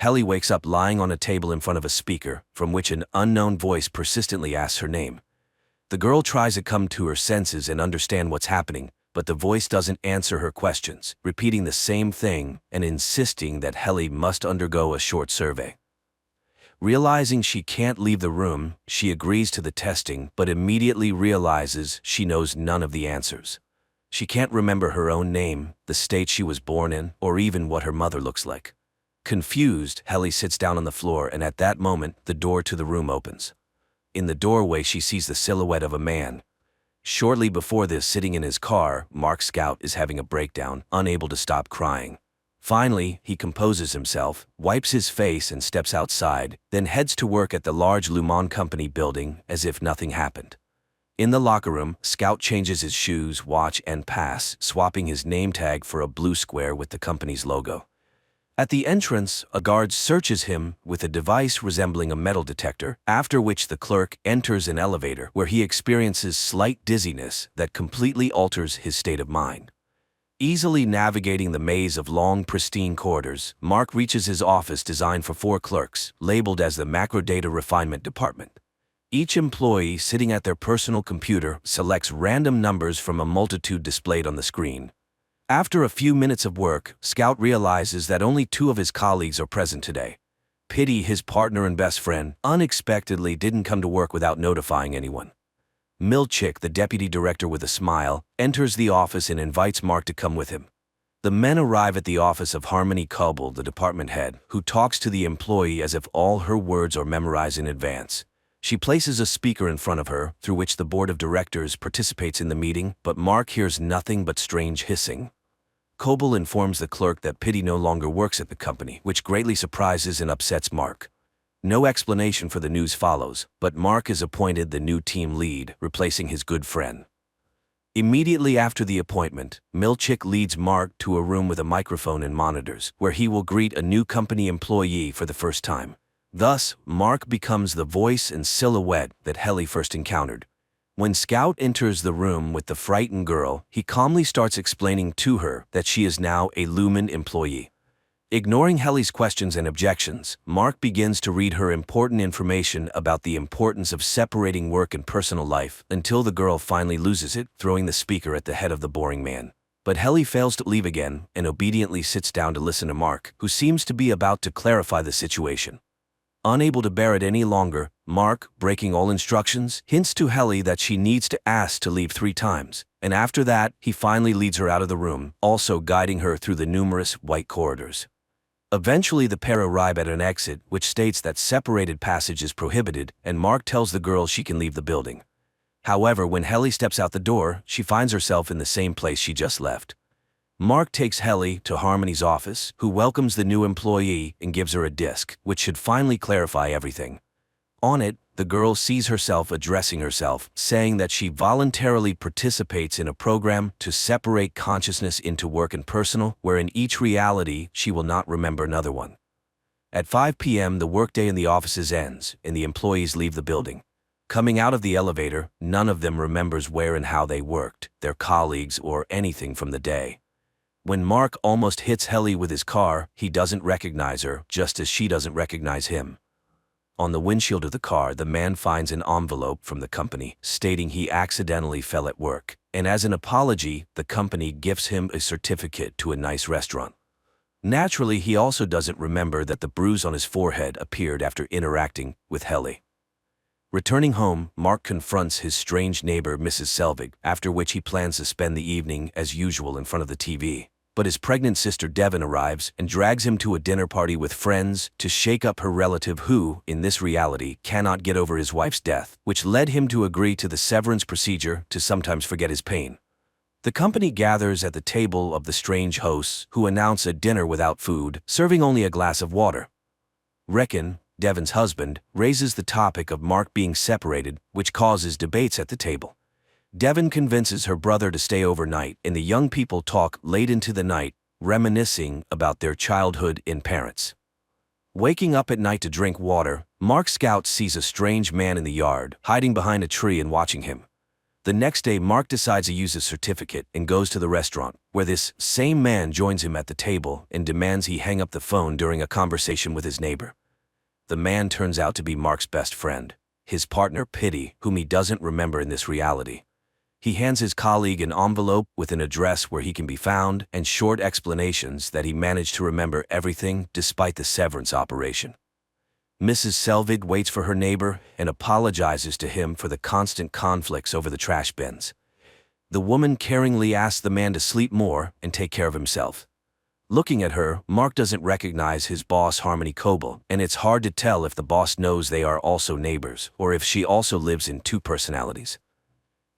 Helly wakes up lying on a table in front of a speaker, from which an unknown voice persistently asks her name. The girl tries to come to her senses and understand what's happening, but the voice doesn't answer her questions, repeating the same thing and insisting that Helly must undergo a short survey. Realizing she can't leave the room, she agrees to the testing but immediately realizes she knows none of the answers. She can't remember her own name, the state she was born in, or even what her mother looks like. Confused, Helly sits down on the floor, and at that moment, the door to the room opens. In the doorway, she sees the silhouette of a man. Shortly before this, sitting in his car, Mark Scout is having a breakdown, unable to stop crying. Finally, he composes himself, wipes his face and steps outside, then heads to work at the large Lumon Company building as if nothing happened. In the locker room, Scout changes his shoes, watch, and pass, swapping his name tag for a blue square with the company's logo. At the entrance, a guard searches him with a device resembling a metal detector, after which the clerk enters an elevator where he experiences slight dizziness that completely alters his state of mind. Easily navigating the maze of long, pristine corridors, Mark reaches his office designed for 4 clerks, labeled as the Macro Data Refinement Department. Each employee sitting at their personal computer selects random numbers from a multitude displayed on the screen. After a few minutes of work, Scout realizes that only 2 of his colleagues are present today. Pity, his partner and best friend, unexpectedly didn't come to work without notifying anyone. Milchick, the deputy director with a smile, enters the office and invites Mark to come with him. The men arrive at the office of Harmony Coble, the department head, who talks to the employee as if all her words are memorized in advance. She places a speaker in front of her, through which the board of directors participates in the meeting, but Mark hears nothing but strange hissing. Coble informs the clerk that Pity no longer works at the company, which greatly surprises and upsets Mark. No explanation for the news follows, but Mark is appointed the new team lead, replacing his good friend. Immediately after the appointment, Milchick leads Mark to a room with a microphone and monitors, where he will greet a new company employee for the first time. Thus, Mark becomes the voice and silhouette that Helly first encountered. When Scout enters the room with the frightened girl, he calmly starts explaining to her that she is now a Lumen employee. Ignoring Helly's questions and objections, Mark begins to read her important information about the importance of separating work and personal life until the girl finally loses it, throwing the speaker at the head of the boring man. But Helly fails to leave again and obediently sits down to listen to Mark, who seems to be about to clarify the situation. Unable to bear it any longer, Mark, breaking all instructions, hints to Helly that she needs to ask to leave 3 times, and after that, he finally leads her out of the room, also guiding her through the numerous white corridors. Eventually, the pair arrive at an exit which states that separated passage is prohibited, and Mark tells the girl she can leave the building. However, when Helly steps out the door, she finds herself in the same place she just left. Mark takes Helly to Harmony's office, who welcomes the new employee and gives her a disc, which should finally clarify everything. On it, the girl sees herself addressing herself, saying that she voluntarily participates in a program to separate consciousness into work and personal, where in each reality she will not remember another one. At 5 p.m., the workday in the offices ends, and the employees leave the building. Coming out of the elevator, none of them remembers where and how they worked, their colleagues, or anything from the day. When Mark almost hits Helly with his car, he doesn't recognize her, just as she doesn't recognize him. On the windshield of the car, the man finds an envelope from the company, stating he accidentally fell at work, and as an apology, the company gifts him a certificate to a nice restaurant. Naturally, he also doesn't remember that the bruise on his forehead appeared after interacting with Helly. Returning home, Mark confronts his strange neighbor, Mrs. Selvig, after which he plans to spend the evening as usual in front of the TV. But his pregnant sister Devon arrives and drags him to a dinner party with friends to shake up her relative who, in this reality, cannot get over his wife's death, which led him to agree to the severance procedure to sometimes forget his pain. The company gathers at the table of the strange hosts, who announce a dinner without food, serving only a glass of water. Reckon, Devon's husband, raises the topic of Mark being separated, which causes debates at the table. Devon convinces her brother to stay overnight, and the young people talk late into the night, reminiscing about their childhood and parents. Waking up at night to drink water, Mark Scout sees a strange man in the yard, hiding behind a tree and watching him. The next day, Mark decides to use his certificate and goes to the restaurant, where this same man joins him at the table and demands he hang up the phone during a conversation with his neighbor. The man turns out to be Mark's best friend, his partner Pitty, whom he doesn't remember in this reality. He hands his colleague an envelope with an address where he can be found and short explanations that he managed to remember everything despite the severance operation. Mrs. Selvig waits for her neighbor and apologizes to him for the constant conflicts over the trash bins. The woman caringly asks the man to sleep more and take care of himself. Looking at her, Mark doesn't recognize his boss Harmony Coble, and it's hard to tell if the boss knows they are also neighbors or if she also lives in two personalities.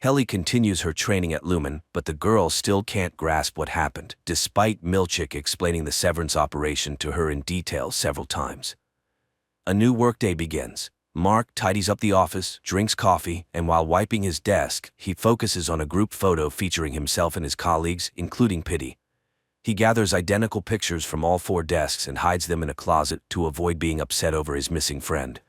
Helly continues her training at Lumen, but the girl still can't grasp what happened, despite Milchick explaining the severance operation to her in detail several times. A new workday begins. Mark tidies up the office, drinks coffee, and while wiping his desk, he focuses on a group photo featuring himself and his colleagues, including Pitty. He gathers identical pictures from all 4 desks and hides them in a closet to avoid being upset over his missing friend.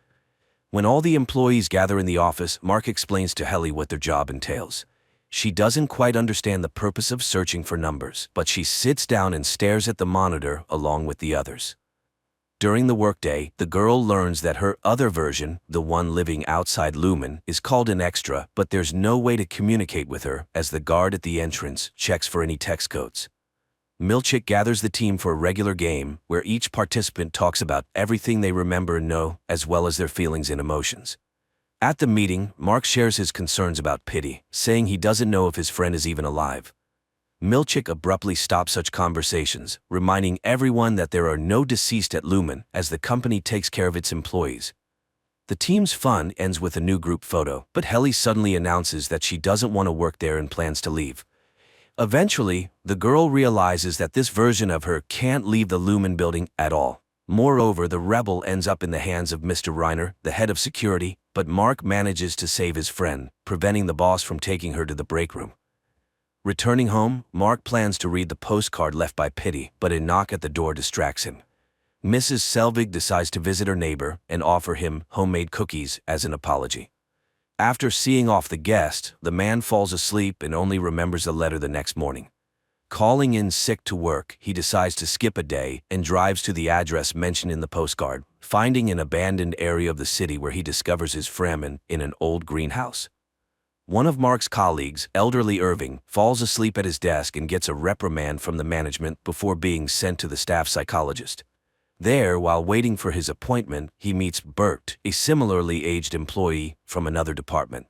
When all the employees gather in the office, Mark explains to Helly what their job entails. She doesn't quite understand the purpose of searching for numbers, but she sits down and stares at the monitor along with the others. During the workday, the girl learns that her other version, the one living outside Lumen, is called an extra, but there's no way to communicate with her as the guard at the entrance checks for any text codes. Milchick gathers the team for a regular game where each participant talks about everything they remember and know, as well as their feelings and emotions. At the meeting, Mark shares his concerns about Pitty, saying he doesn't know if his friend is even alive. Milchick abruptly stops such conversations, reminding everyone that there are no deceased at Lumen as the company takes care of its employees. The team's fun ends with a new group photo, but Helly suddenly announces that she doesn't want to work there and plans to leave. Eventually, the girl realizes that this version of her can't leave the Lumen building at all. Moreover, the rebel ends up in the hands of Mr. Reiner, the head of security, but Mark manages to save his friend, preventing the boss from taking her to the break room. Returning home, Mark plans to read the postcard left by Pitty, but a knock at the door distracts him. Mrs. Selvig decides to visit her neighbor and offer him homemade cookies as an apology. After seeing off the guest, the man falls asleep and only remembers the letter the next morning. Calling in sick to work, he decides to skip a day and drives to the address mentioned in the postcard, finding an abandoned area of the city where he discovers his friend in an old greenhouse. One of Mark's colleagues, elderly Irving, falls asleep at his desk and gets a reprimand from the management before being sent to the staff psychologist. There, while waiting for his appointment, he meets Bert, a similarly aged employee from another department.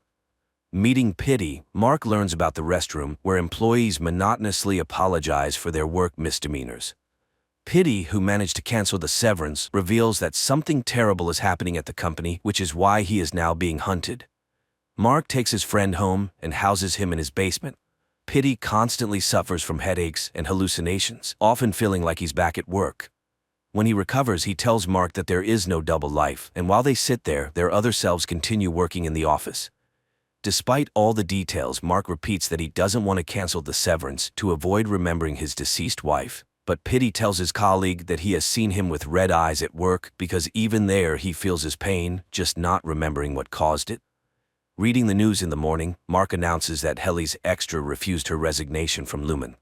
Meeting Pitty, Mark learns about the restroom where employees monotonously apologize for their work misdemeanors. Pitty, who managed to cancel the severance, reveals that something terrible is happening at the company, which is why he is now being hunted. Mark takes his friend home and houses him in his basement. Pitty constantly suffers from headaches and hallucinations, often feeling like he's back at work. When he recovers, he tells Mark that there is no double life, and while they sit there, their other selves continue working in the office. Despite all the details, Mark repeats that he doesn't want to cancel the severance to avoid remembering his deceased wife, but Pitty tells his colleague that he has seen him with red eyes at work because even there he feels his pain, just not remembering what caused it. Reading the news in the morning, Mark announces that Helly's extra refused her resignation from Lumen.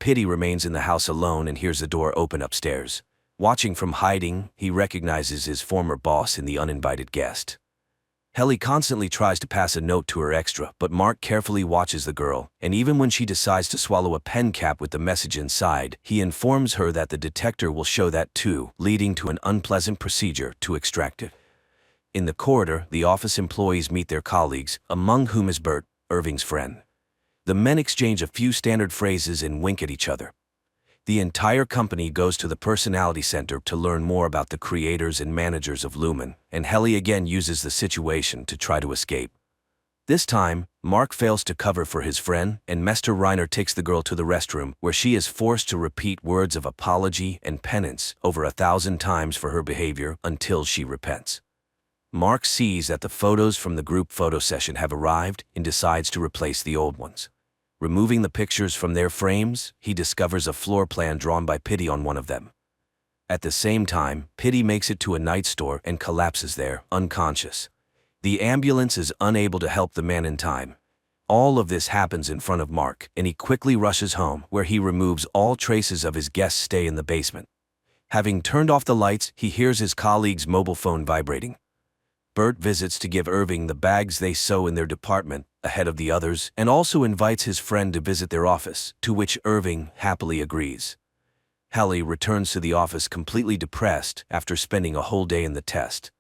Pitty remains in the house alone and hears the door open upstairs. Watching from hiding, he recognizes his former boss in the uninvited guest. Helly constantly tries to pass a note to her extra, but Mark carefully watches the girl, and even when she decides to swallow a pen cap with the message inside, he informs her that the detector will show that too, leading to an unpleasant procedure to extract it. In the corridor, the office employees meet their colleagues, among whom is Bert, Irving's friend. The men exchange a few standard phrases and wink at each other. The entire company goes to the Personality Center to learn more about the creators and managers of Lumen, and Helly again uses the situation to try to escape. This time, Mark fails to cover for his friend, and Mr. Reiner takes the girl to the restroom, where she is forced to repeat words of apology and penance over 1,000 times for her behavior until she repents. Mark sees that the photos from the group photo session have arrived and decides to replace the old ones. Removing the pictures from their frames, he discovers a floor plan drawn by Pitty on one of them. At the same time, Pitty makes it to a night store and collapses there, unconscious. The ambulance is unable to help the man in time. All of this happens in front of Mark, and he quickly rushes home, where he removes all traces of his guest's stay in the basement. Having turned off the lights, he hears his colleague's mobile phone vibrating. Bert visits to give Irving the bags they sew in their department, ahead of the others, and also invites his friend to visit their office, to which Irving happily agrees. Helly returns to the office completely depressed after spending a whole day in the test.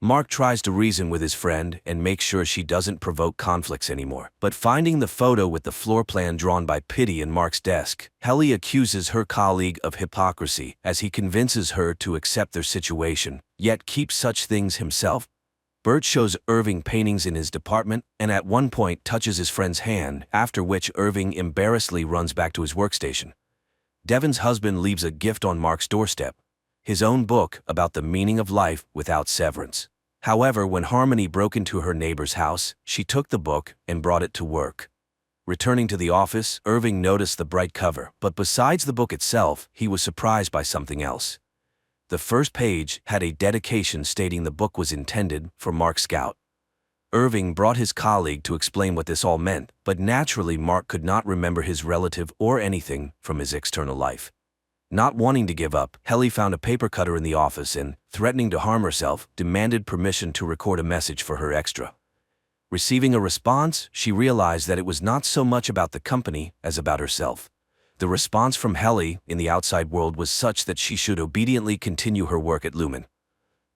Mark tries to reason with his friend and make sure she doesn't provoke conflicts anymore. But finding the photo with the floor plan drawn by Pitty in Mark's desk, Helly accuses her colleague of hypocrisy as he convinces her to accept their situation, yet keeps such things himself. Bert shows Irving paintings in his department and at one point touches his friend's hand, after which Irving embarrassedly runs back to his workstation. Devon's husband leaves a gift on Mark's doorstep, his own book about the meaning of life without severance. However, when Harmony broke into her neighbor's house, she took the book and brought it to work. Returning to the office, Irving noticed the bright cover, but besides the book itself, he was surprised by something else. The first page had a dedication stating the book was intended for Mark Scout. Irving brought his colleague to explain what this all meant, but naturally Mark could not remember his relative or anything from his external life. Not wanting to give up, Helly found a paper cutter in the office and, threatening to harm herself, demanded permission to record a message for her extra. Receiving a response, she realized that it was not so much about the company as about herself. The response from Helly in the outside world was such that she should obediently continue her work at Lumen.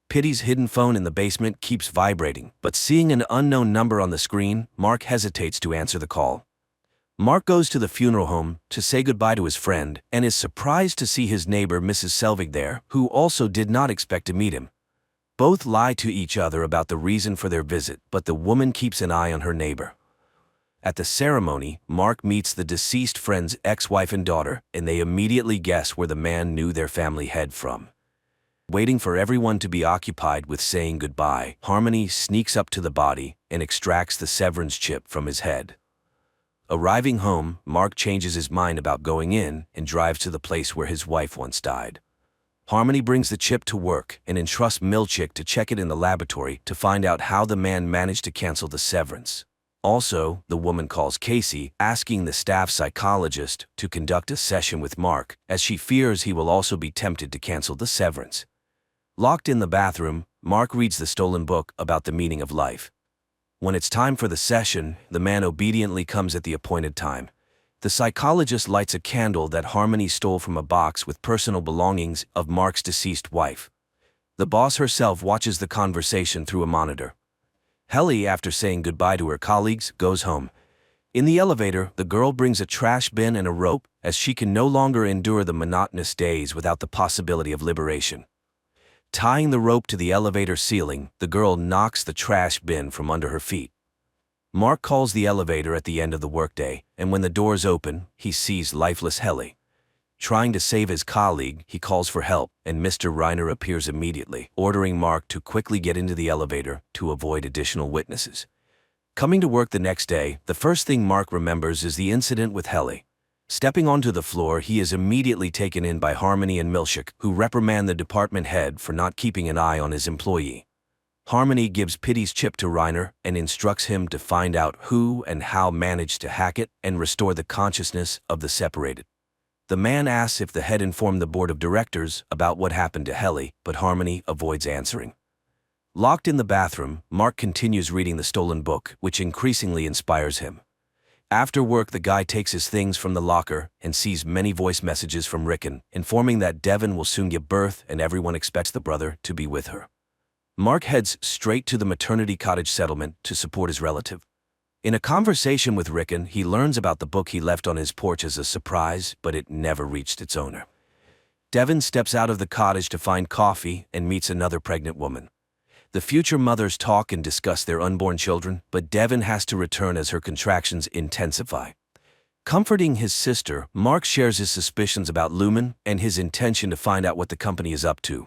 Pitty's hidden phone in the basement keeps vibrating, but seeing an unknown number on the screen, Mark hesitates to answer the call. Mark goes to the funeral home to say goodbye to his friend and is surprised to see his neighbor Mrs. Selvig there, who also did not expect to meet him. Both lie to each other about the reason for their visit, but the woman keeps an eye on her neighbor. At the ceremony, Mark meets the deceased friend's ex-wife and daughter, and they immediately guess where the man knew their family head from. Waiting for everyone to be occupied with saying goodbye, Harmony sneaks up to the body and extracts the severance chip from his head. Arriving home, Mark changes his mind about going in and drives to the place where his wife once died. Harmony brings the chip to work and entrusts Milchick to check it in the laboratory to find out how the man managed to cancel the severance. Also, the woman calls Casey, asking the staff psychologist to conduct a session with Mark, as she fears he will also be tempted to cancel the severance. Locked in the bathroom, Mark reads the stolen book about the meaning of life. When it's time for the session, the man obediently comes at the appointed time. The psychologist lights a candle that Harmony stole from a box with personal belongings of Mark's deceased wife. The boss herself watches the conversation through a monitor. Helly, after saying goodbye to her colleagues, goes home. In the elevator, the girl brings a trash bin and a rope, as she can no longer endure the monotonous days without the possibility of liberation. Tying the rope to the elevator ceiling, the girl knocks the trash bin from under her feet. Mark calls the elevator at the end of the workday, and when the doors open, he sees lifeless Helly. Trying to save his colleague, he calls for help, and Mr. Reiner appears immediately, ordering Mark to quickly get into the elevator to avoid additional witnesses. Coming to work the next day, the first thing Mark remembers is the incident with Helly. Stepping onto the floor, he is immediately taken in by Harmony and Milchick, who reprimand the department head for not keeping an eye on his employee. Harmony gives Pitty's chip to Reiner and instructs him to find out who and how managed to hack it and restore the consciousness of the separated. The man asks if the head informed the board of directors about what happened to Helly, but Harmony avoids answering. Locked in the bathroom, Mark continues reading the stolen book, which increasingly inspires him. After work, the guy takes his things from the locker and sees many voice messages from Rickon, informing that Devon will soon give birth and everyone expects the brother to be with her. Mark heads straight to the maternity cottage settlement to support his relative. In a conversation with Rickon, he learns about the book he left on his porch as a surprise, but it never reached its owner. Devon steps out of the cottage to find coffee and meets another pregnant woman. The future mothers talk and discuss their unborn children, but Devon has to return as her contractions intensify. Comforting his sister, Mark shares his suspicions about Lumen and his intention to find out what the company is up to.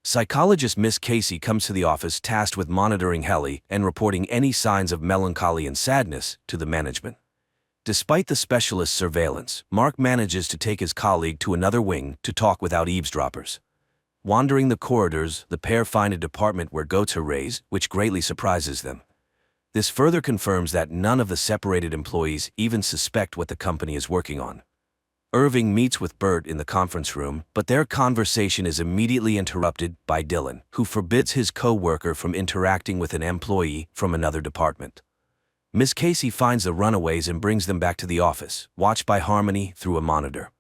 Psychologist Miss Casey comes to the office tasked with monitoring Helly and reporting any signs of melancholy and sadness to the management. Despite the specialist's surveillance, Mark manages to take his colleague to another wing to talk without eavesdroppers. Wandering the corridors, the pair find a department where goats are raised, which greatly surprises them. This further confirms that none of the separated employees even suspect what the company is working on. Irving meets with Bert in the conference room, but their conversation is immediately interrupted by Dylan, who forbids his co-worker from interacting with an employee from another department. Miss Casey finds the runaways and brings them back to the office, watched by Harmony through a monitor.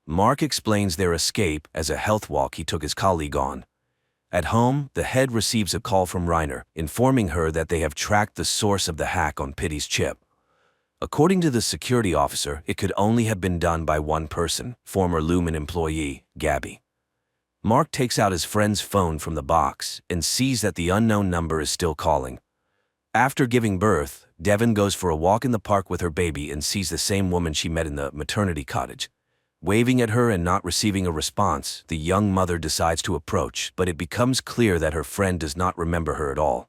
Mark explains their escape as a health walk he took his colleague on. At home, the head receives a call from Reiner, informing her that they have tracked the source of the hack on Pitty's chip. According to the security officer, it could only have been done by one person, former Lumen employee, Gabby. Mark takes out his friend's phone from the box and sees that the unknown number is still calling. After giving birth, Devon goes for a walk in the park with her baby and sees the same woman she met in the maternity cottage. Waving at her and not receiving a response, the young mother decides to approach, but it becomes clear that her friend does not remember her at all.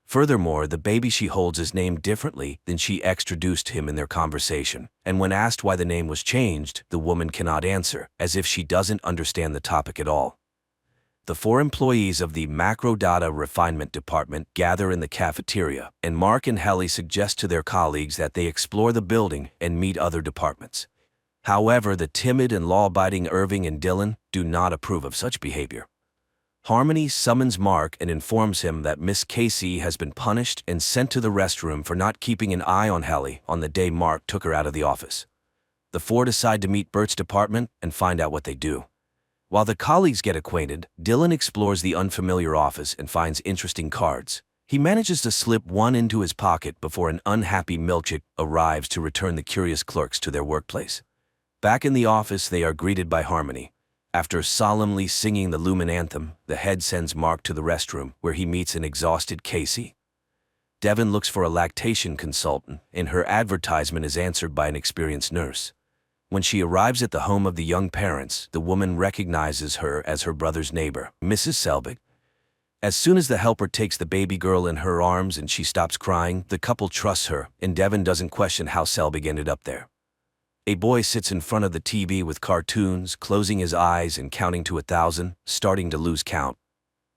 Furthermore, the baby she holds is named differently than she introduced him in their conversation, and when asked why the name was changed, the woman cannot answer, as if she doesn't understand the topic at all. The 4 employees of the Macro Data Refinement Department gather in the cafeteria, and Mark and Helly suggest to their colleagues that they explore the building and meet other departments. However, the timid and law-abiding Irving and Dylan do not approve of such behavior. Harmony summons Mark and informs him that Miss Casey has been punished and sent to the restroom for not keeping an eye on Helly on the day Mark took her out of the office. The 4 decide to meet Bert's department and find out what they do. While the colleagues get acquainted, Dylan explores the unfamiliar office and finds interesting cards. He manages to slip one into his pocket before an unhappy Milchick arrives to return the curious clerks to their workplace. Back in the office, they are greeted by Harmony. After solemnly singing the Lumen anthem, the head sends Mark to the restroom, where he meets an exhausted Casey. Devon looks for a lactation consultant, and her advertisement is answered by an experienced nurse. When she arrives at the home of the young parents, the woman recognizes her as her brother's neighbor, Mrs. Selbig. As soon as the helper takes the baby girl in her arms and she stops crying, the couple trusts her, and Devon doesn't question how Selbig ended up there. A boy sits in front of the TV with cartoons, closing his eyes and counting to 1,000, starting to lose count.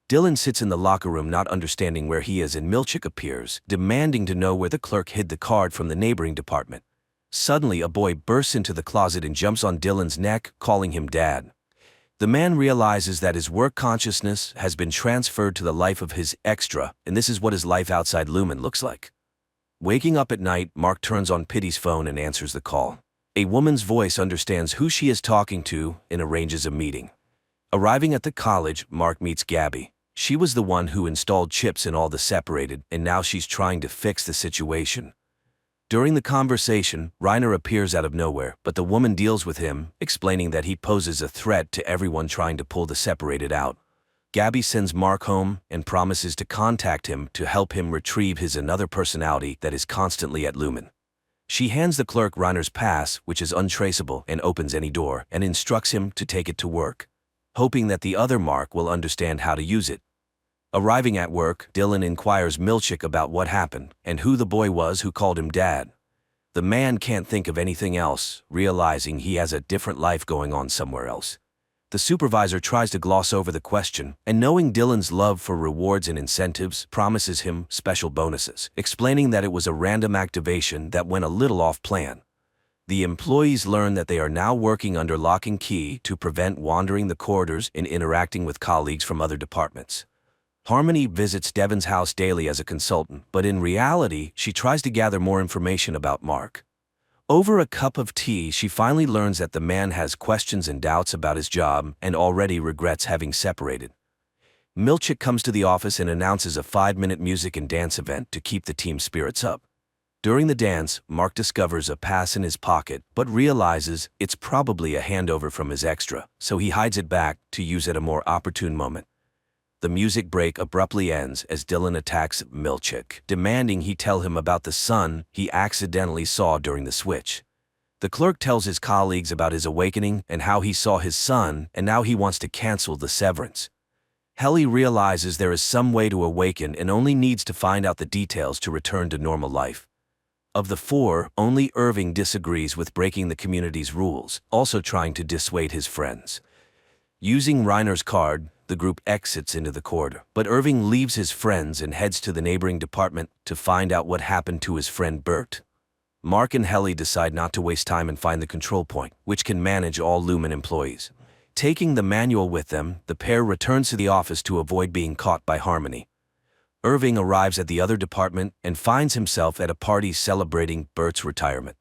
Dylan sits in the locker room not understanding where he is, and Milchick appears, demanding to know where the clerk hid the card from the neighboring department. Suddenly, a boy bursts into the closet and jumps on Dylan's neck, calling him Dad. The man realizes that his work consciousness has been transferred to the life of his extra, and this is what his life outside Lumen looks like. Waking up at night, Mark turns on Pitty's phone and answers the call. A woman's voice understands who she is talking to and arranges a meeting. Arriving at the college, Mark meets Gabby. She was the one who installed chips in all the separated, and now she's trying to fix the situation. During the conversation, Reiner appears out of nowhere, but the woman deals with him, explaining that he poses a threat to everyone trying to pull the separated out. Gabby sends Mark home and promises to contact him to help him retrieve his another personality that is constantly at Lumen. She hands the clerk Reiner's pass, which is untraceable and opens any door, and instructs him to take it to work, hoping that the other Mark will understand how to use it. Arriving at work, Dylan inquires Milchick about what happened and who the boy was who called him Dad. The man can't think of anything else, realizing he has a different life going on somewhere else. The supervisor tries to gloss over the question, and knowing Dylan's love for rewards and incentives, promises him special bonuses, explaining that it was a random activation that went a little off plan. The employees learn that they are now working under lock and key to prevent wandering the corridors and interacting with colleagues from other departments. Harmony visits Devon's house daily as a consultant, but in reality, she tries to gather more information about Mark. Over a cup of tea, she finally learns that the man has questions and doubts about his job and already regrets having separated. Milchick comes to the office and announces a 5-minute music and dance event to keep the team's spirits up. During the dance, Mark discovers a pass in his pocket, but realizes it's probably a handover from his extra, so he hides it back to use at a more opportune moment. The music break abruptly ends as Dylan attacks Milchick, demanding he tell him about the son he accidentally saw during the switch. The clerk tells his colleagues about his awakening and how he saw his son, and now he wants to cancel the severance. Helly realizes there is some way to awaken and only needs to find out the details to return to normal life. Of the 4, only Irving disagrees with breaking the community's rules, also trying to dissuade his friends. Using Reiner's card, the group exits into the corridor. But Irving leaves his friends and heads to the neighboring department to find out what happened to his friend Bert. Mark and Helly decide not to waste time and find the control point, which can manage all Lumen employees. Taking the manual with them, the pair returns to the office to avoid being caught by Harmony. Irving arrives at the other department and finds himself at a party celebrating Bert's retirement.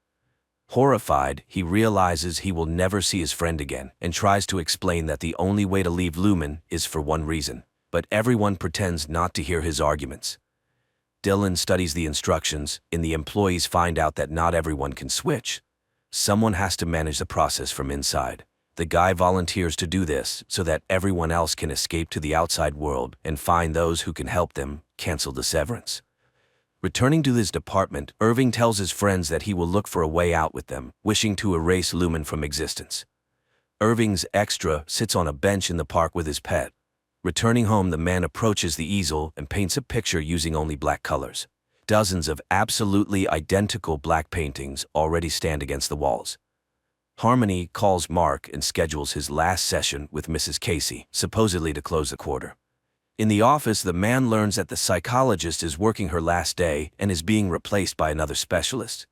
Horrified, he realizes he will never see his friend again and tries to explain that the only way to leave Lumen is for one reason, but everyone pretends not to hear his arguments. Dylan studies the instructions, and the employees find out that not everyone can switch. Someone has to manage the process from inside. The guy volunteers to do this so that everyone else can escape to the outside world and find those who can help them cancel the severance. Returning to his department, Irving tells his friends that he will look for a way out with them, wishing to erase Lumen from existence. Irving's extra sits on a bench in the park with his pet. Returning home, the man approaches the easel and paints a picture using only black colors. Dozens of absolutely identical black paintings already stand against the walls. Harmony calls Mark and schedules his last session with Mrs. Casey, supposedly to close the quarter. In the office, the man learns that the psychologist is working her last day and is being replaced by another specialist.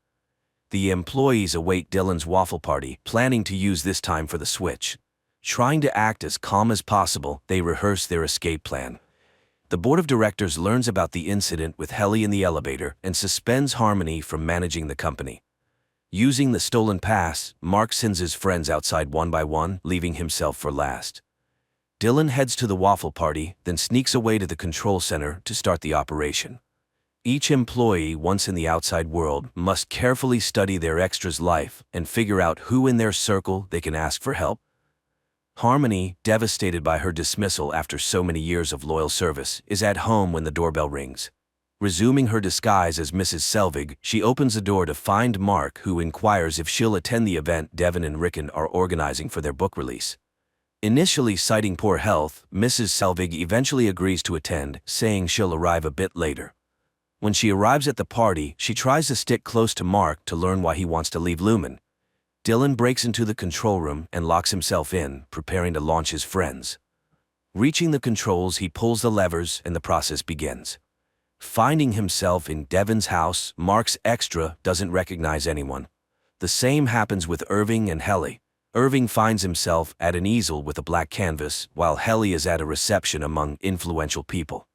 The employees await Dylan's waffle party, planning to use this time for the switch. Trying to act as calm as possible, they rehearse their escape plan. The board of directors learns about the incident with Helly in the elevator and suspends Harmony from managing the company. Using the stolen pass, Mark sends his friends outside one by one, leaving himself for last. Dylan heads to the waffle party, then sneaks away to the control center to start the operation. Each employee, once in the outside world, must carefully study their extra's life and figure out who in their circle they can ask for help. Harmony, devastated by her dismissal after so many years of loyal service, is at home when the doorbell rings. Resuming her disguise as Mrs. Selvig, she opens the door to find Mark, who inquires if she'll attend the event Devin and Rickon are organizing for their book release. Initially citing poor health, Mrs. Selvig eventually agrees to attend, saying she'll arrive a bit later. When she arrives at the party, she tries to stick close to Mark to learn why he wants to leave Lumen. Dylan breaks into the control room and locks himself in, preparing to launch his friends. Reaching the controls, he pulls the levers and the process begins. Finding himself in Devin's house, Mark's extra doesn't recognize anyone. The same happens with Irving and Helly. Irving finds himself at an easel with a black canvas, while Helly is at a reception among influential people.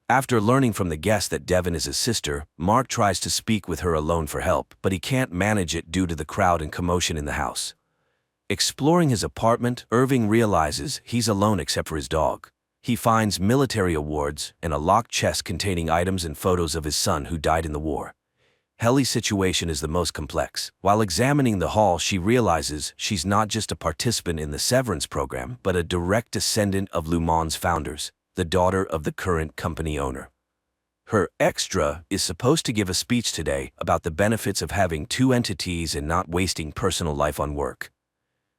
After learning from the guest that Devin is his sister, Mark tries to speak with her alone for help, but he can't manage it due to the crowd and commotion in the house. Exploring his apartment, Irving realizes he's alone except for his dog. He finds military awards and a locked chest containing items and photos of his son who died in the war. Helly's situation is the most complex. While examining the hall, she realizes she's not just a participant in the severance program, but a direct descendant of Lumen's founders, the daughter of the current company owner. Her extra is supposed to give a speech today about the benefits of having two entities and not wasting personal life on work.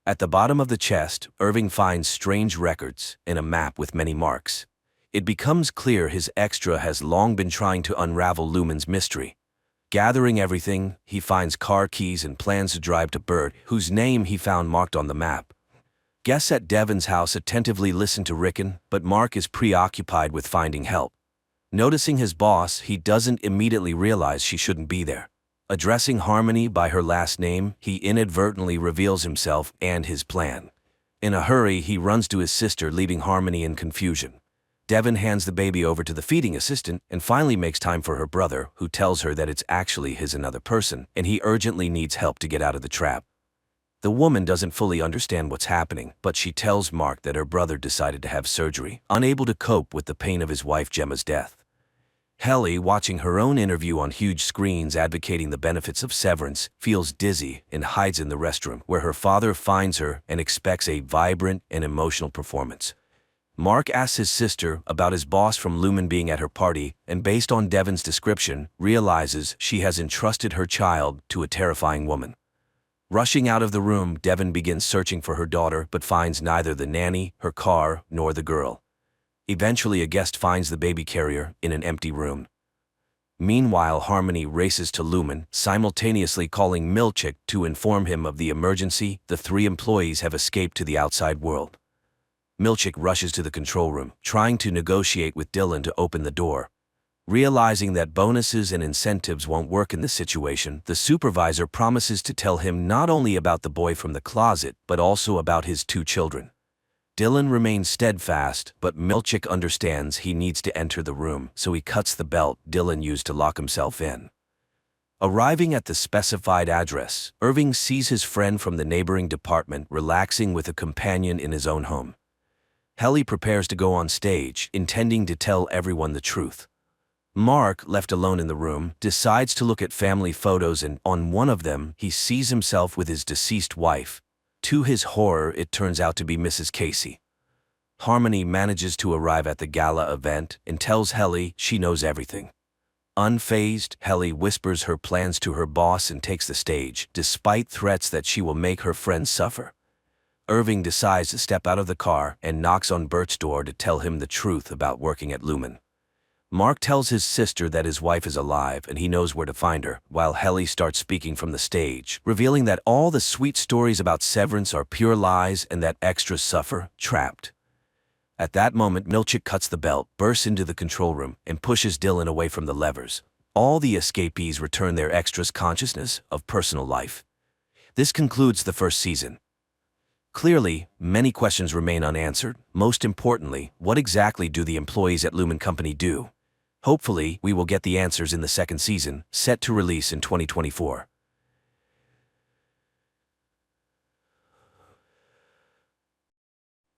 At the bottom of the chest, Irving finds strange records and a map with many marks. It becomes clear his extra has long been trying to unravel Lumen's mystery. Gathering everything, he finds car keys and plans to drive to Bert, whose name he found marked on the map. Guests at Devin's house attentively listen to Rickon, but Mark is preoccupied with finding help. Noticing his boss, he doesn't immediately realize she shouldn't be there. Addressing Harmony by her last name, he inadvertently reveals himself and his plan. In a hurry, he runs to his sister, leaving Harmony in confusion. Devin hands the baby over to the feeding assistant and finally makes time for her brother, who tells her that it's actually his another person, and he urgently needs help to get out of the trap. The woman doesn't fully understand what's happening, but she tells Mark that her brother decided to have surgery, unable to cope with the pain of his wife Gemma's death. Helly, watching her own interview on huge screens advocating the benefits of severance, feels dizzy and hides in the restroom, where her father finds her and expects a vibrant and emotional performance. Mark asks his sister about his boss from Lumen being at her party, and based on Devin's description, realizes she has entrusted her child to a terrifying woman. Rushing out of the room, Devin begins searching for her daughter but finds neither the nanny, her car, nor the girl. Eventually, a guest finds the baby carrier in an empty room. Meanwhile, Harmony races to Lumen, simultaneously calling Milchick to inform him of the emergency. The three employees have escaped to the outside world. Milchick rushes to the control room, trying to negotiate with Dylan to open the door. Realizing that bonuses and incentives won't work in this situation, the supervisor promises to tell him not only about the boy from the closet, but also about his 2 children. Dylan remains steadfast, but Milchick understands he needs to enter the room, so he cuts the belt Dylan used to lock himself in. Arriving at the specified address, Irving sees his friend from the neighboring department relaxing with a companion in his own home. Helly prepares to go on stage, intending to tell everyone the truth. Mark, left alone in the room, decides to look at family photos, and on one of them, he sees himself with his deceased wife. To his horror, it turns out to be Mrs. Casey. Harmony manages to arrive at the gala event and tells Helly she knows everything. Unfazed, Helly whispers her plans to her boss and takes the stage, despite threats that she will make her friends suffer. Irving decides to step out of the car and knocks on Bert's door to tell him the truth about working at Lumen. Mark tells his sister that his wife is alive and he knows where to find her, while Helly starts speaking from the stage, revealing that all the sweet stories about severance are pure lies and that extras suffer, trapped. At that moment, Milchick cuts the belt, bursts into the control room, and pushes Dylan away from the levers. All the escapees return their extras consciousness of personal life. This concludes the first season. Clearly, many questions remain unanswered. Most importantly, what exactly do the employees at Lumen Company do? Hopefully, we will get the answers in the second season, set to release in 2024.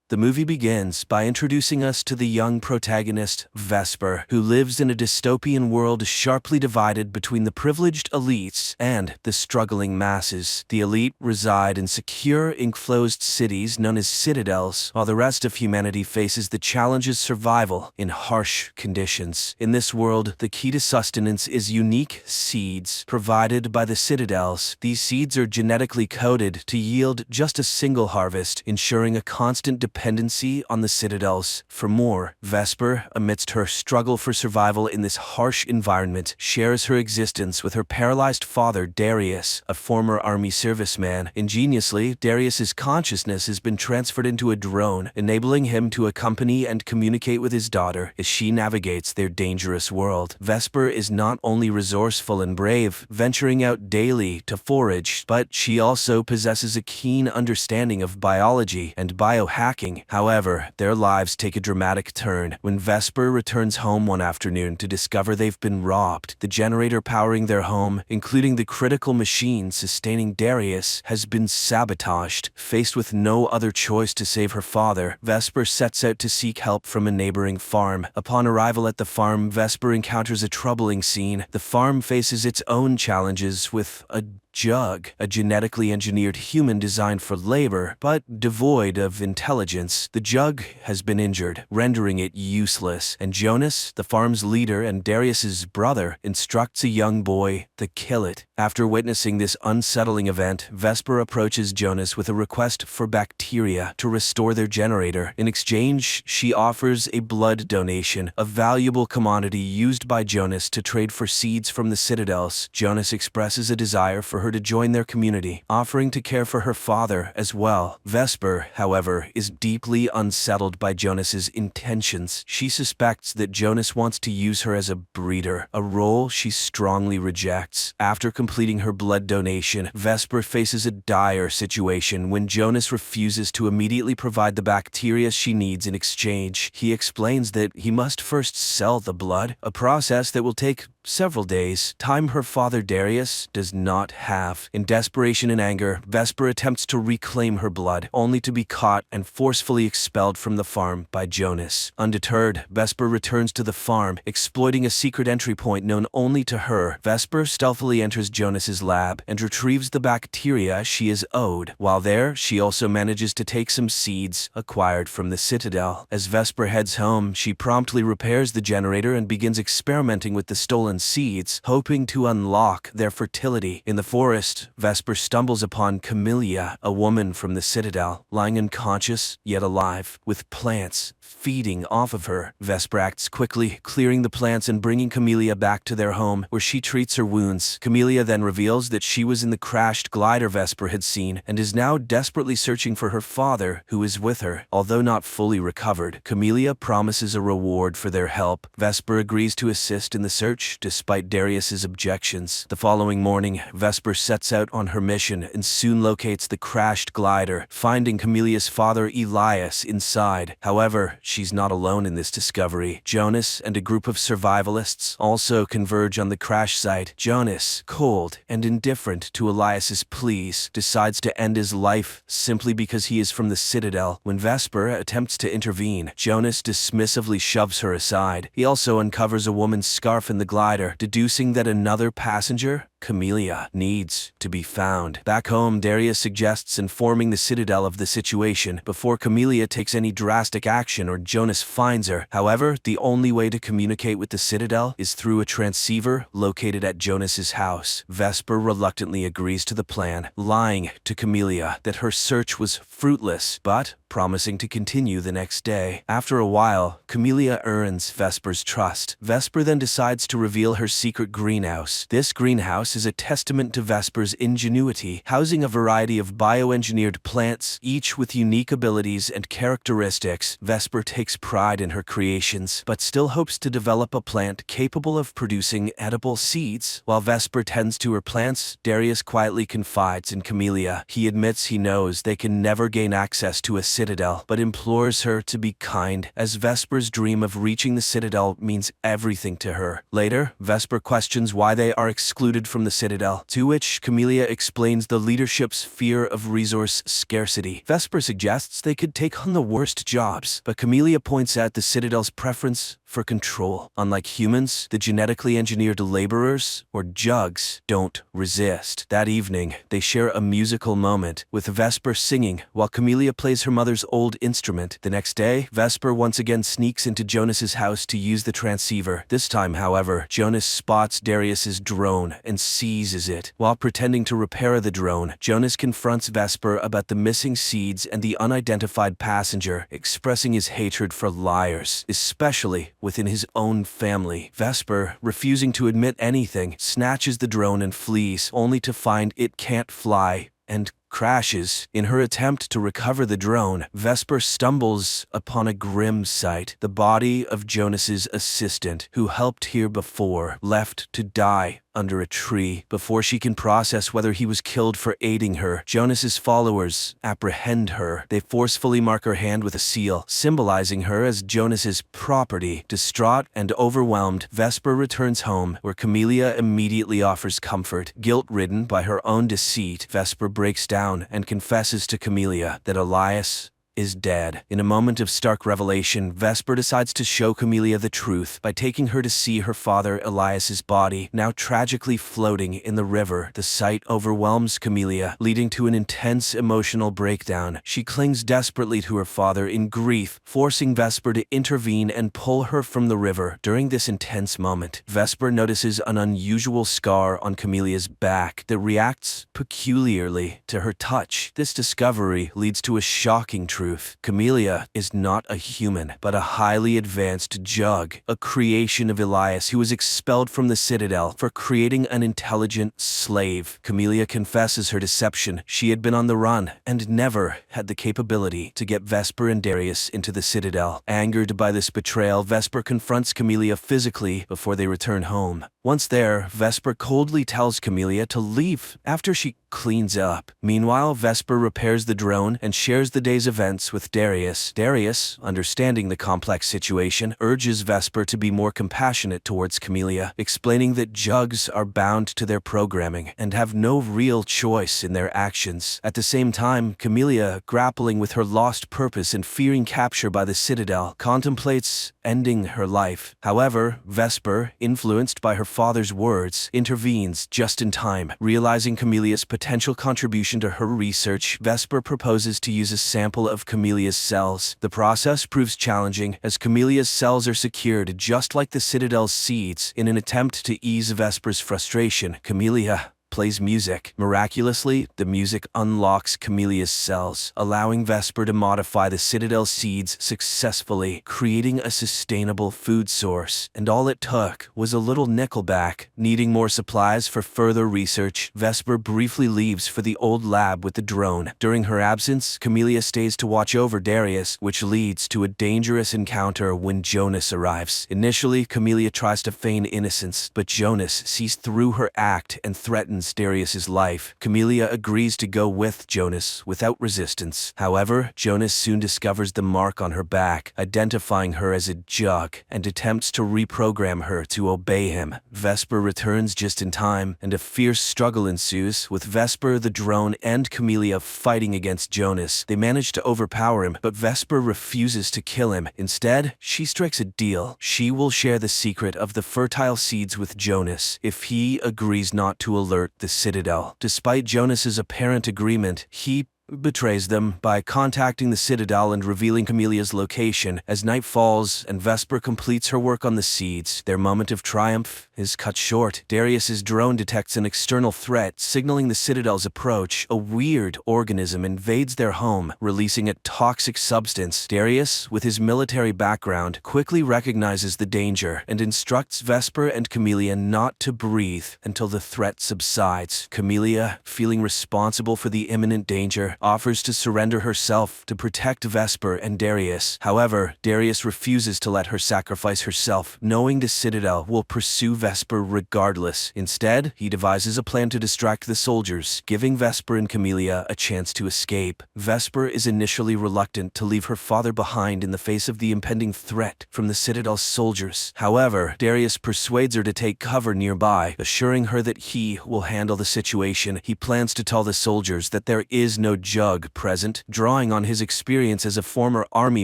The movie begins by introducing us to the young protagonist, Vesper, who lives in a dystopian world sharply divided between the privileged elites and the struggling masses. The elite reside in secure, enclosed cities known as citadels, while the rest of humanity faces the challenges of survival in harsh conditions. In this world, the key to sustenance is unique seeds provided by the citadels. These seeds are genetically coded to yield just a single harvest, ensuring a constant dependency on the citadels for more. Vesper, amidst her struggle for survival in this harsh environment, shares her existence with her paralyzed father, Darius, a former army serviceman. Ingeniously, Darius's consciousness has been transferred into a drone, enabling him to accompany and communicate with his daughter as she navigates their dangerous world. Vesper is not only resourceful and brave, venturing out daily to forage, but she also possesses a keen understanding of biology and biohacking. However, their lives take a dramatic turn when Vesper returns home one afternoon to discover they've been robbed. The generator powering their home, including the critical machine sustaining Darius, has been sabotaged. Faced with no other choice to save her father, Vesper sets out to seek help from a neighboring farm. Upon arrival at the farm, Vesper encounters a troubling scene. The farm faces its own challenges with a jug, a genetically engineered human designed for labor, but devoid of intelligence. The jug has been injured, rendering it useless, and Jonas, the farm's leader and Darius's brother, instructs a young boy to kill it. After witnessing this unsettling event, Vesper approaches Jonas with a request for bacteria to restore their generator. In exchange, she offers a blood donation, a valuable commodity used by Jonas to trade for seeds from the citadels. Jonas expresses a desire for her to join their community, offering to care for her father as well. Vesper, however, is deeply unsettled by Jonas's intentions. She suspects that Jonas wants to use her as a breeder, a role she strongly rejects. After completing her blood donation, Vesper faces a dire situation when Jonas refuses to immediately provide the bacteria she needs in exchange. He explains that he must first sell the blood, a process that will take several days, time her father Darius does not have. In desperation and anger, Vesper attempts to reclaim her blood, only to be caught and forcefully expelled from the farm by Jonas. Undeterred, Vesper returns to the farm, exploiting a secret entry point known only to her. Vesper stealthily enters Jonas's lab and retrieves the bacteria she is owed. While there, she also manages to take some seeds acquired from the citadel. As Vesper heads home, she promptly repairs the generator and begins experimenting with the stolen seeds, hoping to unlock their fertility. In the forest, Vesper stumbles upon Camellia, a woman from the citadel, lying unconscious yet alive, with plants feeding off of her. Vesper acts quickly, clearing the plants and bringing Camellia back to their home, where she treats her wounds. Camellia then reveals that she was in the crashed glider Vesper had seen and is now desperately searching for her father, who is with her. Although not fully recovered, Camellia promises a reward for their help. Vesper agrees to assist in the search, despite Darius's objections. The following morning, Vesper sets out on her mission and soon locates the crashed glider, finding Camellia's father Elias inside. However, she's not alone in this discovery. Jonas and a group of survivalists also converge on the crash site. Jonas, cold and indifferent to Elias's pleas, decides to end his life simply because he is from the Citadel. When Vesper attempts to intervene, Jonas dismissively shoves her aside. He also uncovers a woman's scarf in the glider, deducing that another passenger, Camellia, needs to be found. Back home, Darius suggests informing the Citadel of the situation before Camellia takes any drastic action or Jonas finds her. However, the only way to communicate with the Citadel is through a transceiver located at Jonas's house. Vesper reluctantly agrees to the plan, lying to Camellia that her search was fruitless, but promising to continue the next day. After a while, Camellia earns Vesper's trust. Vesper then decides to reveal her secret greenhouse. This greenhouse is a testament to Vesper's ingenuity, housing a variety of bioengineered plants, each with unique abilities and characteristics. Vesper takes pride in her creations, but still hopes to develop a plant capable of producing edible seeds. While Vesper tends to her plants, Darius quietly confides in Camellia. He admits he knows they can never gain access to a Citadel, but implores her to be kind, as Vesper's dream of reaching the Citadel means everything to her. Later, Vesper questions why they are excluded from the Citadel, to which Camellia explains the leadership's fear of resource scarcity. Vesper suggests they could take on the worst jobs, but Camellia points out the Citadel's preference for control. Unlike humans, the genetically engineered laborers, or jugs, don't resist. That evening, they share a musical moment, with Vesper singing while Camellia plays her mother's old instrument. The next day, Vesper once again sneaks into Jonas's house to use the transceiver. This time, however, Jonas spots Darius's drone and seizes it. While pretending to repair the drone, Jonas confronts Vesper about the missing seeds and the unidentified passenger, expressing his hatred for liars, especially within his own family. Vesper, refusing to admit anything, snatches the drone and flees, only to find it can't fly and crashes. In her attempt to recover the drone, Vesper stumbles upon a grim sight: the body of Jonas's assistant, who helped here before, left to die under a tree. Before she can process whether he was killed for aiding her, Jonas's followers apprehend her. They forcefully mark her hand with a seal, symbolizing her as Jonas's property. Distraught and overwhelmed, Vesper returns home, where Camellia immediately offers comfort. Guilt-ridden by her own deceit, Vesper breaks down and confesses to Camellia that Elias is dead. In a moment of stark revelation, Vesper decides to show Camellia the truth by taking her to see her father Elias's body, now tragically floating in the river. The sight overwhelms Camellia, leading to an intense emotional breakdown. She clings desperately to her father in grief, forcing Vesper to intervene and pull her from the river. During this intense moment, Vesper notices an unusual scar on Camelia's back that reacts peculiarly to her touch. This discovery leads to a shocking truth. Camellia is not a human, but a highly advanced jug, a creation of Elias, who was expelled from the Citadel for creating an intelligent slave. Camellia confesses her deception. She had been on the run and never had the capability to get Vesper and Darius into the Citadel. Angered by this betrayal, Vesper confronts Camellia physically before they return home. Once there, Vesper coldly tells Camellia to leave after she cleans up. Meanwhile, Vesper repairs the drone and shares the day's events with Darius. Darius, understanding the complex situation, urges Vesper to be more compassionate towards Camellia, explaining that jugs are bound to their programming and have no real choice in their actions. At the same time, Camellia, grappling with her lost purpose and fearing capture by the Citadel, contemplates ending her life. However, Vesper, influenced by her father's words, intervenes just in time. Realizing Camelia's potential contribution to her research, Vesper proposes to use a sample of Camelia's cells. The process proves challenging, as Camelia's cells are secured just like the Citadel's seeds. In an attempt to ease Vesper's frustration, Camellia plays music. Miraculously, the music unlocks Camelia's cells, allowing Vesper to modify the Citadel seeds successfully, creating a sustainable food source. And all it took was a little nickelback. Needing more supplies for further research, Vesper briefly leaves for the old lab with the drone. During her absence, Camelia stays to watch over Darius, which leads to a dangerous encounter when Jonas arrives. Initially, Camelia tries to feign innocence, but Jonas sees through her act and threatens Darius's life. Camelia agrees to go with Jonas without resistance. However, Jonas soon discovers the mark on her back, identifying her as a jug, and attempts to reprogram her to obey him. Vesper returns just in time, and a fierce struggle ensues, with Vesper, the drone, and Camelia fighting against Jonas. They manage to overpower him, but Vesper refuses to kill him. Instead, she strikes a deal. She will share the secret of the fertile seeds with Jonas if he agrees not to alert the Citadel. Despite Jonas's apparent agreement, he betrays them by contacting the Citadel and revealing Camelia's location. As night falls and Vesper completes her work on the seeds, their moment of triumph is cut short. Darius's drone detects an external threat, signaling the Citadel's approach. A weird organism invades their home, releasing a toxic substance. Darius, with his military background, quickly recognizes the danger and instructs Vesper and Camelia not to breathe until the threat subsides. Camelia, feeling responsible for the imminent danger, offers to surrender herself to protect Vesper and Darius. However, Darius refuses to let her sacrifice herself, knowing the Citadel will pursue Vesper regardless. Instead, he devises a plan to distract the soldiers, giving Vesper and Camelia a chance to escape. Vesper is initially reluctant to leave her father behind in the face of the impending threat from the Citadel's soldiers. However, Darius persuades her to take cover nearby, assuring her that he will handle the situation. He plans to tell the soldiers that there is no jug present, drawing on his experience as a former army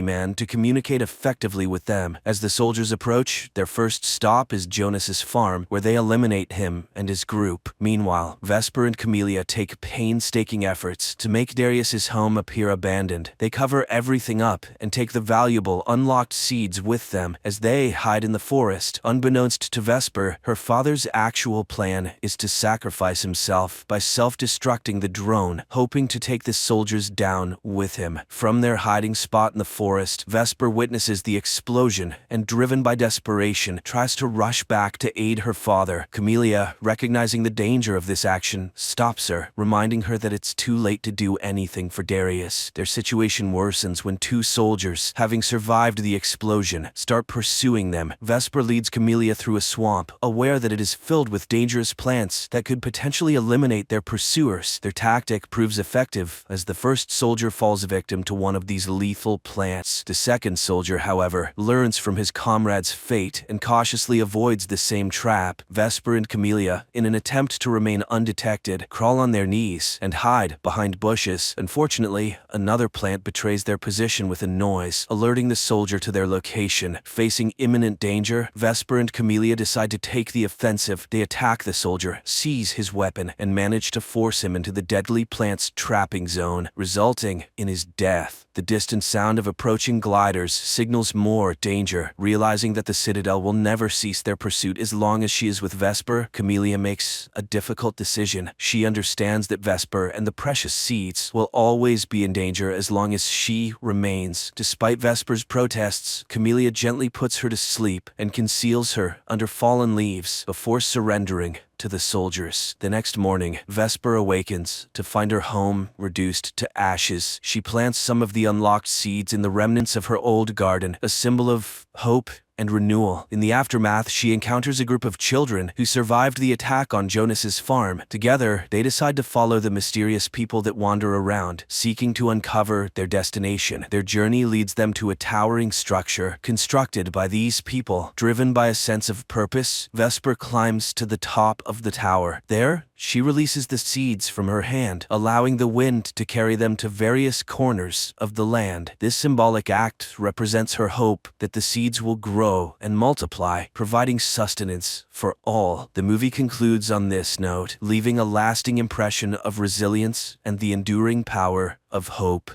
man to communicate effectively with them. As the soldiers approach, their first stop is Jonas's farm, where they eliminate him and his group. Meanwhile, Vesper and Camelia take painstaking efforts to make Darius's home appear abandoned. They cover everything up and take the valuable, unlocked seeds with them as they hide in the forest. Unbeknownst to Vesper, her father's actual plan is to sacrifice himself by self-destructing the drone, hoping to take the soldiers down with him. From their hiding spot in the forest, Vesper witnesses the explosion and, driven by desperation, tries to rush back to aid her father. Camelia, recognizing the danger of this action, stops her, reminding her that it's too late to do anything for Darius. Their situation worsens when two soldiers, having survived the explosion, start pursuing them. Vesper leads Camelia through a swamp, aware that it is filled with dangerous plants that could potentially eliminate their pursuers. Their tactic proves effective, as the first soldier falls victim to one of these lethal plants. The second soldier, however, learns from his comrade's fate and cautiously avoids the same trap. Vesper and Camelia, in an attempt to remain undetected, crawl on their knees and hide behind bushes. Unfortunately, another plant betrays their position with a noise, alerting the soldier to their location. Facing imminent danger, Vesper and Camelia decide to take the offensive. They attack the soldier, seize his weapon, and manage to force him into the deadly plant's trapping zone, resulting in his death. The distant sound of approaching gliders signals more danger. Realizing that the Citadel will never cease their pursuit as long as she is with Vesper, Camelia makes a difficult decision. She understands that Vesper and the precious seeds will always be in danger as long as she remains. Despite Vesper's protests, Camelia gently puts her to sleep and conceals her under fallen leaves before surrendering to the soldiers. The next morning, Vesper awakens to find her home reduced to ashes. She plants some of the unlocked seeds in the remnants of her old garden, a symbol of hope and renewal. In the aftermath, she encounters a group of children who survived the attack on Jonas's farm. Together, they decide to follow the mysterious people that wander around, seeking to uncover their destination. Their journey leads them to a towering structure constructed by these people. Driven by a sense of purpose, Vesper climbs to the top of the tower. There, she releases the seeds from her hand, allowing the wind to carry them to various corners of the land. This symbolic act represents her hope that the seeds will grow and multiply, providing sustenance for all. The movie concludes on this note, leaving a lasting impression of resilience and the enduring power of hope.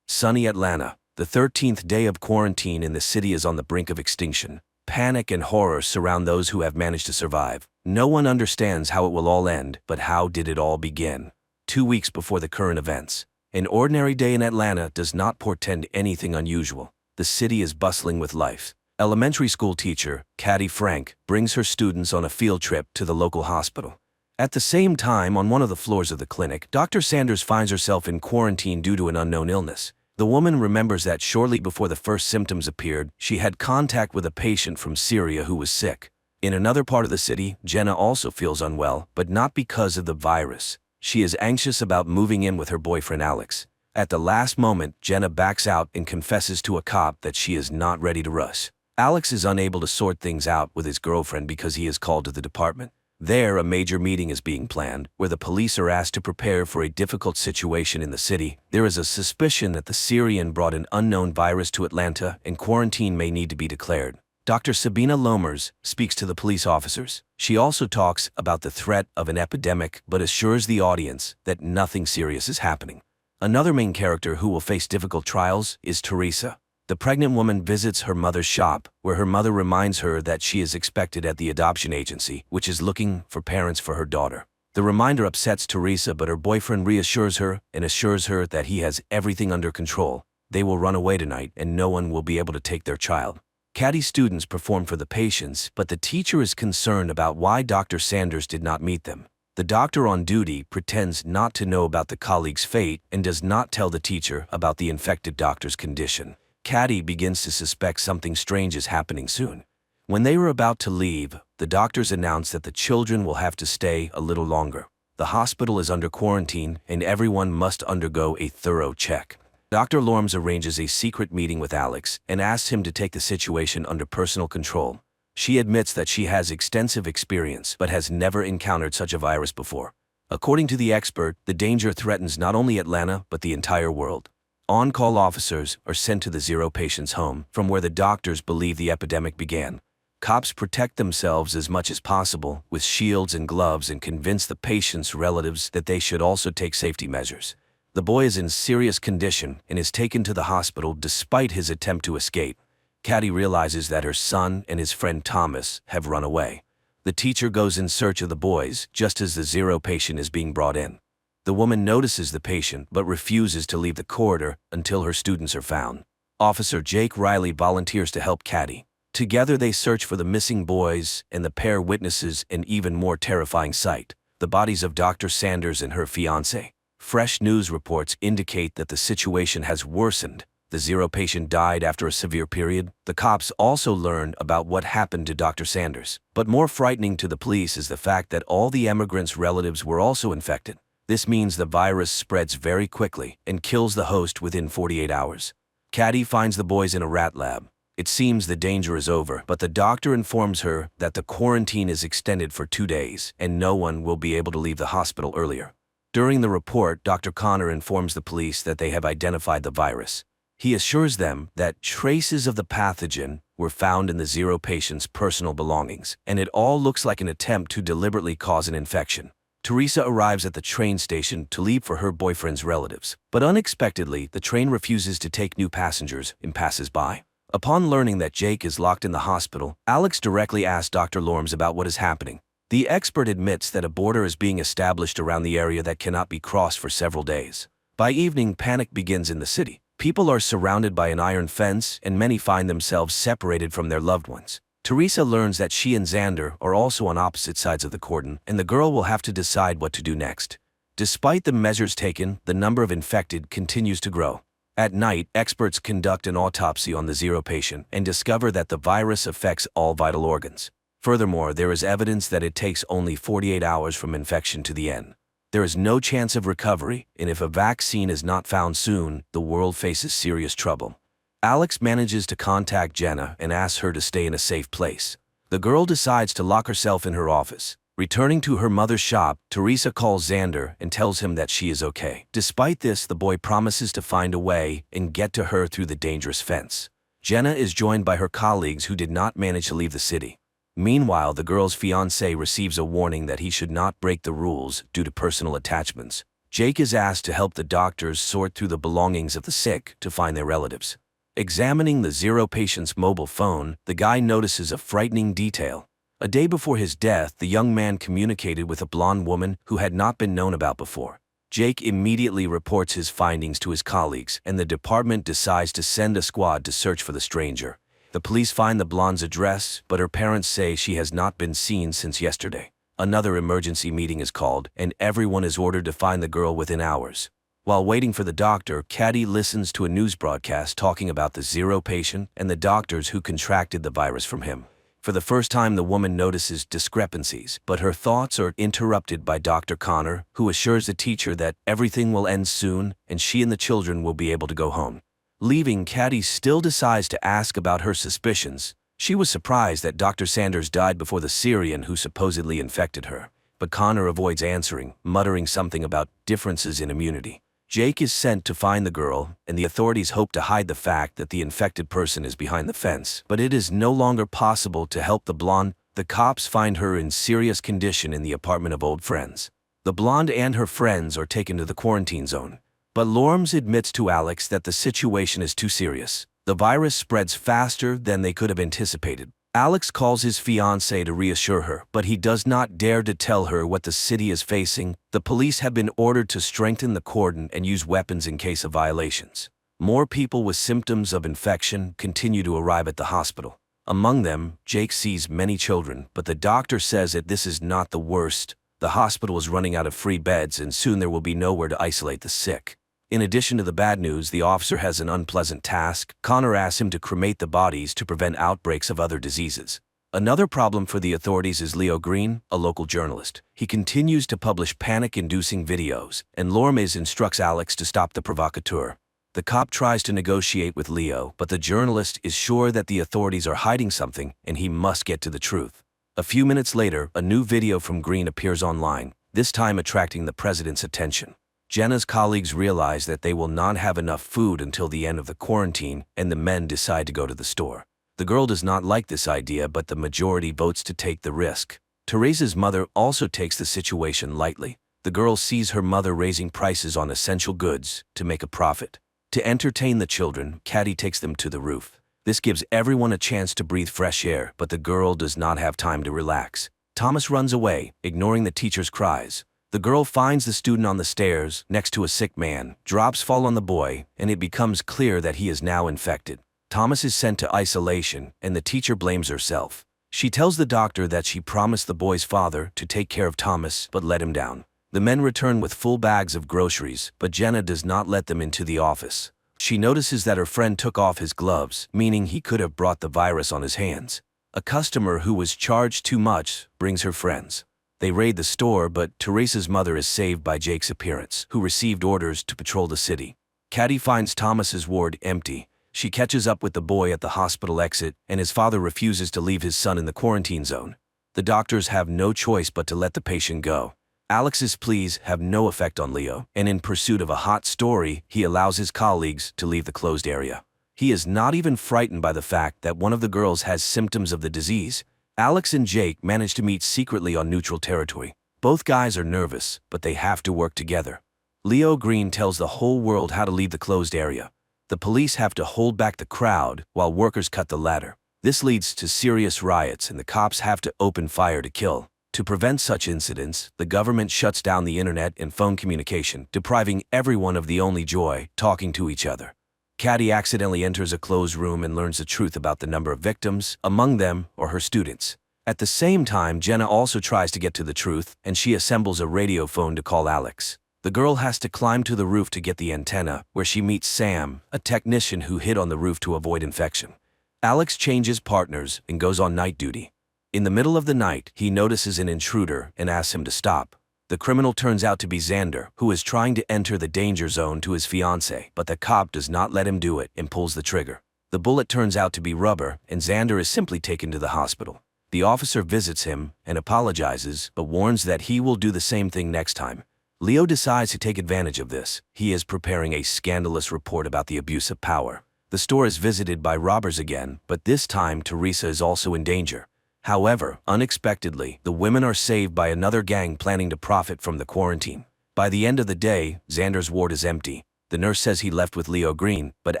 Sunny Atlanta. The 13th day of quarantine in the city is on the brink of extinction. Panic and horror surround those who have managed to survive. No one understands how it will all end, but how did it all begin? 2 weeks before the current events. An ordinary day in Atlanta does not portend anything unusual. The city is bustling with life. Elementary school teacher, Caddy Frank, brings her students on a field trip to the local hospital. At the same time, on one of the floors of the clinic, Dr. Sanders finds herself in quarantine due to an unknown illness. The woman remembers that shortly before the first symptoms appeared, she had contact with a patient from Syria who was sick. In another part of the city, Jenna also feels unwell, but not because of the virus. She is anxious about moving in with her boyfriend Alex. At the last moment, Jenna backs out and confesses to a cop that she is not ready to rush. Alex is unable to sort things out with his girlfriend because he is called to the department. There, a major meeting is being planned, where the police are asked to prepare for a difficult situation in the city. There is a suspicion that the Syrian brought an unknown virus to Atlanta and quarantine may need to be declared. Dr. Sabina Lomers speaks to the police officers. She also talks about the threat of an epidemic but assures the audience that nothing serious is happening. Another main character who will face difficult trials is Teresa. The pregnant woman visits her mother's shop, where her mother reminds her that she is expected at the adoption agency, which is looking for parents for her daughter. The reminder upsets Teresa, but her boyfriend reassures her and assures her that he has everything under control. They will run away tonight and no one will be able to take their child. Caddy's students perform for the patients, but the teacher is concerned about why Dr. Sanders did not meet them. The doctor on duty pretends not to know about the colleague's fate and does not tell the teacher about the infected doctor's condition. Caddy begins to suspect something strange is happening soon. When they were about to leave, the doctors announce that the children will have to stay a little longer. The hospital is under quarantine and everyone must undergo a thorough check. Dr. Lorms arranges a secret meeting with Alex and asks him to take the situation under personal control. She admits that she has extensive experience but has never encountered such a virus before. According to the expert, the danger threatens not only Atlanta but the entire world. On-call officers are sent to the Zero patient's home, from where the doctors believe the epidemic began. Cops protect themselves as much as possible with shields and gloves and convince the patient's relatives that they should also take safety measures. The boy is in serious condition and is taken to the hospital despite his attempt to escape. Caddy realizes that her son and his friend Thomas have run away. The teacher goes in search of the boys just as the Zero patient is being brought in. The woman notices the patient but refuses to leave the corridor until her students are found. Officer Jake Riley volunteers to help Caddy. Together they search for the missing boys, and the pair witnesses an even more terrifying sight: the bodies of Dr. Sanders and her fiancé. Fresh news reports indicate that the situation has worsened. The Zero patient died after a severe period. The cops also learn about what happened to Dr. Sanders. But more frightening to the police is the fact that all the emigrants' relatives were also infected. This means the virus spreads very quickly and kills the host within 48 hours. Caddy finds the boys in a rat lab. It seems the danger is over, but the doctor informs her that the quarantine is extended for 2 days and no one will be able to leave the hospital earlier. During the report, Dr. Connor informs the police that they have identified the virus. He assures them that traces of the pathogen were found in the Zero patient's personal belongings, and it all looks like an attempt to deliberately cause an infection. Teresa arrives at the train station to leave for her boyfriend's relatives, but unexpectedly, the train refuses to take new passengers and passes by. Upon learning that Jake is locked in the hospital, Alex directly asks Dr. Lorms about what is happening. The expert admits that a border is being established around the area that cannot be crossed for several days. By evening, panic begins in the city. People are surrounded by an iron fence, and many find themselves separated from their loved ones. Teresa learns that she and Xander are also on opposite sides of the cordon, and the girl will have to decide what to do next. Despite the measures taken, the number of infected continues to grow. At night, experts conduct an autopsy on the Zero patient and discover that the virus affects all vital organs. Furthermore, there is evidence that it takes only 48 hours from infection to the end. There is no chance of recovery, and if a vaccine is not found soon, the world faces serious trouble. Alex manages to contact Jenna and asks her to stay in a safe place. The girl decides to lock herself in her office. Returning to her mother's shop, Teresa calls Xander and tells him that she is okay. Despite this, the boy promises to find a way and get to her through the dangerous fence. Jenna is joined by her colleagues who did not manage to leave the city. Meanwhile, the girl's fiancé receives a warning that he should not break the rules due to personal attachments. Jake is asked to help the doctors sort through the belongings of the sick to find their relatives. Examining the Zero patient's mobile phone, the guy notices a frightening detail. A day before his death, the young man communicated with a blonde woman who had not been known about before. Jake immediately reports his findings to his colleagues, and the department decides to send a squad to search for the stranger. The police find the blonde's address, but her parents say she has not been seen since yesterday. Another emergency meeting is called, and everyone is ordered to find the girl within hours. While waiting for the doctor, Caddy listens to a news broadcast talking about the Zero patient and the doctors who contracted the virus from him. For the first time, the woman notices discrepancies, but her thoughts are interrupted by Dr. Connor, who assures the teacher that everything will end soon and she and the children will be able to go home. Leaving, Caddy still decides to ask about her suspicions. She was surprised that Dr. Sanders died before the Syrian who supposedly infected her, but Connor avoids answering, muttering something about differences in immunity. Jake is sent to find the girl, and the authorities hope to hide the fact that the infected person is behind the fence. But it is no longer possible to help the blonde. The cops find her in serious condition in the apartment of old friends. The blonde and her friends are taken to the quarantine zone. But Lorms admits to Alex that the situation is too serious. The virus spreads faster than they could have anticipated. Alex calls his fiancée to reassure her, but he does not dare to tell her what the city is facing. The police have been ordered to strengthen the cordon and use weapons in case of violations. More people with symptoms of infection continue to arrive at the hospital. Among them, Jake sees many children, but the doctor says that this is not the worst. The hospital is running out of free beds, and soon there will be nowhere to isolate the sick. In addition to the bad news, the officer has an unpleasant task. Connor asks him to cremate the bodies to prevent outbreaks of other diseases. Another problem for the authorities is Leo Green, a local journalist. He continues to publish panic-inducing videos, and Lormes instructs Alex to stop the provocateur. The cop tries to negotiate with Leo, but the journalist is sure that the authorities are hiding something, and he must get to the truth. A few minutes later, a new video from Green appears online, this time attracting the president's attention. Jenna's colleagues realize that they will not have enough food until the end of the quarantine, and the men decide to go to the store. The girl does not like this idea, but the majority votes to take the risk. Teresa's mother also takes the situation lightly. The girl sees her mother raising prices on essential goods to make a profit. To entertain the children, Caddy takes them to the roof. This gives everyone a chance to breathe fresh air, but the girl does not have time to relax. Thomas runs away, ignoring the teacher's cries. The girl finds the student on the stairs, next to a sick man. Drops fall on the boy, and it becomes clear that he is now infected. Thomas is sent to isolation, and the teacher blames herself. She tells the doctor that she promised the boy's father to take care of Thomas, but let him down. The men return with full bags of groceries, but Jenna does not let them into the office. She notices that her friend took off his gloves, meaning he could have brought the virus on his hands. A customer who was charged too much brings her friends. They raid the store, but Teresa's mother is saved by Jake's appearance, who received orders to patrol the city. Caddy finds Thomas's ward empty. She catches up with the boy at the hospital exit, and his father refuses to leave his son in the quarantine zone. The doctors have no choice but to let the patient go. Alex's pleas have no effect on Leo, and in pursuit of a hot story, he allows his colleagues to leave the closed area. He is not even frightened by the fact that one of the girls has symptoms of the disease. Alex and Jake manage to meet secretly on neutral territory. Both guys are nervous, but they have to work together. Leo Green tells the whole world how to leave the closed area. The police have to hold back the crowd while workers cut the ladder. This leads to serious riots, and the cops have to open fire to kill. To prevent such incidents, the government shuts down the internet and phone communication, depriving everyone of the only joy, talking to each other. Caddy accidentally enters a closed room and learns the truth about the number of victims. Among them are her students. At the same time, Jenna also tries to get to the truth, and she assembles a radio phone to call Alex. The girl has to climb to the roof to get the antenna, where she meets Sam, a technician who hid on the roof to avoid infection. Alex changes partners and goes on night duty. In the middle of the night, he notices an intruder and asks him to stop. The criminal turns out to be Xander, who is trying to enter the danger zone to his fiancée, but the cop does not let him do it and pulls the trigger. The bullet turns out to be rubber, and Xander is simply taken to the hospital. The officer visits him and apologizes, but warns that he will do the same thing next time. Leo decides to take advantage of this. He is preparing a scandalous report about the abuse of power. The store is visited by robbers again, but this time Teresa is also in danger. However, unexpectedly, the women are saved by another gang planning to profit from the quarantine. By the end of the day, Xander's ward is empty. The nurse says he left with Leo Green, but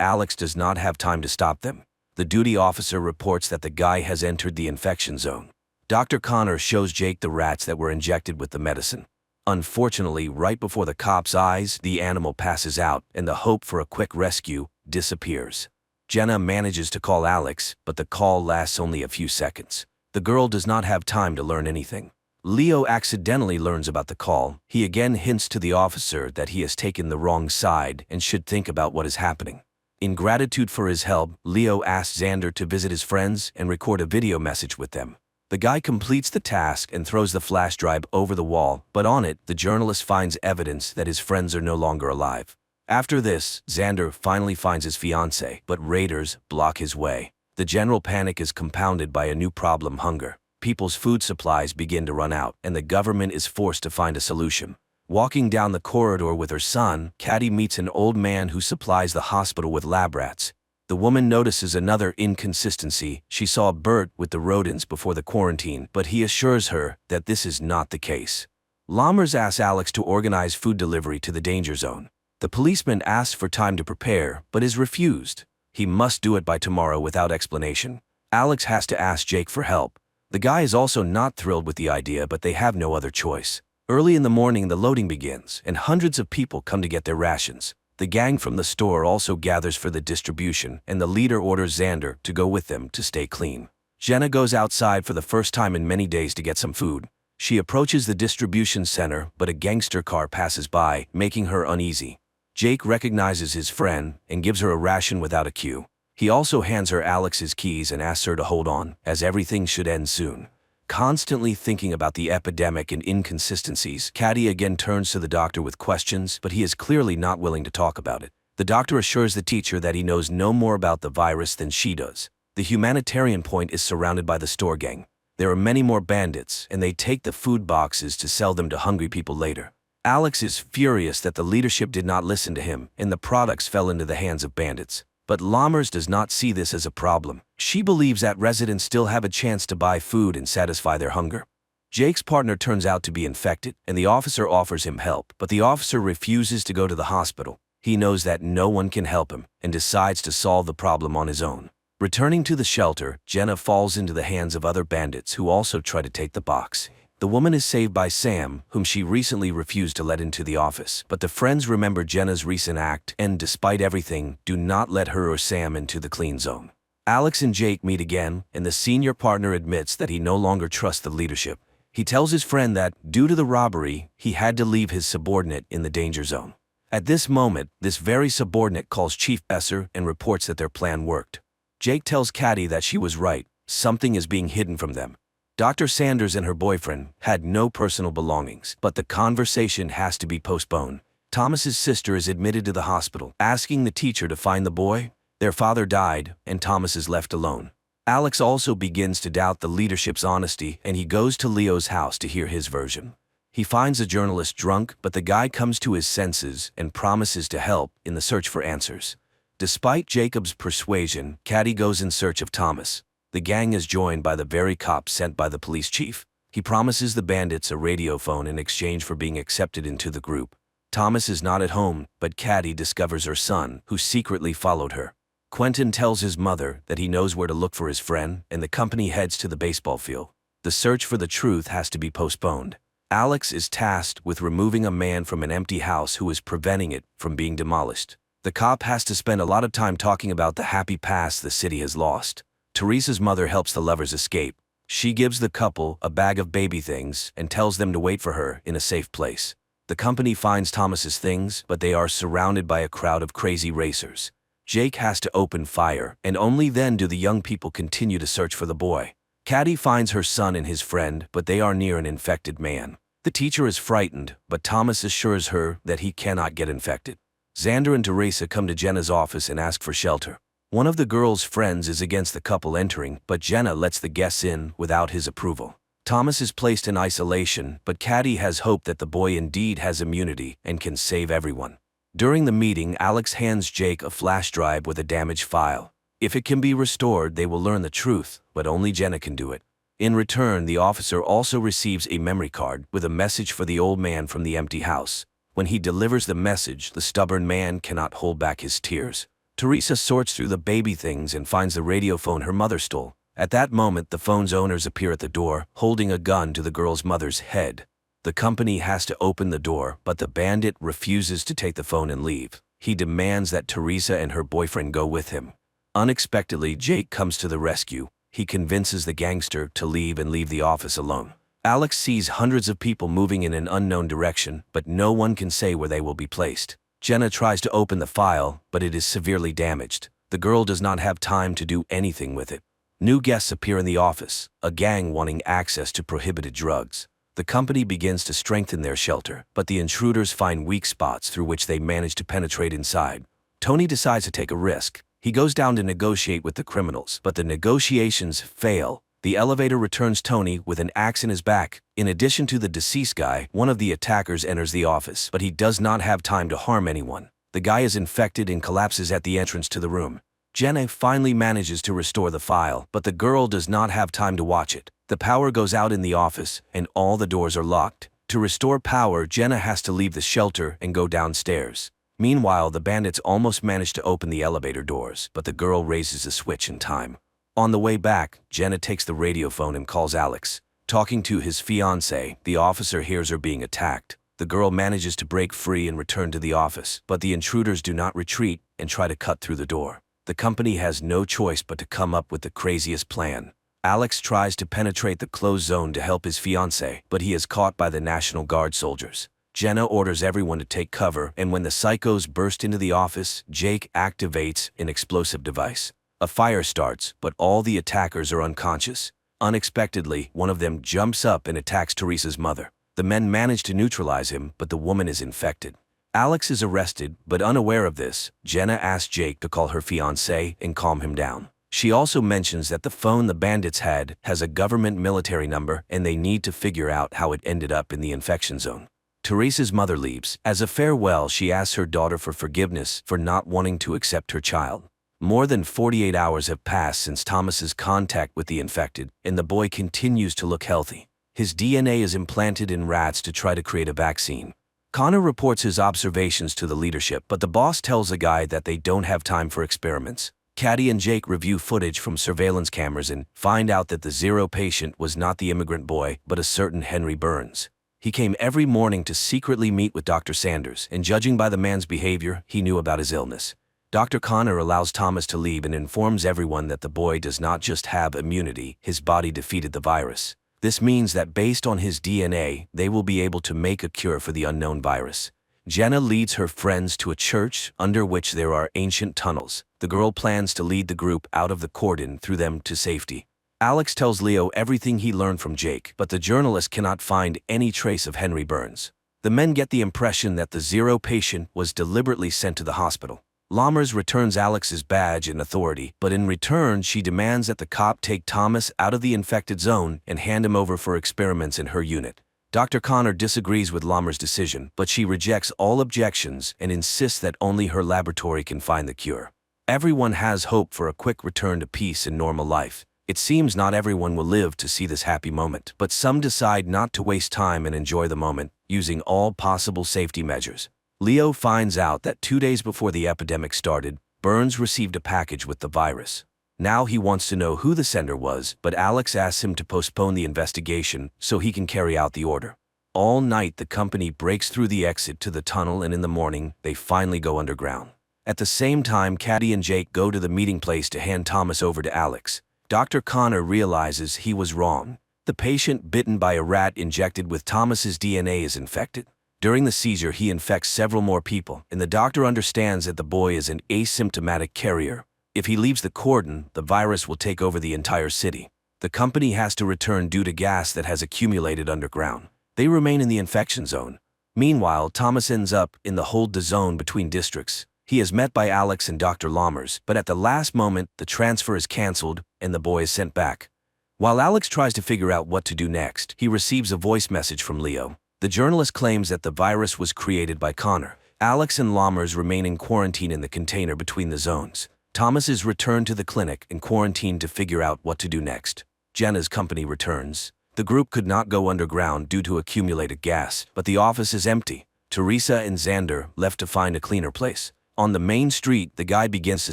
Alex does not have time to stop them. The duty officer reports that the guy has entered the infection zone. Dr. Connor shows Jake the rats that were injected with the medicine. Unfortunately, right before the cop's eyes, the animal passes out, and the hope for a quick rescue disappears. Jenna manages to call Alex, but the call lasts only a few seconds. The girl does not have time to learn anything. Leo accidentally learns about the call. He again hints to the officer that he has taken the wrong side and should think about what is happening. In gratitude for his help, Leo asks Xander to visit his friends and record a video message with them. The guy completes the task and throws the flash drive over the wall, but on it, the journalist finds evidence that his friends are no longer alive. After this, Xander finally finds his fiancée, but raiders block his way. The general panic is compounded by a new problem: hunger. People's food supplies begin to run out, and the government is forced to find a solution. Walking down the corridor with her son, Caddy meets an old man who supplies the hospital with lab rats. The woman notices another inconsistency. She saw Bert with the rodents before the quarantine, but he assures her that this is not the case. Lammers asks Alex to organize food delivery to the danger zone. The policeman asks for time to prepare, but is refused. He must do it by tomorrow without explanation. Alex has to ask Jake for help. The guy is also not thrilled with the idea, but they have no other choice. Early in the morning, the loading begins, and hundreds of people come to get their rations. The gang from the store also gathers for the distribution, and the leader orders Xander to go with them to stay clean. Jenna goes outside for the first time in many days to get some food. She approaches the distribution center, but a gangster car passes by, making her uneasy. Jake recognizes his friend and gives her a ration without a cue. He also hands her Alex's keys and asks her to hold on, as everything should end soon. Constantly thinking about the epidemic and inconsistencies, Caddy again turns to the doctor with questions, but he is clearly not willing to talk about it. The doctor assures the teacher that he knows no more about the virus than she does. The humanitarian point is surrounded by the store gang. There are many more bandits, and they take the food boxes to sell them to hungry people later. Alex is furious that the leadership did not listen to him, and the products fell into the hands of bandits. But Lammers does not see this as a problem. She believes that residents still have a chance to buy food and satisfy their hunger. Jake's partner turns out to be infected, and the officer offers him help, but the officer refuses to go to the hospital. He knows that no one can help him, and decides to solve the problem on his own. Returning to the shelter, Jenna falls into the hands of other bandits who also try to take the box. The woman is saved by Sam, whom she recently refused to let into the office, but the friends remember Jenna's recent act and, despite everything, do not let her or Sam into the clean zone. Alex and Jake meet again, and the senior partner admits that he no longer trusts the leadership. He tells his friend that, due to the robbery, he had to leave his subordinate in the danger zone. At this moment, this very subordinate calls Chief Besser and reports that their plan worked. Jake tells Caddy that she was right. Something is being hidden from them. Dr. Sanders and her boyfriend had no personal belongings, but the conversation has to be postponed. Thomas's sister is admitted to the hospital, asking the teacher to find the boy. Their father died, and Thomas is left alone. Alex also begins to doubt the leadership's honesty, and he goes to Leo's house to hear his version. He finds the journalist drunk, but the guy comes to his senses and promises to help in the search for answers. Despite Jacob's persuasion, Caddy goes in search of Thomas. The gang is joined by the very cop sent by the police chief. He promises the bandits a radio phone in exchange for being accepted into the group. Thomas is not at home, but Caddy discovers her son, who secretly followed her. Quentin tells his mother that he knows where to look for his friend, and the company heads to the baseball field. The search for the truth has to be postponed. Alex is tasked with removing a man from an empty house who is preventing it from being demolished. The cop has to spend a lot of time talking about the happy past the city has lost. Teresa's mother helps the lovers escape. She gives the couple a bag of baby things and tells them to wait for her in a safe place. The company finds Thomas's things, but they are surrounded by a crowd of crazy racers. Jake has to open fire, and only then do the young people continue to search for the boy. Caddy finds her son and his friend, but they are near an infected man. The teacher is frightened, but Thomas assures her that he cannot get infected. Xander and Teresa come to Jenna's office and ask for shelter. One of the girl's friends is against the couple entering, but Jenna lets the guests in without his approval. Thomas is placed in isolation, but Caddy has hope that the boy indeed has immunity and can save everyone. During the meeting, Alex hands Jake a flash drive with a damaged file. If it can be restored, they will learn the truth, but only Jenna can do it. In return, the officer also receives a memory card with a message for the old man from the empty house. When he delivers the message, the stubborn man cannot hold back his tears. Teresa sorts through the baby things and finds the radio phone her mother stole. At that moment, the phone's owners appear at the door, holding a gun to the girl's mother's head. The company has to open the door, but the bandit refuses to take the phone and leave. He demands that Teresa and her boyfriend go with him. Unexpectedly, Jake comes to the rescue. He convinces the gangster to leave and leave the office alone. Alex sees hundreds of people moving in an unknown direction, but no one can say where they will be placed. Jenna tries to open the file, but it is severely damaged. The girl does not have time to do anything with it. New guests appear in the office, a gang wanting access to prohibited drugs. The company begins to strengthen their shelter, but the intruders find weak spots through which they manage to penetrate inside. Tony decides to take a risk. He goes down to negotiate with the criminals, but the negotiations fail. The elevator returns Tony with an axe in his back. In addition to the deceased guy, one of the attackers enters the office, but he does not have time to harm anyone. The guy is infected and collapses at the entrance to the room. Jenna finally manages to restore the file, but the girl does not have time to watch it. The power goes out in the office, and all the doors are locked. To restore power, Jenna has to leave the shelter and go downstairs. Meanwhile, the bandits almost manage to open the elevator doors, but the girl raises a switch in time. On the way back, Jenna takes the radio phone and calls Alex. Talking to his fiancée, the officer hears her being attacked. The girl manages to break free and return to the office, but the intruders do not retreat and try to cut through the door. The company has no choice but to come up with the craziest plan. Alex tries to penetrate the closed zone to help his fiancée, but he is caught by the National Guard soldiers. Jenna orders everyone to take cover, and when the psychos burst into the office, Jake activates an explosive device. A fire starts, but all the attackers are unconscious. Unexpectedly, one of them jumps up and attacks Teresa's mother. The men manage to neutralize him, but the woman is infected. Alex is arrested, but unaware of this, Jenna asks Jake to call her fiancé and calm him down. She also mentions that the phone the bandits had has a government military number and they need to figure out how it ended up in the infection zone. Teresa's mother leaves. As a farewell, she asks her daughter for forgiveness for not wanting to accept her child. More than 48 hours have passed since Thomas's contact with the infected, and the boy continues to look healthy. His DNA is implanted in rats to try to create a vaccine. Connor reports his observations to the leadership, but the boss tells the guy that they don't have time for experiments. Caddy and Jake review footage from surveillance cameras and find out that the zero patient was not the immigrant boy, but a certain Henry Burns. He came every morning to secretly meet with Dr. Sanders, and judging by the man's behavior, he knew about his illness. Dr. Connor allows Thomas to leave and informs everyone that the boy does not just have immunity, his body defeated the virus. This means that based on his DNA, they will be able to make a cure for the unknown virus. Jenna leads her friends to a church under which there are ancient tunnels. The girl plans to lead the group out of the cordon through them to safety. Alex tells Leo everything he learned from Jake, but the journalist cannot find any trace of Henry Burns. The men get the impression that the zero patient was deliberately sent to the hospital. Lammers returns Alex's badge and authority, but in return she demands that the cop take Thomas out of the infected zone and hand him over for experiments in her unit. Dr. Connor disagrees with Lammers' decision, but she rejects all objections and insists that only her laboratory can find the cure. Everyone has hope for a quick return to peace and normal life. It seems not everyone will live to see this happy moment, but some decide not to waste time and enjoy the moment, using all possible safety measures. Leo finds out that 2 days before the epidemic started, Burns received a package with the virus. Now he wants to know who the sender was, but Alex asks him to postpone the investigation so he can carry out the order. All night the company breaks through the exit to the tunnel, and in the morning they finally go underground. At the same time, Caddy and Jake go to the meeting place to hand Thomas over to Alex. Dr. Connor realizes he was wrong. The patient bitten by a rat injected with Thomas's DNA is infected. During the seizure, he infects several more people, and the doctor understands that the boy is an asymptomatic carrier. If he leaves the cordon, the virus will take over the entire city. The company has to return due to gas that has accumulated underground. They remain in the infection zone. Meanwhile, Thomas ends up in the hold-the zone between districts. He is met by Alex and Dr. Lammers, but at the last moment, the transfer is cancelled and the boy is sent back. While Alex tries to figure out what to do next, he receives a voice message from Leo. The journalist claims that the virus was created by Connor. Alex and Lammers remain in quarantine in the container between the zones. Thomas is returned to the clinic and quarantined to figure out what to do next. Jenna's company returns. The group could not go underground due to accumulated gas, but the office is empty. Teresa and Xander left to find a cleaner place. On the main street, the guy begins to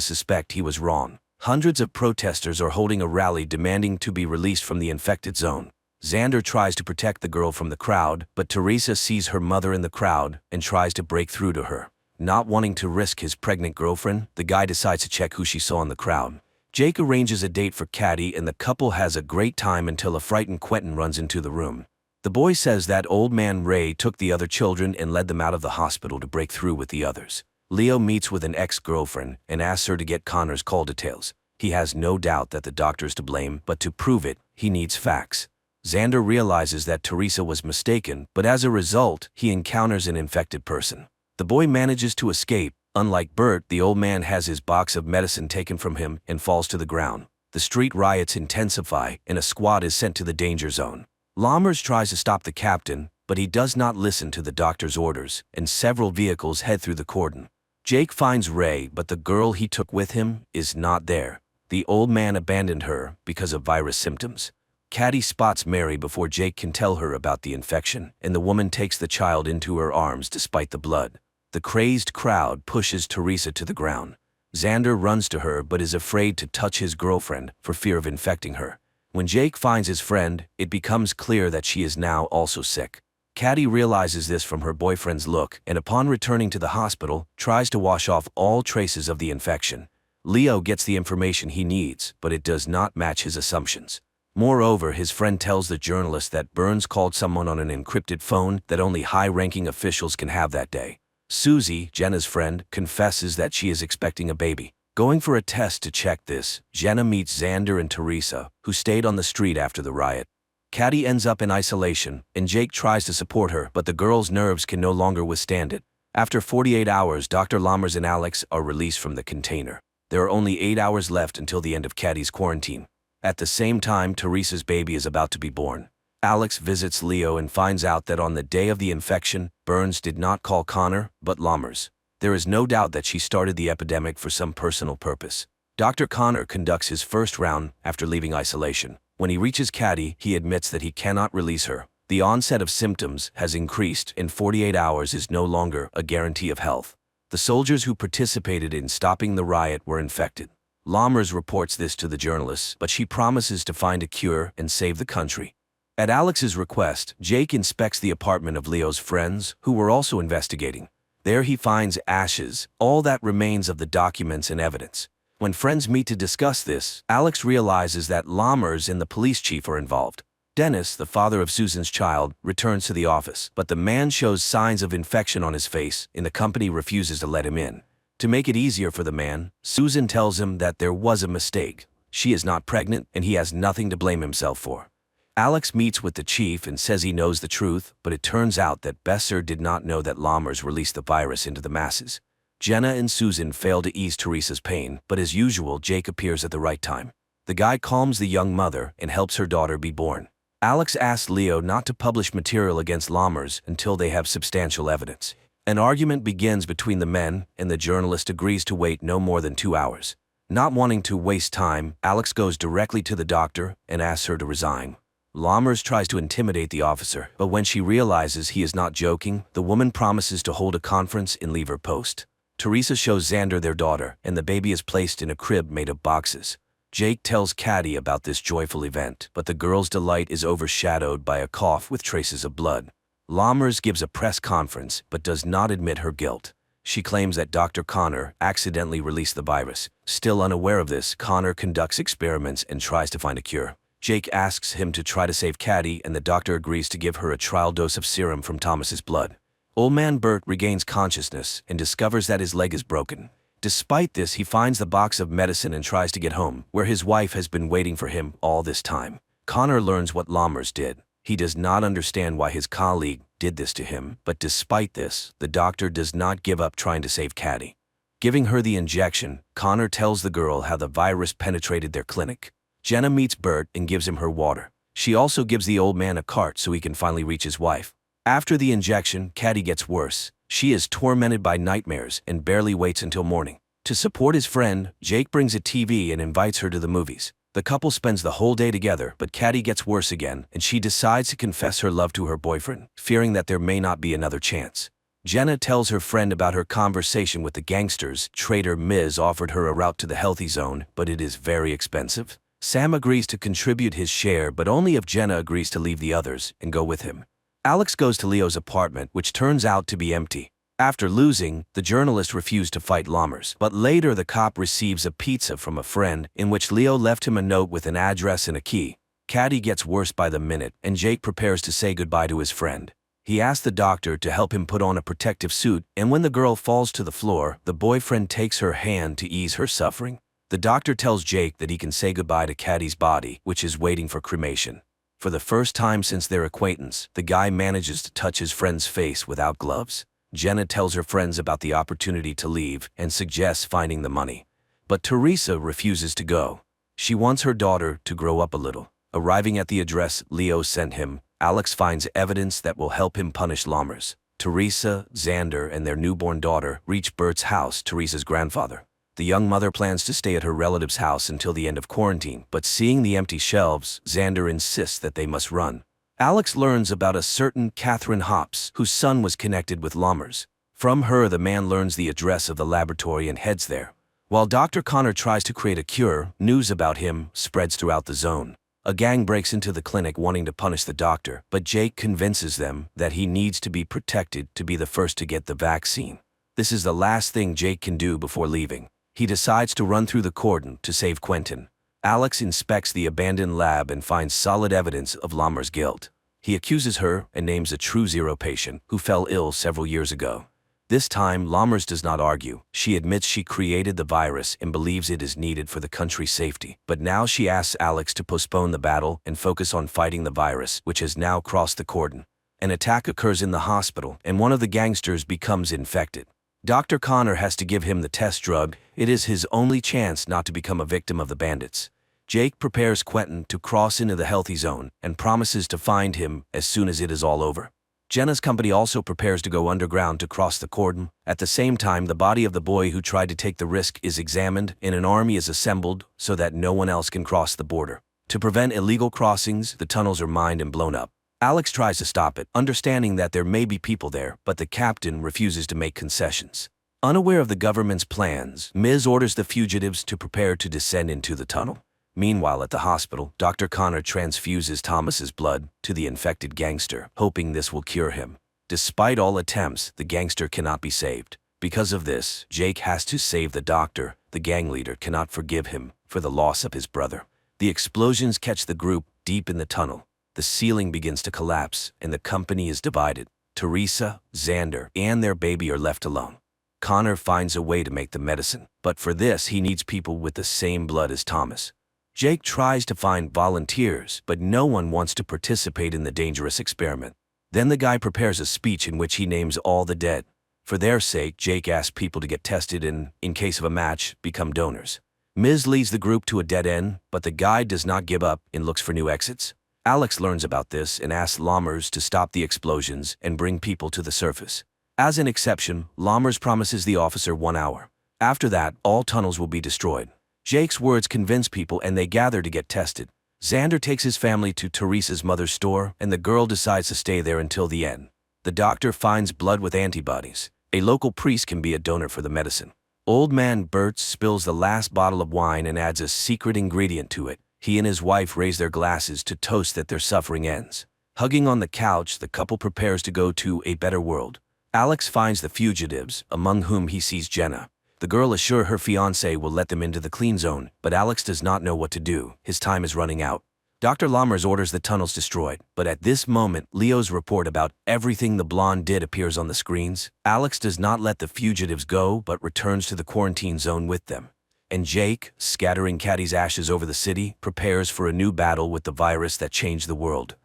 suspect he was wrong. Hundreds of protesters are holding a rally demanding to be released from the infected zone. Xander tries to protect the girl from the crowd, but Teresa sees her mother in the crowd and tries to break through to her. Not wanting to risk his pregnant girlfriend, the guy decides to check who she saw in the crowd. Jake arranges a date for Caddy and the couple has a great time until a frightened Quentin runs into the room. The boy says that old man Ray took the other children and led them out of the hospital to break through with the others. Leo meets with an ex-girlfriend and asks her to get Connor's call details. He has no doubt that the doctor's to blame, but to prove it, he needs facts. Xander realizes that Teresa was mistaken, but as a result, he encounters an infected person. The boy manages to escape. Unlike Bert, the old man has his box of medicine taken from him and falls to the ground. The street riots intensify, and a squad is sent to the danger zone. Lammers tries to stop the captain, but he does not listen to the doctor's orders, and several vehicles head through the cordon. Jake finds Ray, but the girl he took with him is not there. The old man abandoned her because of virus symptoms. Caddy spots Mary before Jake can tell her about the infection, and the woman takes the child into her arms despite the blood. The crazed crowd pushes Teresa to the ground. Xander runs to her but is afraid to touch his girlfriend for fear of infecting her. When Jake finds his friend, it becomes clear that she is now also sick. Caddy realizes this from her boyfriend's look and upon returning to the hospital, tries to wash off all traces of the infection. Leo gets the information he needs, but it does not match his assumptions. Moreover, his friend tells the journalist that Burns called someone on an encrypted phone that only high-ranking officials can have that day. Susie, Jenna's friend, confesses that she is expecting a baby. Going for a test to check this, Jenna meets Xander and Teresa, who stayed on the street after the riot. Caddy ends up in isolation, and Jake tries to support her, but the girl's nerves can no longer withstand it. After 48 hours, Dr. Lammers and Alex are released from the container. There are only 8 hours left until the end of Caddy's quarantine. At the same time, Teresa's baby is about to be born. Alex visits Leo and finds out that on the day of the infection, Burns did not call Connor, but Lammers. There is no doubt that she started the epidemic for some personal purpose. Dr. Connor conducts his first round after leaving isolation. When he reaches Caddy, he admits that he cannot release her. The onset of symptoms has increased, and 48 hours is no longer a guarantee of health. The soldiers who participated in stopping the riot were infected. Lammers reports this to the journalists, but she promises to find a cure and save the country. At Alex's request, Jake inspects the apartment of Leo's friends, who were also investigating. There he finds ashes, all that remains of the documents and evidence. When friends meet to discuss this, Alex realizes that Lammers and the police chief are involved. Dennis, the father of Susan's child, returns to the office, but the man shows signs of infection on his face, and the company refuses to let him in. To make it easier for the man, Susan tells him that there was a mistake. She is not pregnant, and he has nothing to blame himself for. Alex meets with the chief and says he knows the truth, but it turns out that Besser did not know that Lammers released the virus into the masses. Jenna and Susan fail to ease Teresa's pain, but as usual, Jake appears at the right time. The guy calms the young mother and helps her daughter be born. Alex asks Leo not to publish material against Lammers until they have substantial evidence. An argument begins between the men, and the journalist agrees to wait no more than 2 hours. Not wanting to waste time, Alex goes directly to the doctor and asks her to resign. Lammers tries to intimidate the officer, but when she realizes he is not joking, the woman promises to hold a conference and leave her post. Teresa shows Xander their daughter, and the baby is placed in a crib made of boxes. Jake tells Caddy about this joyful event, but the girl's delight is overshadowed by a cough with traces of blood. Lammers gives a press conference, but does not admit her guilt. She claims that Dr. Connor accidentally released the virus. Still unaware of this, Connor conducts experiments and tries to find a cure. Jake asks him to try to save Caddy, and the doctor agrees to give her a trial dose of serum from Thomas's blood. Old man Bert regains consciousness and discovers that his leg is broken. Despite this, he finds the box of medicine and tries to get home, where his wife has been waiting for him all this time. Connor learns what Lammers did. He does not understand why his colleague did this to him, but despite this, the doctor does not give up trying to save Caddy. Giving her the injection, Connor tells the girl how the virus penetrated their clinic. Jenna meets Bert and gives him her water. She also gives the old man a cart so he can finally reach his wife. After the injection, Caddy gets worse. She is tormented by nightmares and barely waits until morning. To support his friend, Jake brings a TV and invites her to the movies. The couple spends the whole day together, but Caddy gets worse again, and she decides to confess her love to her boyfriend, fearing that there may not be another chance. Jenna tells her friend about her conversation with the gangsters. Trader Miz offered her a route to the healthy zone, but it is very expensive. Sam agrees to contribute his share, but only if Jenna agrees to leave the others and go with him. Alex goes to Leo's apartment, which turns out to be empty. After losing, the journalist refused to fight Lammers, but later the cop receives a pizza from a friend in which Leo left him a note with an address and a key. Caddy gets worse by the minute, and Jake prepares to say goodbye to his friend. He asks the doctor to help him put on a protective suit, and when the girl falls to the floor, the boyfriend takes her hand to ease her suffering. The doctor tells Jake that he can say goodbye to Caddy's body, which is waiting for cremation. For the first time since their acquaintance, the guy manages to touch his friend's face without gloves. Jenna tells her friends about the opportunity to leave and suggests finding the money. But Teresa refuses to go. She wants her daughter to grow up a little. Arriving at the address Leo sent him, Alex finds evidence that will help him punish Lammers. Teresa, Xander, and their newborn daughter reach Bert's house, Teresa's grandfather. The young mother plans to stay at her relative's house until the end of quarantine, but seeing the empty shelves, Xander insists that they must run. Alex learns about a certain Catherine Hops, whose son was connected with Lammers. From her, the man learns the address of the laboratory and heads there. While Dr. Connor tries to create a cure, news about him spreads throughout the zone. A gang breaks into the clinic wanting to punish the doctor, but Jake convinces them that he needs to be protected to be the first to get the vaccine. This is the last thing Jake can do before leaving. He decides to run through the cordon to save Quentin. Alex inspects the abandoned lab and finds solid evidence of Lammers' guilt. He accuses her and names a True Zero patient who fell ill several years ago. This time, Lammers does not argue. She admits she created the virus and believes it is needed for the country's safety. But now she asks Alex to postpone the battle and focus on fighting the virus, which has now crossed the cordon. An attack occurs in the hospital, and one of the gangsters becomes infected. Dr. Connor has to give him the test drug. It is his only chance not to become a victim of the bandits. Jake prepares Quentin to cross into the healthy zone and promises to find him as soon as it is all over. Jenna's company also prepares to go underground to cross the cordon. At the same time, the body of the boy who tried to take the risk is examined, and an army is assembled so that no one else can cross the border. To prevent illegal crossings, the tunnels are mined and blown up. Alex tries to stop it, understanding that there may be people there, but the captain refuses to make concessions. Unaware of the government's plans, Miz orders the fugitives to prepare to descend into the tunnel. Meanwhile, at the hospital, Dr. Connor transfuses Thomas's blood to the infected gangster, hoping this will cure him. Despite all attempts, the gangster cannot be saved. Because of this, Jake has to save the doctor. The gang leader cannot forgive him for the loss of his brother. The explosions catch the group deep in the tunnel. The ceiling begins to collapse, and the company is divided. Teresa, Xander, and their baby are left alone. Connor finds a way to make the medicine, but for this he needs people with the same blood as Thomas. Jake tries to find volunteers, but no one wants to participate in the dangerous experiment. Then the guy prepares a speech in which he names all the dead. For their sake, Jake asks people to get tested and, in case of a match, become donors. Miz leads the group to a dead end, but the guy does not give up and looks for new exits. Alex learns about this and asks Lammers to stop the explosions and bring people to the surface. As an exception, Lammers promises the officer 1 hour. After that, all tunnels will be destroyed. Jake's words convince people and they gather to get tested. Xander takes his family to Teresa's mother's store, and the girl decides to stay there until the end. The doctor finds blood with antibodies. A local priest can be a donor for the medicine. Old man Bert spills the last bottle of wine and adds a secret ingredient to it. He and his wife raise their glasses to toast that their suffering ends. Hugging on the couch, the couple prepares to go to a better world. Alex finds the fugitives, among whom he sees Jenna. The girl assures her fiancé will let them into the clean zone, but Alex does not know what to do. His time is running out. Dr. Lammers orders the tunnels destroyed, but at this moment, Leo's report about everything the blonde did appears on the screens. Alex does not let the fugitives go, but returns to the quarantine zone with them. And Jake, scattering Caddy's ashes over the city, prepares for a new battle with the virus that changed the world.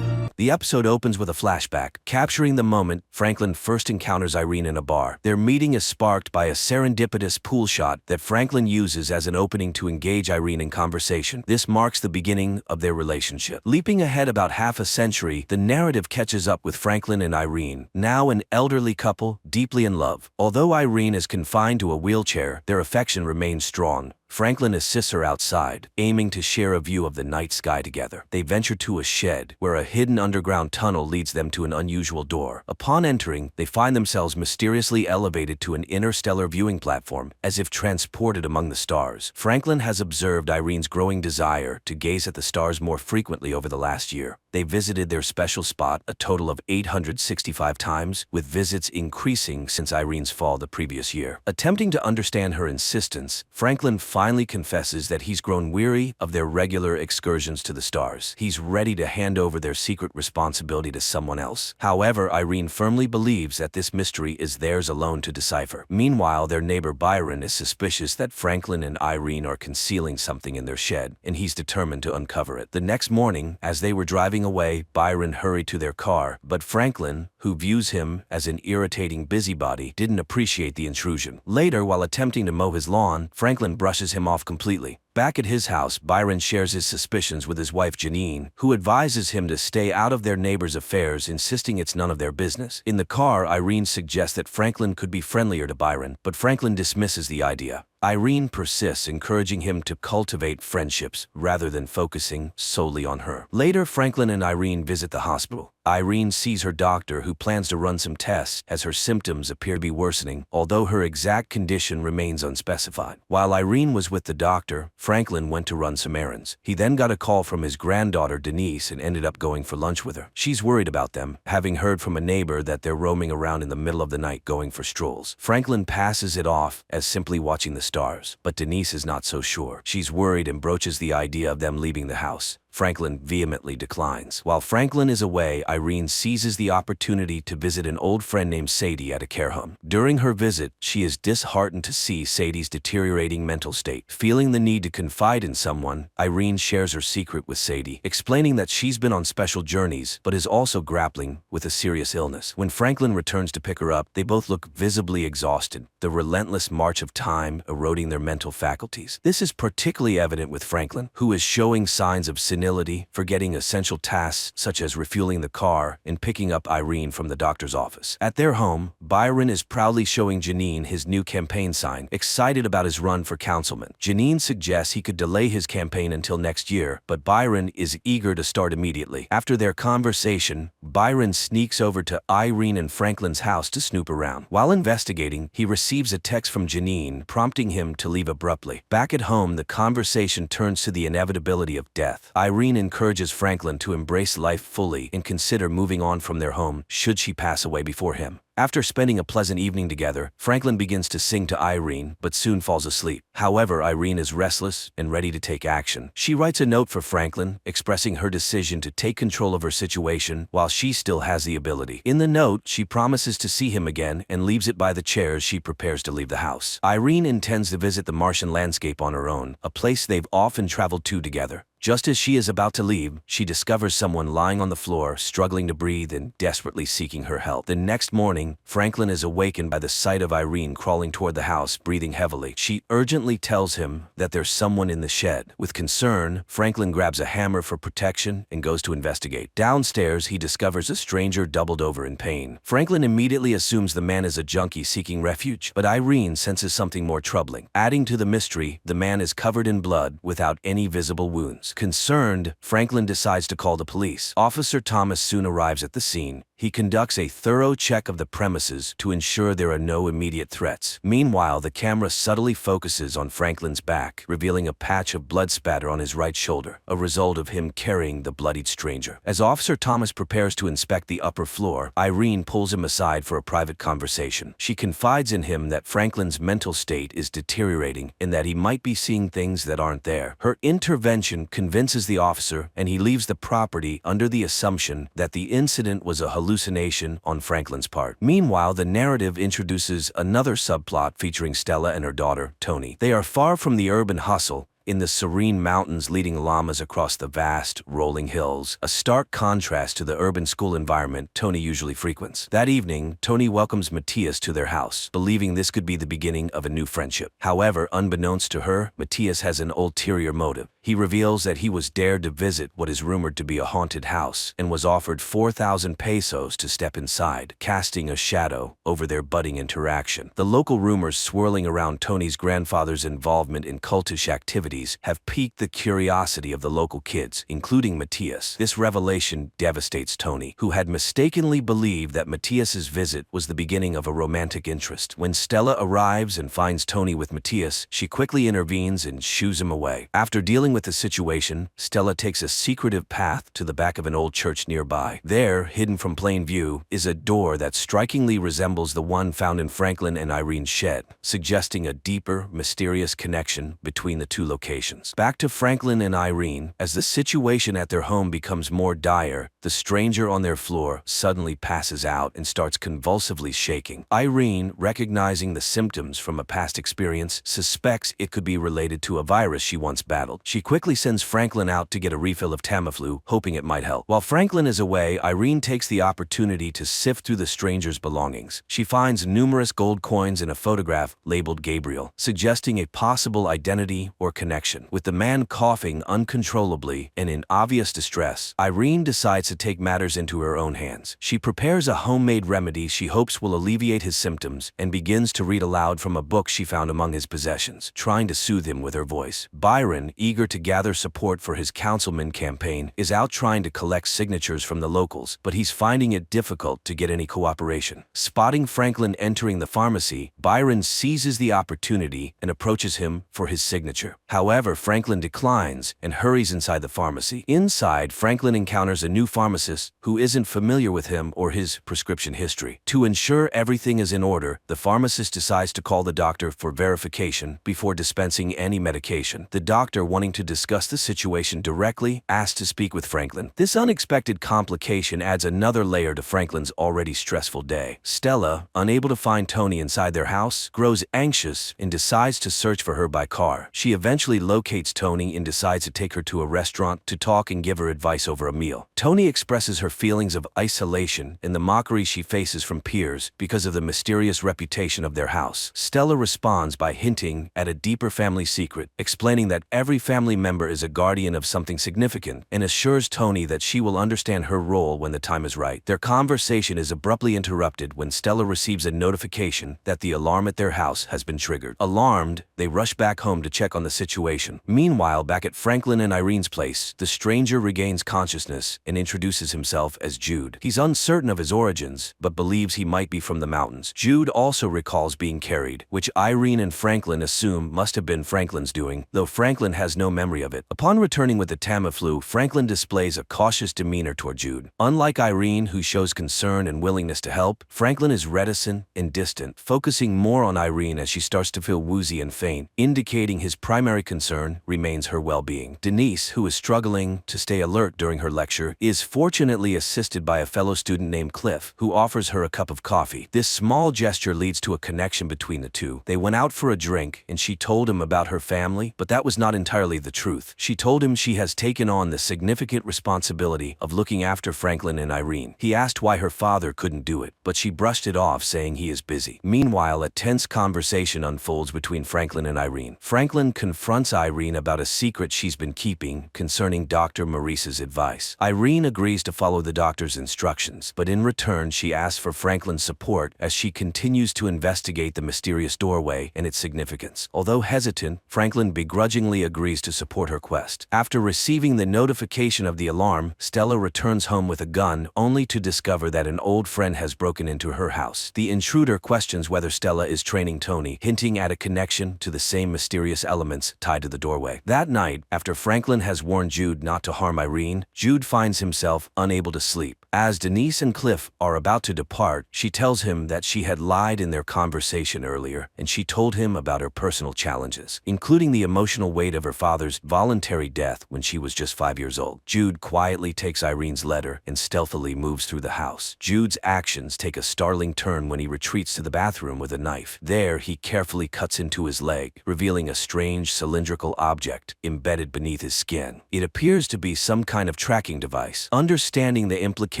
The episode opens with a flashback, capturing the moment Franklin first encounters Irene in a bar. Their meeting is sparked by a serendipitous pool shot that Franklin uses as an opening to engage Irene in conversation. This marks the beginning of their relationship. Leaping ahead about half a century, the narrative catches up with Franklin and Irene, now an elderly couple, deeply in love. Although Irene is confined to a wheelchair, their affection remains strong. Franklin assists her outside, aiming to share a view of the night sky together. They venture to a shed, where a hidden underground tunnel leads them to an unusual door. Upon entering, they find themselves mysteriously elevated to an interstellar viewing platform, as if transported among the stars. Franklin has observed Irene's growing desire to gaze at the stars more frequently over the last year. They visited their special spot a total of 865 times, with visits increasing since Irene's fall the previous year. Attempting to understand her insistence, Franklin finally confesses that he's grown weary of their regular excursions to the stars. He's ready to hand over their secret responsibility to someone else. However, Irene firmly believes that this mystery is theirs alone to decipher. Meanwhile, their neighbor Byron is suspicious that Franklin and Irene are concealing something in their shed, and he's determined to uncover it. The next morning, as they were driving away, Byron hurried to their car, but Franklin, who views him as an irritating busybody, didn't appreciate the intrusion. Later, while attempting to mow his lawn, Franklin brushes him off completely. Back at his house, Byron shares his suspicions with his wife Janine, who advises him to stay out of their neighbor's affairs, insisting it's none of their business. In the car, Irene suggests that Franklin could be friendlier to Byron, but Franklin dismisses the idea. Irene persists, encouraging him to cultivate friendships rather than focusing solely on her. Later, Franklin and Irene visit the hospital. Irene sees her doctor, who plans to run some tests as her symptoms appear to be worsening, although her exact condition remains unspecified. While Irene was with the doctor, Franklin went to run some errands. He then got a call from his granddaughter Denise and ended up going for lunch with her. She's worried about them, having heard from a neighbor that they're roaming around in the middle of the night going for strolls. Franklin passes it off as simply watching the stars, but Denise is not so sure. She's worried and broaches the idea of them leaving the house. Franklin vehemently declines. While Franklin is away, Irene seizes the opportunity to visit an old friend named Sadie at a care home. During her visit, she is disheartened to see Sadie's deteriorating mental state. Feeling the need to confide in someone, Irene shares her secret with Sadie, explaining that she's been on special journeys but is also grappling with a serious illness. When Franklin returns to pick her up, they both look visibly exhausted, the relentless march of time eroding their mental faculties. This is particularly evident with Franklin, who is showing signs of senility, forgetting essential tasks such as refueling the car and picking up Irene from the doctor's office. At their home, Byron is proudly showing Janine his new campaign sign, excited about his run for councilman. Janine suggests he could delay his campaign until next year, but Byron is eager to start immediately. After their conversation, Byron sneaks over to Irene and Franklin's house to snoop around. While investigating, he receives a text from Janine prompting him to leave abruptly. Back at home, the conversation turns to the inevitability of death. Irene encourages Franklin to embrace life fully and consider moving on from their home should she pass away before him. After spending a pleasant evening together, Franklin begins to sing to Irene, but soon falls asleep. However, Irene is restless and ready to take action. She writes a note for Franklin, expressing her decision to take control of her situation while she still has the ability. In the note, she promises to see him again and leaves it by the chair as she prepares to leave the house. Irene intends to visit the Martian landscape on her own, a place they've often traveled to together. Just as she is about to leave, she discovers someone lying on the floor, struggling to breathe and desperately seeking her help. The next morning, Franklin is awakened by the sight of Irene crawling toward the house, breathing heavily. She urgently tells him that there's someone in the shed. With concern, Franklin grabs a hammer for protection and goes to investigate. Downstairs, he discovers a stranger doubled over in pain. Franklin immediately assumes the man is a junkie seeking refuge, but Irene senses something more troubling. Adding to the mystery, the man is covered in blood without any visible wounds. Concerned, Franklin decides to call the police. Officer Thomas soon arrives at the scene. He conducts a thorough check of the premises to ensure there are no immediate threats. Meanwhile, the camera subtly focuses on Franklin's back, revealing a patch of blood spatter on his right shoulder, a result of him carrying the bloodied stranger. As Officer Thomas prepares to inspect the upper floor, Irene pulls him aside for a private conversation. She confides in him that Franklin's mental state is deteriorating and that he might be seeing things that aren't there. Her intervention convinces the officer, and he leaves the property under the assumption that the incident was a hallucination on Franklin's part. Meanwhile, the narrative introduces another subplot featuring Stella and her daughter, Tony. They are far from the urban hustle. in the serene mountains leading llamas across the vast, rolling hills, a stark contrast to the urban school environment Tony usually frequents. That evening, Tony welcomes Matthias to their house, believing this could be the beginning of a new friendship. However, unbeknownst to her, Matthias has an ulterior motive. He reveals that he was dared to visit what is rumored to be a haunted house and was offered 4,000 pesos to step inside, casting a shadow over their budding interaction. The local rumors swirling around Tony's grandfather's involvement in cultish activities have piqued the curiosity of the local kids, including Matthias. This revelation devastates Tony, who had mistakenly believed that Matthias's visit was the beginning of a romantic interest. When Stella arrives and finds Tony with Matthias, she quickly intervenes and shoos him away. After dealing with the situation, Stella takes a secretive path to the back of an old church nearby. There, hidden from plain view, is a door that strikingly resembles the one found in Franklin and Irene's shed, suggesting a deeper, mysterious connection between the two locations. Back to Franklin and Irene, as the situation at their home becomes more dire, the stranger on their floor suddenly passes out and starts convulsively shaking. Irene, recognizing the symptoms from a past experience, suspects it could be related to a virus she once battled. She quickly sends Franklin out to get a refill of Tamiflu, hoping it might help. While Franklin is away, Irene takes the opportunity to sift through the stranger's belongings. She finds numerous gold coins and a photograph labeled Gabriel, suggesting a possible identity or connection. With the man coughing uncontrollably and in obvious distress, Irene decides to take matters into her own hands. She prepares a homemade remedy she hopes will alleviate his symptoms and begins to read aloud from a book she found among his possessions, trying to soothe him with her voice. Byron, eager to gather support for his councilman campaign, is out trying to collect signatures from the locals, but he's finding it difficult to get any cooperation. Spotting Franklin entering the pharmacy, Byron seizes the opportunity and approaches him for his signature. However, Franklin declines and hurries inside the pharmacy. Inside, Franklin encounters a new pharmacist who isn't familiar with him or his prescription history. To ensure everything is in order, the pharmacist decides to call the doctor for verification before dispensing any medication. The doctor, wanting to discuss the situation directly, asks to speak with Franklin. This unexpected complication adds another layer to Franklin's already stressful day. Stella, unable to find Tony inside their house, grows anxious and decides to search for her by car. She eventually locates Tony and decides to take her to a restaurant to talk and give her advice over a meal. Tony expresses her feelings of isolation and the mockery she faces from peers because of the mysterious reputation of their house. Stella responds by hinting at a deeper family secret, explaining that every family member is a guardian of something significant, and assures Tony that she will understand her role when the time is right. Their conversation is abruptly interrupted when Stella receives a notification that the alarm at their house has been triggered. Alarmed, they rush back home to check on the situation. Meanwhile, back at Franklin and Irene's place, the stranger regains consciousness and introduces himself as Jude. He's uncertain of his origins, but believes he might be from the mountains. Jude also recalls being carried, which Irene and Franklin assume must have been Franklin's doing, though Franklin has no memory of it. Upon returning with the Tamiflu, Franklin displays a cautious demeanor toward Jude. Unlike Irene, who shows concern and willingness to help, Franklin is reticent and distant, focusing more on Irene as she starts to feel woozy and faint, indicating his primary concern remains her well-being. Denise, who is struggling to stay alert during her lecture, is fortunately assisted by a fellow student named Cliff, who offers her a cup of coffee. This small gesture leads to a connection between the two. They went out for a drink, and she told him about her family, but that was not entirely the truth. She told him she has taken on the significant responsibility of looking after Franklin and Irene. He asked why her father couldn't do it, but she brushed it off, saying he is busy. Meanwhile, a tense conversation unfolds between Franklin and Irene. Franklin confronts Irene about a secret she's been keeping concerning Dr. Maurice's advice. Irene agrees to follow the doctor's instructions, but in return she asks for Franklin's support as she continues to investigate the mysterious doorway and its significance. Although hesitant, Franklin begrudgingly agrees to support her quest. After receiving the notification of the alarm, Stella returns home with a gun, only to discover that an old friend has broken into her house. The intruder questions whether Stella is training Tony, hinting at a connection to the same mysterious elements tied to the doorway. That night, after Franklin has warned Jude not to harm Irene, Jude finds himself unable to sleep. As Denise and Cliff are about to depart, she tells him that she had lied in their conversation earlier, and she told him about her personal challenges, including the emotional weight of her father's voluntary death when she was just 5 years old. Jude quietly takes Irene's letter and stealthily moves through the house. Jude's actions take a startling turn when he retreats to the bathroom with a knife. There, he carefully cuts into his leg, revealing a strange cylindrical object embedded beneath his skin. It appears to be some kind of tracking device. Understanding the implications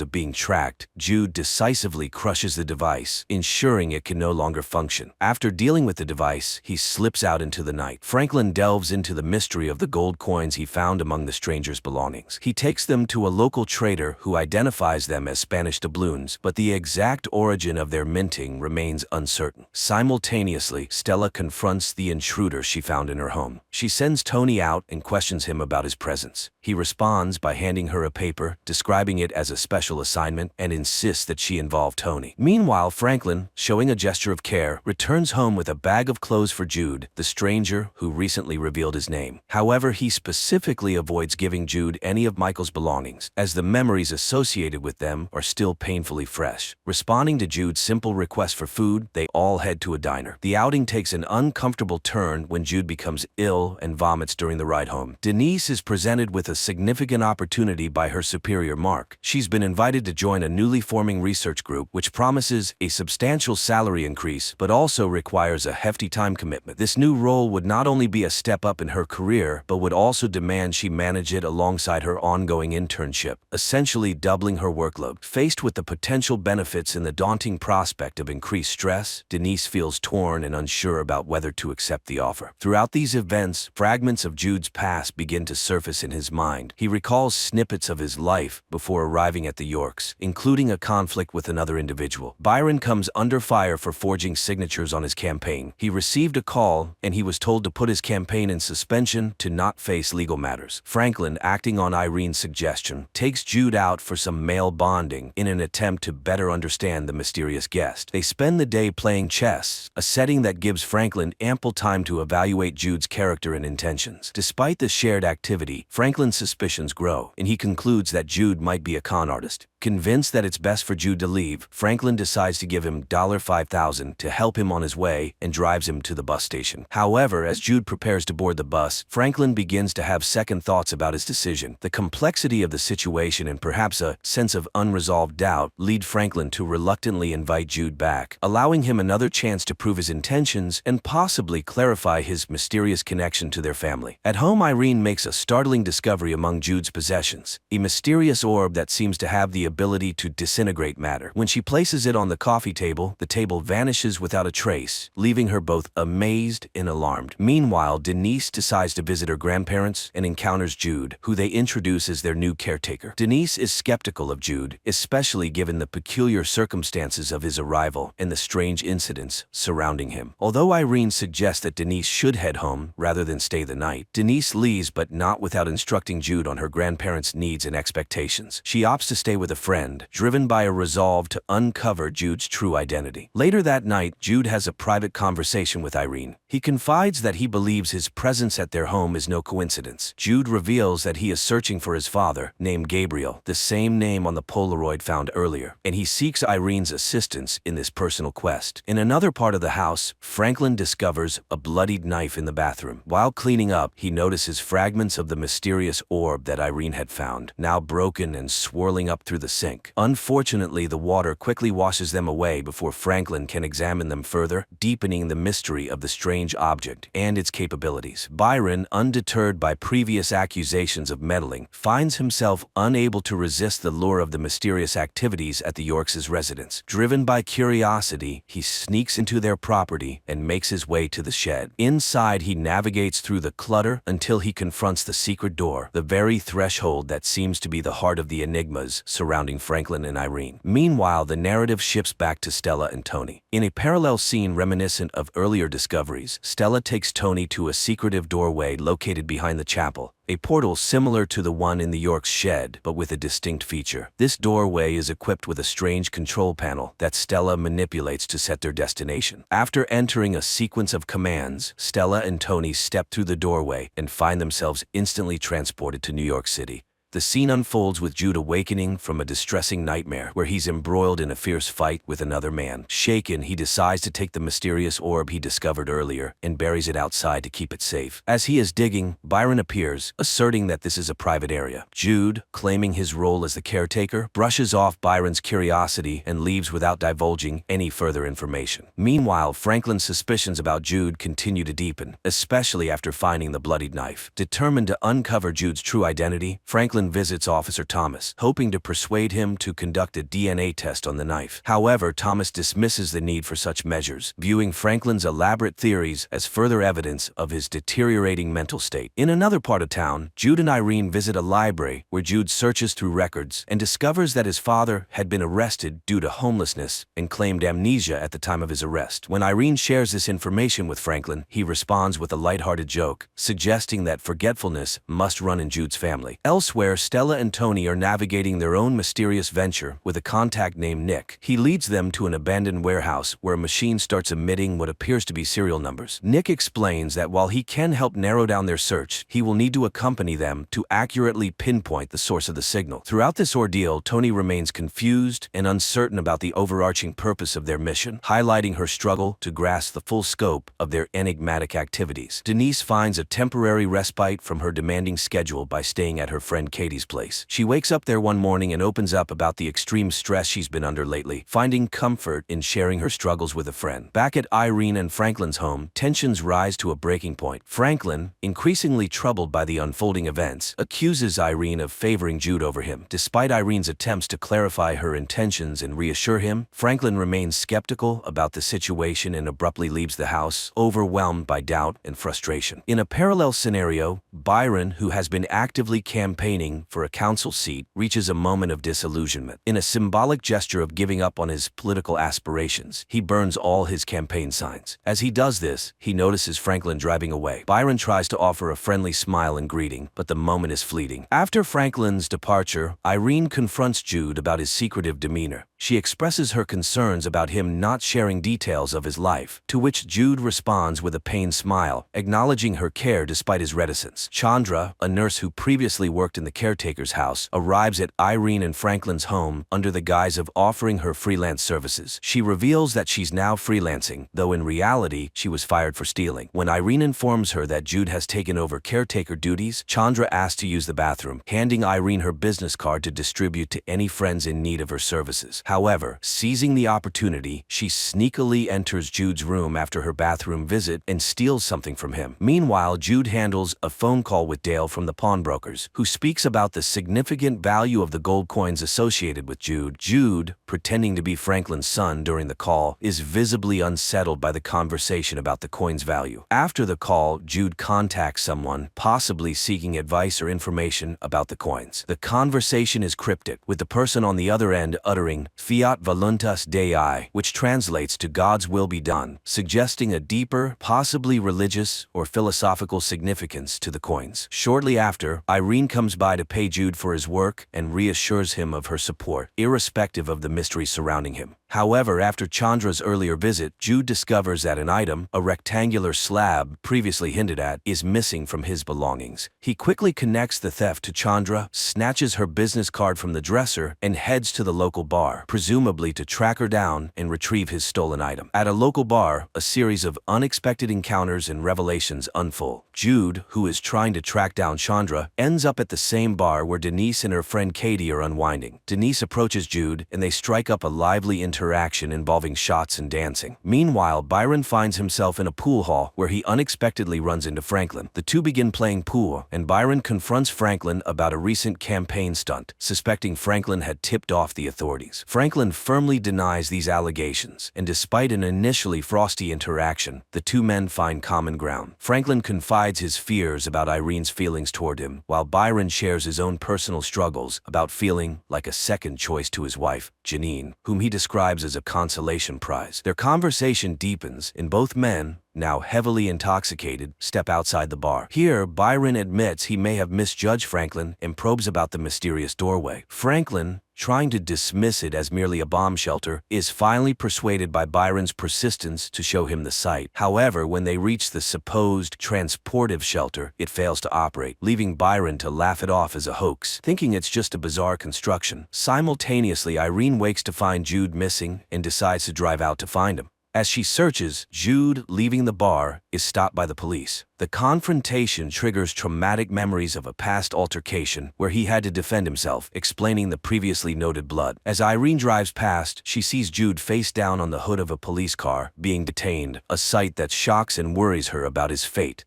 of being tracked, Jude decisively crushes the device, ensuring it can no longer function. After dealing with the device, he slips out into the night. Franklin delves into the mystery of the gold coins he found among the stranger's belongings. He takes them to a local trader who identifies them as Spanish doubloons, but the exact origin of their minting remains uncertain. Simultaneously, Stella confronts the intruder she found in her home. She sends Tony out and questions him about his presence. He responds by handing her a paper, describing it as a special assignment, and insists that she involve Tony. Meanwhile, Franklin, showing a gesture of care, returns home with a bag of clothes for Jude, the stranger who recently revealed his name. However, he specifically avoids giving Jude any of Michael's belongings, as the memories associated with them are still painfully fresh. Responding to Jude's simple request for food, they all head to a diner. The outing takes an uncomfortable turn when Jude becomes ill and vomits during the ride home. Denise is presented with a significant opportunity by her superior Mark. She's been invited to join a newly forming research group which promises a substantial salary increase but also requires a hefty time commitment. This new role would not only be a step up in her career but would also demand she manage it alongside her ongoing internship, essentially doubling her workload. Faced with the potential benefits and the daunting prospect of increased stress, Denise feels torn and unsure about whether to accept the offer. Throughout these events, fragments of Jude's past begin to surface in his mind. He recalls snippets of his life before arriving at the Yorks, including a conflict with another individual. Byron comes under fire for forging signatures on his campaign. He received a call, and he was told to put his campaign in suspension to not face legal matters. Franklin, acting on Irene's suggestion, takes Jude out for some male bonding in an attempt to better understand the mysterious guest. They spend the day playing chess, a setting that gives Franklin ample time to evaluate Jude's character and intentions. Despite the shared activity, Franklin's suspicions grow, and he concludes that Jude might be a con artist. Convinced that it's best for Jude to leave, Franklin decides to give him $5,000 to help him on his way and drives him to the bus station. However, as Jude prepares to board the bus, Franklin begins to have second thoughts about his decision. The complexity of the situation and perhaps a sense of unresolved doubt lead Franklin to reluctantly invite Jude back, allowing him another chance to prove his intentions and possibly clarify his mysterious connection to their family. At home, Irene makes a startling discovery among Jude's possessions, a mysterious orb that seems to have the ability to disintegrate matter. When she places it on the coffee table, the table vanishes without a trace, leaving her both amazed and alarmed. Meanwhile, Denise decides to visit her grandparents and encounters Jude, who they introduce as their new caretaker. Denise is skeptical of Jude, especially given the peculiar circumstances of his arrival and the strange incidents surrounding him. Although Irene suggests that Denise should head home rather than stay the night, Denise leaves, but not without instructing Jude on her grandparents' needs and expectations. She opts to stay with a friend, driven by a resolve to uncover Jude's true identity. Later that night, Jude has a private conversation with Irene. He confides that he believes his presence at their home is no coincidence. Jude reveals that he is searching for his father, named Gabriel, the same name on the Polaroid found earlier, and he seeks Irene's assistance in this personal quest. In another part of the house, Franklin discovers a bloodied knife in the bathroom. While cleaning up, he notices fragments of the mysterious orb that Irene had found, now broken and swirling up through the sink. Unfortunately, the water quickly washes them away before Franklin can examine them further, deepening the mystery of the strange object and its capabilities. Byron, undeterred by previous accusations of meddling, finds himself unable to resist the lure of the mysterious activities at the Yorks' residence. Driven by curiosity, he sneaks into their property and makes his way to the shed. Inside, he navigates through the clutter until he confronts the secret door, the very threshold that seems to be the heart of the enigmas surrounding Franklin and Irene. Meanwhile, the narrative shifts back to Stella and Tony. In a parallel scene reminiscent of earlier discoveries, Stella takes Tony to a secretive doorway located behind the chapel, a portal similar to the one in the Yorks' shed, but with a distinct feature. This doorway is equipped with a strange control panel that Stella manipulates to set their destination. After entering a sequence of commands, Stella and Tony step through the doorway and find themselves instantly transported to New York City. The scene unfolds with Jude awakening from a distressing nightmare where he's embroiled in a fierce fight with another man. Shaken, he decides to take the mysterious orb he discovered earlier and buries it outside to keep it safe. As he is digging, Byron appears, asserting that this is a private area. Jude, claiming his role as the caretaker, brushes off Byron's curiosity and leaves without divulging any further information. Meanwhile, Franklin's suspicions about Jude continue to deepen, especially after finding the bloodied knife. Determined to uncover Jude's true identity, Franklin visits Officer Thomas, hoping to persuade him to conduct a DNA test on the knife. However, Thomas dismisses the need for such measures, viewing Franklin's elaborate theories as further evidence of his deteriorating mental state. In another part of town, Jude and Irene visit a library where Jude searches through records and discovers that his father had been arrested due to homelessness and claimed amnesia at the time of his arrest. When Irene shares this information with Franklin, he responds with a lighthearted joke, suggesting that forgetfulness must run in Jude's family. Elsewhere, Stella and Tony are navigating their own mysterious venture with a contact named Nick. He leads them to an abandoned warehouse where a machine starts emitting what appears to be serial numbers. Nick explains that while he can help narrow down their search, he will need to accompany them to accurately pinpoint the source of the signal. Throughout this ordeal, Tony remains confused and uncertain about the overarching purpose of their mission, highlighting her struggle to grasp the full scope of their enigmatic activities. Denise finds a temporary respite from her demanding schedule by staying at her friend Katie's place. She wakes up there one morning and opens up about the extreme stress she's been under lately, finding comfort in sharing her struggles with a friend. Back at Irene and Franklin's home, tensions rise to a breaking point. Franklin, increasingly troubled by the unfolding events, accuses Irene of favoring Jude over him. Despite Irene's attempts to clarify her intentions and reassure him, Franklin remains skeptical about the situation and abruptly leaves the house, overwhelmed by doubt and frustration. In a parallel scenario, Byron, who has been actively campaigning for a council seat, reaches a moment of disillusionment. In a symbolic gesture of giving up on his political aspirations, he burns all his campaign signs. As he does this, he notices Franklin driving away. Byron tries to offer a friendly smile and greeting, but the moment is fleeting. After Franklin's departure, Irene confronts Jude about his secretive demeanor. She expresses her concerns about him not sharing details of his life, to which Jude responds with a pained smile, acknowledging her care despite his reticence. Chandra, a nurse who previously worked in the caretaker's house, arrives at Irene and Franklin's home under the guise of offering her freelance services. She reveals that she's now freelancing, though in reality, she was fired for stealing. When Irene informs her that Jude has taken over caretaker duties, Chandra asks to use the bathroom, handing Irene her business card to distribute to any friends in need of her services. However, seizing the opportunity, she sneakily enters Jude's room after her bathroom visit and steals something from him. Meanwhile, Jude handles a phone call with Dale from the pawnbrokers, who speaks about the significant value of the gold coins associated with Jude. Jude, pretending to be Franklin's son during the call, is visibly unsettled by the conversation about the coin's value. After the call, Jude contacts someone, possibly seeking advice or information about the coins. The conversation is cryptic, with the person on the other end uttering Fiat voluntas Dei, which translates to God's will be done, suggesting a deeper, possibly religious or philosophical significance to the coins. Shortly after, Irene comes by to pay Jude for his work and reassures him of her support, irrespective of the mystery surrounding him. However, after Chandra's earlier visit, Jude discovers that an item, a rectangular slab previously hinted at, is missing from his belongings. He quickly connects the theft to Chandra, snatches her business card from the dresser, and heads to the local bar, presumably to track her down and retrieve his stolen item. At a local bar, a series of unexpected encounters and revelations unfold. Jude, who is trying to track down Chandra, ends up at the same bar where Denise and her friend Katie are unwinding. Denise approaches Jude, and they strike up a lively interaction involving shots and dancing. Meanwhile, Byron finds himself in a pool hall where he unexpectedly runs into Franklin. The two begin playing pool, and Byron confronts Franklin about a recent campaign stunt, suspecting Franklin had tipped off the authorities. Franklin firmly denies these allegations, and despite an initially frosty interaction, the two men find common ground. Franklin confides his fears about Irene's feelings toward him, while Byron shares his own personal struggles about feeling like a second choice to his wife, Janine, whom he describes as a consolation prize. Their conversation deepens, and both men, now heavily intoxicated, step outside the bar. Here, Byron admits he may have misjudged Franklin and probes about the mysterious doorway. Franklin, trying to dismiss it as merely a bomb shelter, is finally persuaded by Byron's persistence to show him the site. However, when they reach the supposed transportive shelter, it fails to operate, leaving Byron to laugh it off as a hoax, thinking it's just a bizarre construction. Simultaneously, Irene wakes to find Jude missing and decides to drive out to find him. As she searches, Jude, leaving the bar, is stopped by the police. The confrontation triggers traumatic memories of a past altercation where he had to defend himself, explaining the previously noted blood. As Irene drives past, she sees Jude face down on the hood of a police car, being detained, a sight that shocks and worries her about his fate.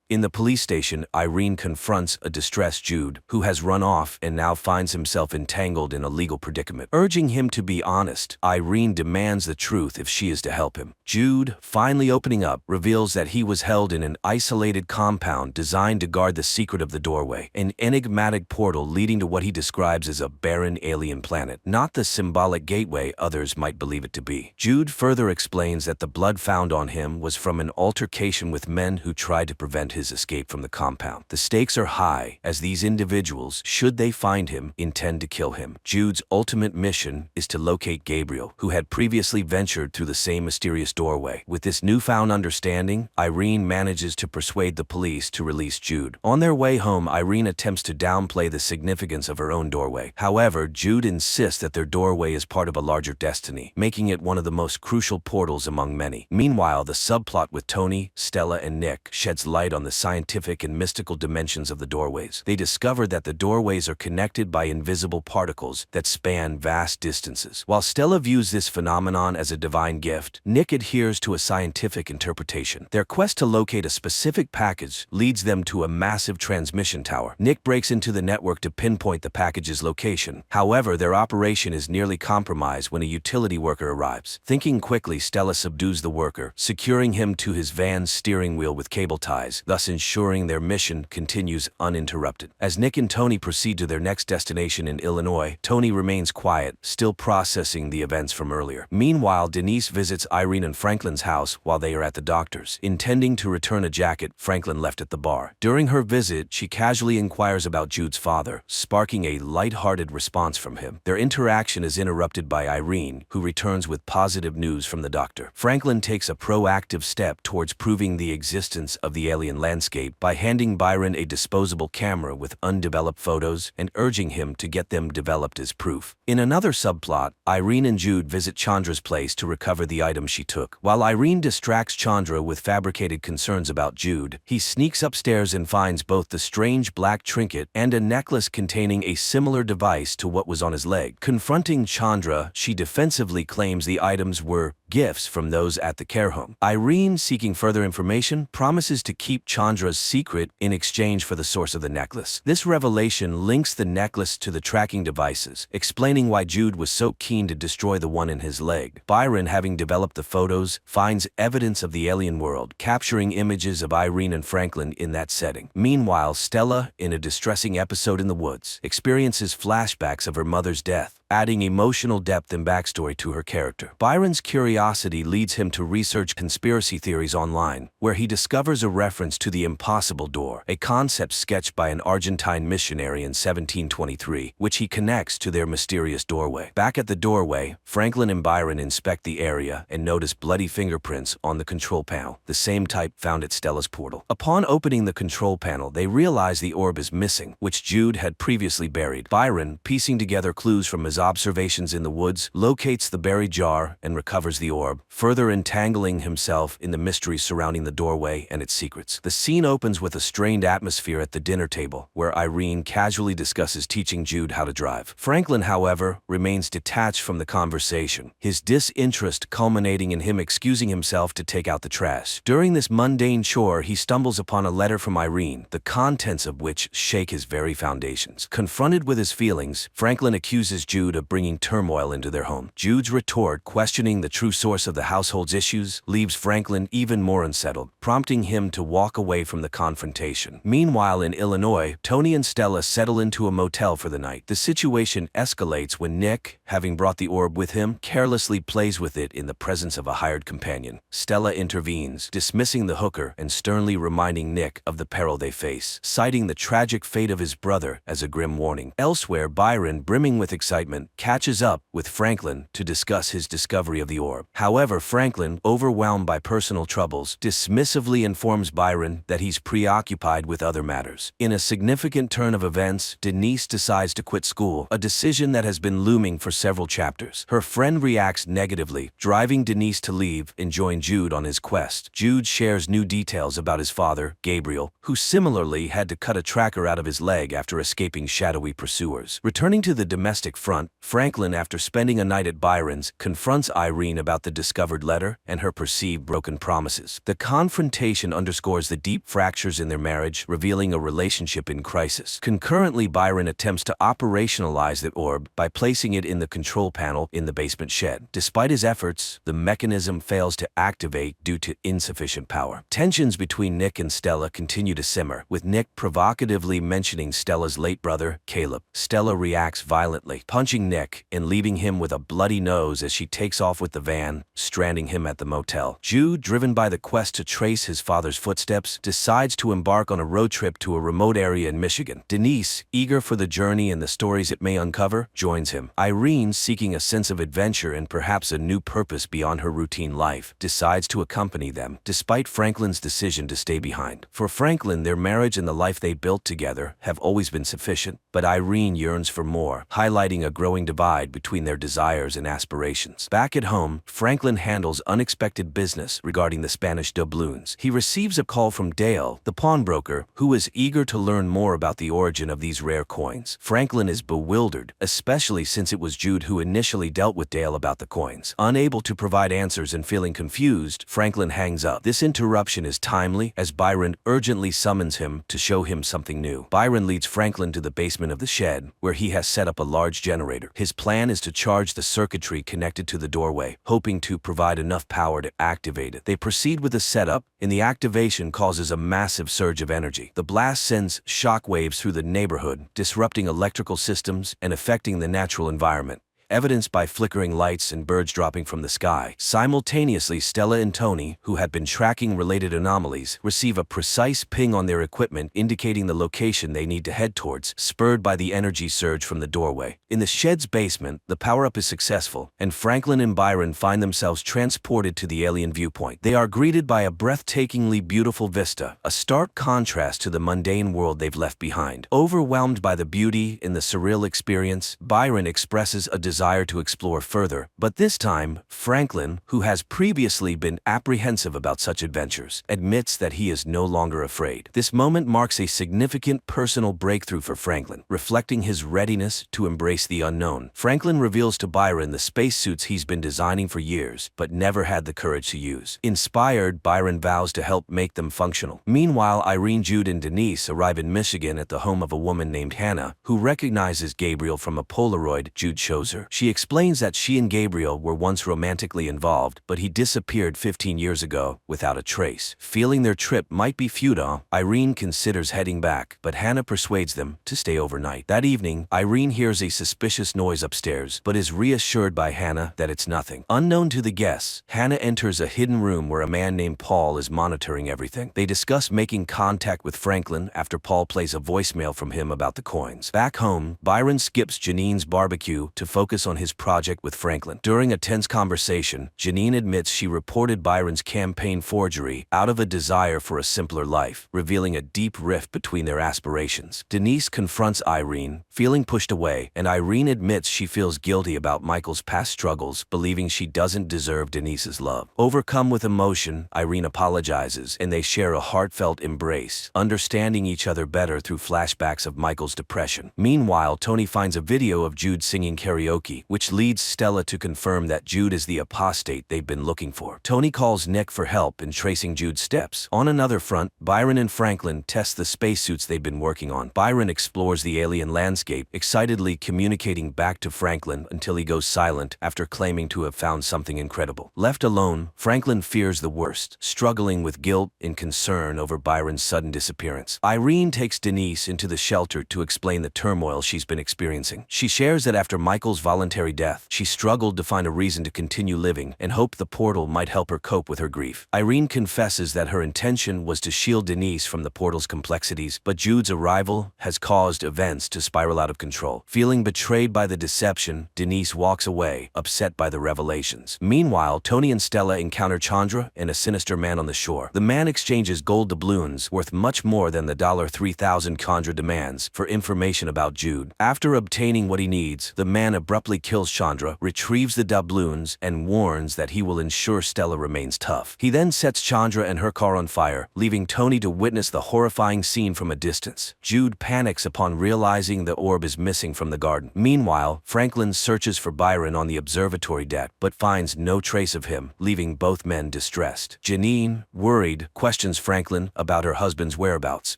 In the police station, Irene confronts a distressed Jude, who has run off and now finds himself entangled in a legal predicament. Urging him to be honest, Irene demands the truth if she is to help him. Jude, finally opening up, reveals that he was held in an isolated compound designed to guard the secret of the doorway, an enigmatic portal leading to what he describes as a barren alien planet, not the symbolic gateway others might believe it to be. Jude further explains that the blood found on him was from an altercation with men who tried to prevent his escape from the compound. The stakes are high, as these individuals, should they find him, intend to kill him. Jude's ultimate mission is to locate Gabriel, who had previously ventured through the same mysterious doorway. With this newfound understanding, Irene manages to persuade the police to release Jude. On their way home, Irene attempts to downplay the significance of her own doorway. However, Jude insists that their doorway is part of a larger destiny, making it one of the most crucial portals among many. Meanwhile, the subplot with Tony, Stella, and Nick sheds light on the scientific and mystical dimensions of the doorways. They discover that the doorways are connected by invisible particles that span vast distances. While Stella views this phenomenon as a divine gift, Nick adheres to a scientific interpretation. Their quest to locate a specific package leads them to a massive transmission tower. Nick breaks into the network to pinpoint the package's location. However, their operation is nearly compromised when a utility worker arrives. Thinking quickly, Stella subdues the worker, securing him to his van's steering wheel with cable ties, thus ensuring their mission continues uninterrupted. As Nick and Tony proceed to their next destination in Illinois, Tony remains quiet, still processing the events from earlier. Meanwhile, Denise visits Irene and Franklin's house while they are at the doctor's, intending to return a jacket Franklin left at the bar. During her visit, she casually inquires about Jude's father, sparking a light-hearted response from him. Their interaction is interrupted by Irene, who returns with positive news from the doctor. Franklin takes a proactive step towards proving the existence of the alien landscape by handing Byron a disposable camera with undeveloped photos and urging him to get them developed as proof. In another subplot, Irene and Jude visit Chandra's place to recover the items she took. While Irene distracts Chandra with fabricated concerns about Jude, he sneaks upstairs and finds both the strange black trinket and a necklace containing a similar device to what was on his leg. Confronting Chandra, she defensively claims the items were gifts from those at the care home. Irene, seeking further information, promises to keep Chandra's secret in exchange for the source of the necklace. This revelation links the necklace to the tracking devices, explaining why Jude was so keen to destroy the one in his leg. Byron, having developed the photos, finds evidence of the alien world, capturing images of Irene and Franklin in that setting. Meanwhile, Stella, in a distressing episode in the woods, experiences flashbacks of her mother's death, adding emotional depth and backstory to her character. Byron's curiosity leads him to research conspiracy theories online, where he discovers a reference to the impossible door, a concept sketched by an Argentine missionary in 1723, which he connects to their mysterious doorway. Back at the doorway, Franklin and Byron inspect the area and notice bloody fingerprints on the control panel, the same type found at Stella's portal. Upon opening the control panel, they realize the orb is missing, which Jude had previously buried. Byron, piecing together clues from his observations in the woods, locates the buried jar and recovers the orb, further entangling himself in the mysteries surrounding the doorway and its secrets. The scene opens with a strained atmosphere at the dinner table, where Irene casually discusses teaching Jude how to drive. Franklin, however, remains detached from the conversation, his disinterest culminating in him excusing himself to take out the trash. During this mundane chore, he stumbles upon a letter from Irene, the contents of which shake his very foundations. Confronted with his feelings, Franklin accuses Jude of bringing turmoil into their home. Jude's retort, questioning the true source of the household's issues, leaves Franklin even more unsettled, prompting him to walk away from the confrontation. Meanwhile, in Illinois, Tony and Stella settle into a motel for the night. The situation escalates when Nick, having brought the orb with him, carelessly plays with it in the presence of a hired companion. Stella intervenes, dismissing the hooker and sternly reminding Nick of the peril they face, citing the tragic fate of his brother as a grim warning. Elsewhere, Byron, brimming with excitement, equipment, catches up with Franklin to discuss his discovery of the orb. However, Franklin, overwhelmed by personal troubles, dismissively informs Byron that he's preoccupied with other matters. In a significant turn of events, Denise decides to quit school, a decision that has been looming for several chapters. Her friend reacts negatively, driving Denise to leave and join Jude on his quest. Jude shares new details about his father, Gabriel, who similarly had to cut a tracker out of his leg after escaping shadowy pursuers. Returning to the domestic front, Franklin, after spending a night at Byron's, confronts Irene about the discovered letter and her perceived broken promises. The confrontation underscores the deep fractures in their marriage, revealing a relationship in crisis. Concurrently, Byron attempts to operationalize the orb by placing it in the control panel in the basement shed. Despite his efforts, the mechanism fails to activate due to insufficient power. Tensions between Nick and Stella continue to simmer, with Nick provocatively mentioning Stella's late brother, Caleb. Stella reacts violently, punching Nick and leaving him with a bloody nose as she takes off with the van, stranding him at the motel. Jude, driven by the quest to trace his father's footsteps, decides to embark on a road trip to a remote area in Michigan. Denise, eager for the journey and the stories it may uncover, joins him. Irene, seeking a sense of adventure and perhaps a new purpose beyond her routine life, decides to accompany them, despite Franklin's decision to stay behind. For Franklin, their marriage and the life they built together have always been sufficient, but Irene yearns for more, highlighting a growing divide between their desires and aspirations. Back at home, Franklin handles unexpected business regarding the Spanish doubloons. He receives a call from Dale, the pawnbroker, who is eager to learn more about the origin of these rare coins. Franklin is bewildered, especially since it was Jude who initially dealt with Dale about the coins. Unable to provide answers and feeling confused, Franklin hangs up. This interruption is timely, as Byron urgently summons him to show him something new. Byron leads Franklin to the basement of the shed, where he has set up a large generator. His plan is to charge the circuitry connected to the doorway, hoping to provide enough power to activate it. They proceed with the setup, and the activation causes a massive surge of energy. The blast sends shockwaves through the neighborhood, disrupting electrical systems and affecting the natural environment, evidenced by flickering lights and birds dropping from the sky. Simultaneously, Stella and Tony, who had been tracking related anomalies, receive a precise ping on their equipment indicating the location they need to head towards, spurred by the energy surge from the doorway. In the shed's basement, the power-up is successful, and Franklin and Byron find themselves transported to the alien viewpoint. They are greeted by a breathtakingly beautiful vista, a stark contrast to the mundane world they've left behind. Overwhelmed by the beauty and the surreal experience, Byron expresses a desire to explore further, but this time, Franklin, who has previously been apprehensive about such adventures, admits that he is no longer afraid. This moment marks a significant personal breakthrough for Franklin, reflecting his readiness to embrace the unknown. Franklin reveals to Byron the spacesuits he's been designing for years, but never had the courage to use. Inspired, Byron vows to help make them functional. Meanwhile, Irene, Jude, and Denise arrive in Michigan at the home of a woman named Hannah, who recognizes Gabriel from a Polaroid Jude shows her. She explains that she and Gabriel were once romantically involved, but he disappeared 15 years ago without a trace. Feeling their trip might be futile, Irene considers heading back, but Hannah persuades them to stay overnight. That evening, Irene hears a suspicious noise upstairs, but is reassured by Hannah that it's nothing. Unknown to the guests, Hannah enters a hidden room where a man named Paul is monitoring everything. They discuss making contact with Franklin after Paul plays a voicemail from him about the coins. Back home, Byron skips Janine's barbecue to focus on his project with Franklin. During a tense conversation, Janine admits she reported Byron's campaign forgery out of a desire for a simpler life, revealing a deep rift between their aspirations. Denise confronts Irene, feeling pushed away, and Irene admits she feels guilty about Michael's past struggles, believing she doesn't deserve Denise's love. Overcome with emotion, Irene apologizes, and they share a heartfelt embrace, understanding each other better through flashbacks of Michael's depression. Meanwhile, Tony finds a video of Jude singing karaoke, which leads Stella to confirm that Jude is the apostate they've been looking for. Tony calls Nick for help in tracing Jude's steps. On another front, Byron and Franklin test the spacesuits they've been working on. Byron explores the alien landscape, excitedly communicating back to Franklin until he goes silent after claiming to have found something incredible. Left alone, Franklin fears the worst, struggling with guilt and concern over Byron's sudden disappearance. Irene takes Denise into the shelter to explain the turmoil she's been experiencing. She shares that after Michael's involuntary death, she struggled to find a reason to continue living and hoped the portal might help her cope with her grief. Irene confesses that her intention was to shield Denise from the portal's complexities, but Jude's arrival has caused events to spiral out of control. Feeling betrayed by the deception, Denise walks away, upset by the revelations. Meanwhile, Tony and Stella encounter Chandra and a sinister man on the shore. The man exchanges gold doubloons worth much more than the $3,000 Chandra demands for information about Jude. After obtaining what he needs, the man abruptly kills Chandra, retrieves the doubloons, and warns that he will ensure Stella remains tough. He then sets Chandra and her car on fire, leaving Tony to witness the horrifying scene from a distance. Jude panics upon realizing the orb is missing from the garden. Meanwhile, Franklin searches for Byron on the observatory deck, but finds no trace of him, leaving both men distressed. Janine, worried, questions Franklin about her husband's whereabouts,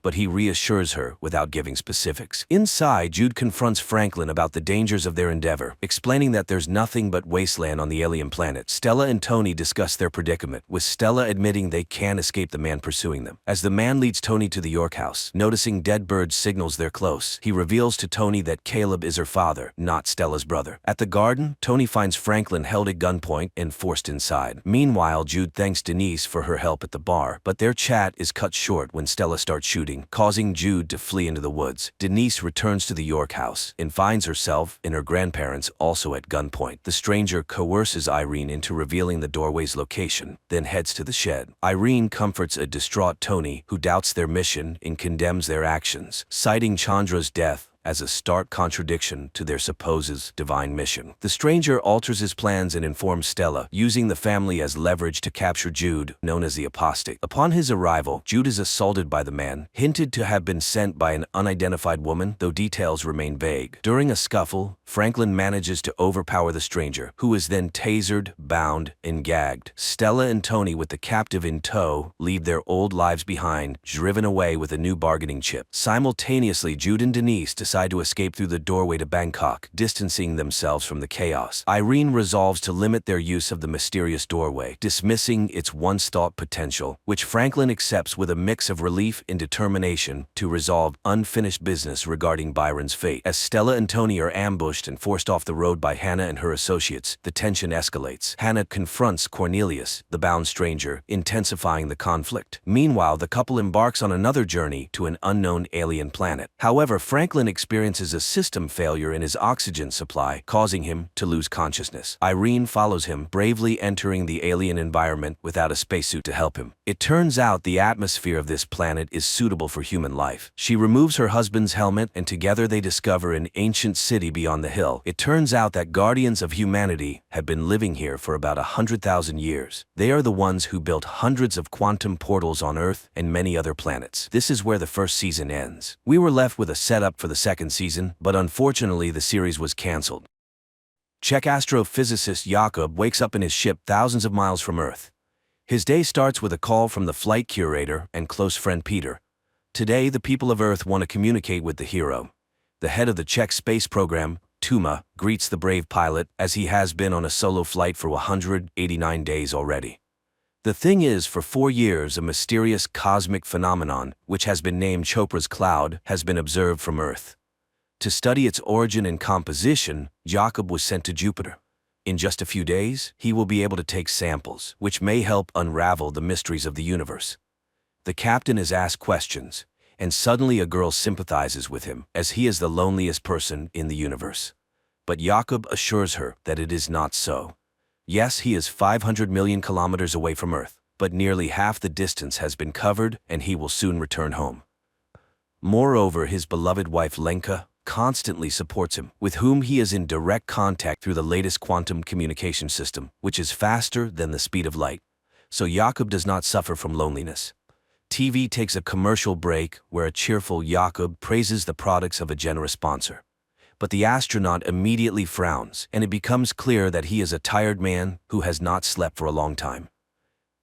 but he reassures her without giving specifics. Inside, Jude confronts Franklin about the dangers of their endeavor, explaining that there's nothing but wasteland on the alien planet. Stella and Tony discuss their predicament, with Stella admitting they can't escape the man pursuing them. As the man leads Tony to the York house, noticing dead birds signals they're close, he reveals to Tony that Caleb is her father, not Stella's brother. At the garden, Tony finds Franklin held at gunpoint and forced inside. Meanwhile, Jude thanks Denise for her help at the bar, but their chat is cut short when Stella starts shooting, causing Jude to flee into the woods. Denise returns to the York house and finds herself and her grandparents also at gunpoint. The stranger coerces Irene into revealing the doorway's location, then heads to the shed. Irene comforts a distraught Tony, who doubts their mission and condemns their actions, citing Chandra's death as a stark contradiction to their supposed divine mission. The stranger alters his plans and informs Stella, using the family as leverage to capture Jude, known as the apostate. Upon his arrival, Jude is assaulted by the man, hinted to have been sent by an unidentified woman, though details remain vague. During a scuffle, Franklin manages to overpower the stranger, who is then tasered, bound, and gagged. Stella and Tony, with the captive in tow, leave their old lives behind, driven away with a new bargaining chip. Simultaneously, Jude and Denise decide to escape through the doorway to Bangkok, distancing themselves from the chaos. Irene resolves to limit their use of the mysterious doorway, dismissing its once-thought potential, which Franklin accepts with a mix of relief and determination to resolve unfinished business regarding Byron's fate. As Stella and Tony are ambushed and forced off the road by Hannah and her associates, the tension escalates. Hannah confronts Cornelius, the bound stranger, intensifying the conflict. Meanwhile, the couple embarks on another journey to an unknown alien planet. However, Franklin experiences a system failure in his oxygen supply, causing him to lose consciousness. Irene follows him, bravely entering the alien environment without a spacesuit to help him. It turns out the atmosphere of this planet is suitable for human life. She removes her husband's helmet, and together they discover an ancient city beyond the hill. It turns out that guardians of humanity have been living here for about 100,000 years. They are the ones who built hundreds of quantum portals on Earth and many other planets. This is where the first season ends. We were left with a setup for the second season, but unfortunately the series was cancelled. Czech astrophysicist Jakub wakes up in his ship thousands of miles from Earth. His day starts with a call from the flight curator and close friend Peter. Today, the people of Earth want to communicate with the hero. The head of the Czech space program, Tuma, greets the brave pilot, as he has been on a solo flight for 189 days already. The thing is, for 4 years, a mysterious cosmic phenomenon, which has been named Chopra's Cloud, has been observed from Earth. To study its origin and composition, Jakob was sent to Jupiter. In just a few days, he will be able to take samples, which may help unravel the mysteries of the universe. The captain is asked questions, and suddenly a girl sympathizes with him, as he is the loneliest person in the universe. But Jakob assures her that it is not so. Yes, he is 500 million kilometers away from Earth, but nearly half the distance has been covered, and he will soon return home. Moreover, his beloved wife Lenka constantly supports him, with whom he is in direct contact through the latest quantum communication system, which is faster than the speed of light. So Jakob does not suffer from loneliness. TV takes a commercial break where a cheerful Jakob praises the products of a generous sponsor. But the astronaut immediately frowns, and it becomes clear that he is a tired man who has not slept for a long time.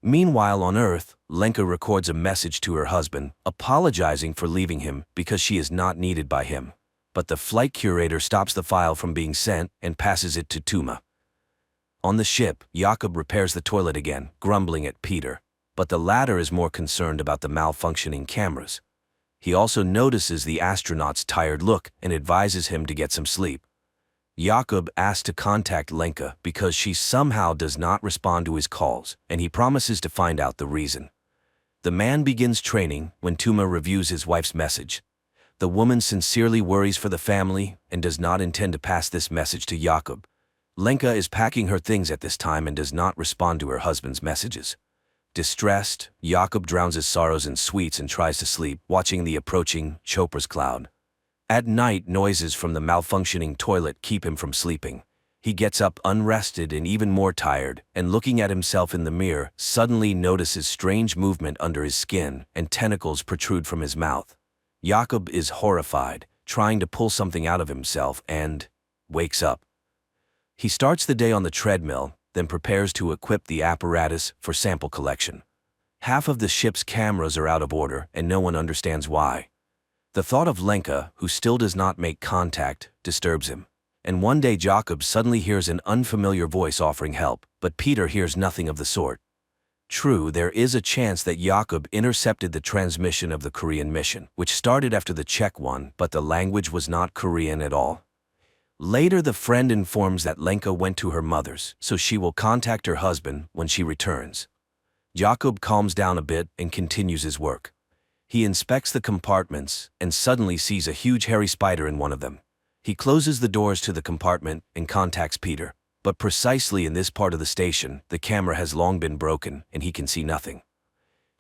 Meanwhile, on Earth, Lenka records a message to her husband, apologizing for leaving him because she is not needed by him. But the flight curator stops the file from being sent and passes it to Tuma. On the ship, Jakob repairs the toilet again, grumbling at Peter. But the latter is more concerned about the malfunctioning cameras. He also notices the astronaut's tired look and advises him to get some sleep. Jakob asks to contact Lenka because she somehow does not respond to his calls, and he promises to find out the reason. The man begins training when Tuma reviews his wife's message. The woman sincerely worries for the family and does not intend to pass this message to Jakob. Lenka is packing her things at this time and does not respond to her husband's messages. Distressed, Jakob drowns his sorrows in sweets and tries to sleep, watching the approaching Chopra's cloud. At night, noises from the malfunctioning toilet keep him from sleeping. He gets up unrested and even more tired, and looking at himself in the mirror, suddenly notices strange movement under his skin and tentacles protrude from his mouth. Jakob is horrified, trying to pull something out of himself and wakes up. He starts the day on the treadmill, then prepares to equip the apparatus for sample collection. Half of the ship's cameras are out of order and no one understands why. The thought of Lenka, who still does not make contact, disturbs him. And one day Jakob suddenly hears an unfamiliar voice offering help, but Peter hears nothing of the sort. True, there is a chance that Jakob intercepted the transmission of the Korean mission, which started after the Czech one, but the language was not Korean at all. Later, the friend informs that Lenka went to her mother's, so she will contact her husband when she returns. Jakob calms down a bit and continues his work. He inspects the compartments and suddenly sees a huge hairy spider in one of them. He closes the doors to the compartment and contacts Peter. But precisely in this part of the station, the camera has long been broken and he can see nothing.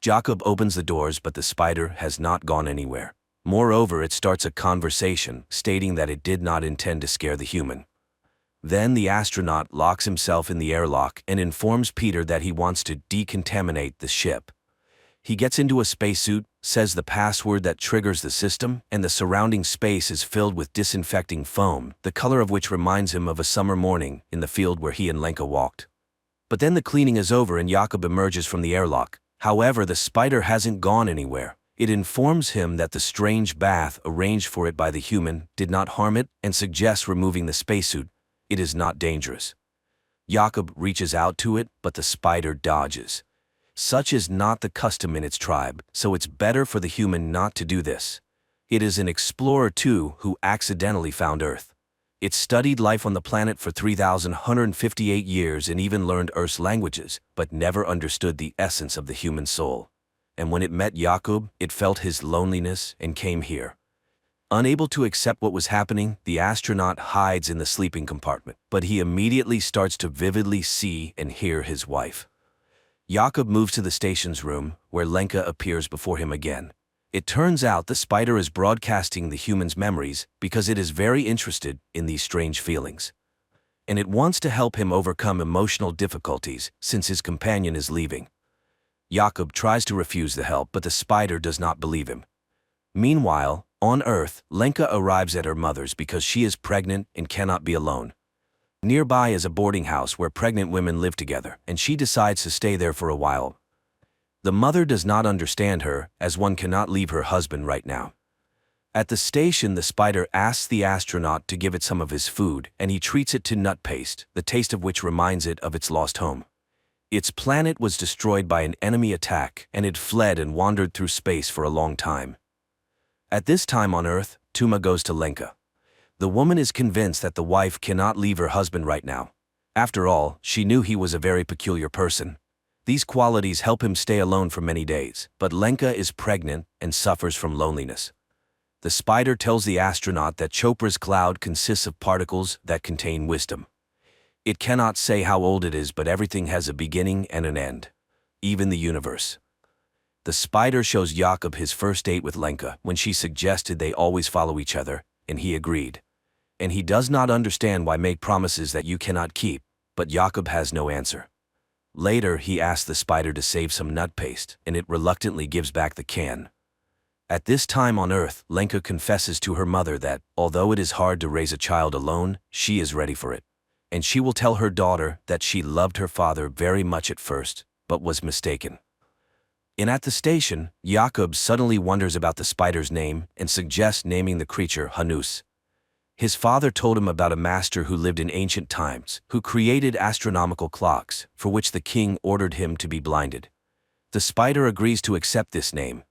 Jakob opens the doors, but the spider has not gone anywhere. Moreover, it starts a conversation stating that it did not intend to scare the human. Then the astronaut locks himself in the airlock and informs Peter that he wants to decontaminate the ship. He gets into a spacesuit, says the password that triggers the system, and the surrounding space is filled with disinfecting foam, the color of which reminds him of a summer morning in the field where he and Lenka walked. But then the cleaning is over and Jakob emerges from the airlock. However, the spider hasn't gone anywhere. It informs him that the strange bath arranged for it by the human did not harm it and suggests removing the spacesuit. It is not dangerous. Jakob reaches out to it, but the spider dodges. Such is not the custom in its tribe, so it's better for the human not to do this. It is an explorer too who accidentally found Earth. It studied life on the planet for 3,158 years and even learned Earth's languages, but never understood the essence of the human soul. And when it met Jakob, it felt his loneliness and came here. Unable to accept what was happening, the astronaut hides in the sleeping compartment, but he immediately starts to vividly see and hear his wife. Jakob moves to the station's room, where Lenka appears before him again. It turns out the spider is broadcasting the human's memories because it is very interested in these strange feelings. And it wants to help him overcome emotional difficulties since his companion is leaving. Jakob tries to refuse the help, but the spider does not believe him. Meanwhile, on Earth, Lenka arrives at her mother's because she is pregnant and cannot be alone. Nearby is a boarding house where pregnant women live together, and she decides to stay there for a while. The mother does not understand her, as one cannot leave her husband right now. At the station, the spider asks the astronaut to give it some of his food, and he treats it to nut paste, the taste of which reminds it of its lost home. Its planet was destroyed by an enemy attack, and it fled and wandered through space for a long time. At this time on Earth, Tuma goes to Lenka. The woman is convinced that the wife cannot leave her husband right now. After all, she knew he was a very peculiar person. These qualities help him stay alone for many days, but Lenka is pregnant and suffers from loneliness. The spider tells the astronaut that Chopra's cloud consists of particles that contain wisdom. It cannot say how old it is, but everything has a beginning and an end, even the universe. The spider shows Jakob his first date with Lenka when she suggested they always follow each other, and he agreed. And he does not understand why make promises that you cannot keep, but Jakob has no answer. Later, he asks the spider to save some nut paste, and it reluctantly gives back the can. At this time on Earth, Lenka confesses to her mother that, although it is hard to raise a child alone, she is ready for it. And she will tell her daughter that she loved her father very much at first, but was mistaken. And at the station, Jakob suddenly wonders about the spider's name and suggests naming the creature Hanus. His father told him about a master who lived in ancient times, who created astronomical clocks, for which the king ordered him to be blinded. The spider agrees to accept this name.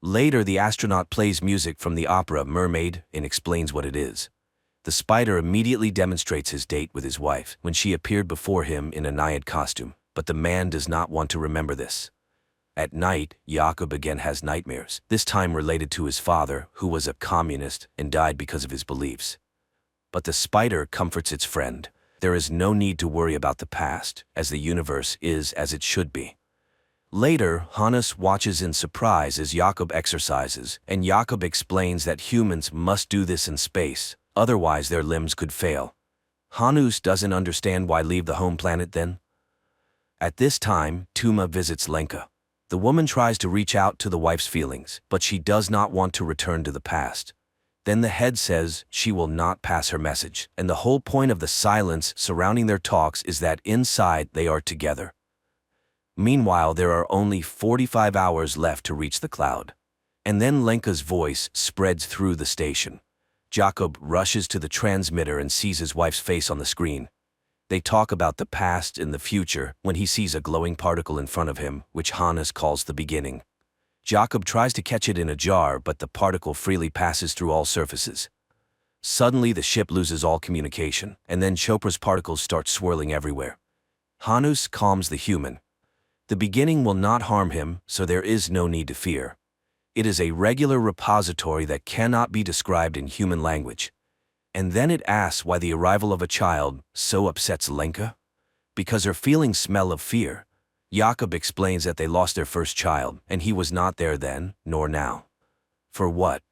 Later, the astronaut plays music from the opera Mermaid and explains what it is. The spider immediately demonstrates his date with his wife when she appeared before him in a Naiad costume, but the man does not want to remember this. At night, Jakob again has nightmares, this time related to his father, who was a communist and died because of his beliefs. But the spider comforts its friend. There is no need to worry about the past, as the universe is as it should be. Later, Hannes watches in surprise as Jakob exercises, and Jakob explains that humans must do this in space, otherwise their limbs could fail. Hannes doesn't understand why leave the home planet then. At this time, Tuma visits Lenka. The woman tries to reach out to the wife's feelings, but she does not want to return to the past. Then the head says she will not pass her message, and the whole point of the silence surrounding their talks is that inside they are together. Meanwhile, there are only 45 hours left to reach the cloud. And then Lenka's voice spreads through the station. Jakob rushes to the transmitter and sees his wife's face on the screen. They talk about the past and the future when he sees a glowing particle in front of him, which Hannes calls the beginning. Jakob tries to catch it in a jar, but the particle freely passes through all surfaces. Suddenly, the ship loses all communication, and then Chopra's particles start swirling everywhere. Hannes calms the human. The beginning will not harm him, so there is no need to fear. It is a regular repository that cannot be described in human language. And then it asks why the arrival of a child so upsets Lenka. Because her feelings smell of fear. Jakob explains that they lost their first child, and he was not there then, nor now. For what?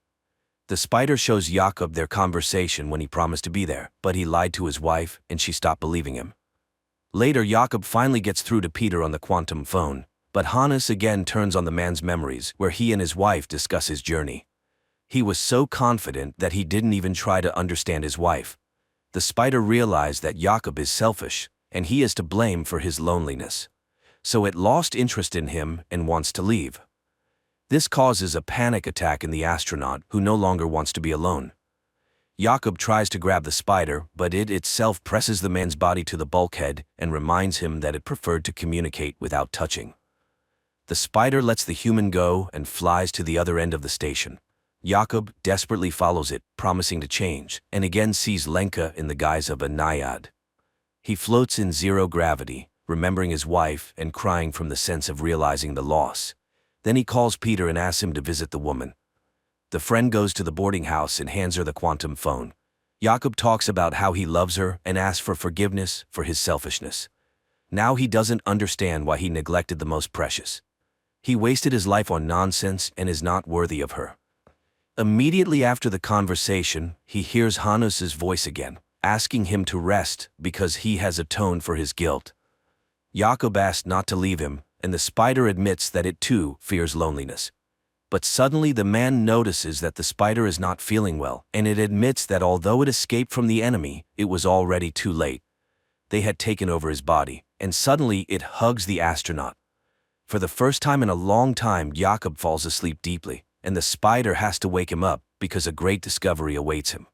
The spider shows Jakob their conversation when he promised to be there, but he lied to his wife, and she stopped believing him. Later, Jakob finally gets through to Peter on the quantum phone, but Hannes again turns on the man's memories, where he and his wife discuss his journey. He was so confident that he didn't even try to understand his wife. The spider realized that Jakob is selfish, and he is to blame for his loneliness. So it lost interest in him and wants to leave. This causes a panic attack in the astronaut, who no longer wants to be alone. Jakob tries to grab the spider, but it itself presses the man's body to the bulkhead and reminds him that it preferred to communicate without touching. The spider lets the human go and flies to the other end of the station. Jakob desperately follows it, promising to change, and again sees Lenka in the guise of a naiad. He floats in zero gravity, remembering his wife and crying from the sense of realizing the loss. Then he calls Peter and asks him to visit the woman. The friend goes to the boarding house and hands her the quantum phone. Jakob talks about how he loves her and asks for forgiveness for his selfishness. Now he doesn't understand why he neglected the most precious. He wasted his life on nonsense and is not worthy of her. Immediately after the conversation, he hears Hannes's voice again, asking him to rest because he has atoned for his guilt. Jakob asks not to leave him, and the spider admits that it too fears loneliness. But suddenly the man notices that the spider is not feeling well, and it admits that although it escaped from the enemy, it was already too late. They had taken over his body, and suddenly it hugs the astronaut. For the first time in a long time, Jakob falls asleep deeply, and the spider has to wake him up because a great discovery awaits him.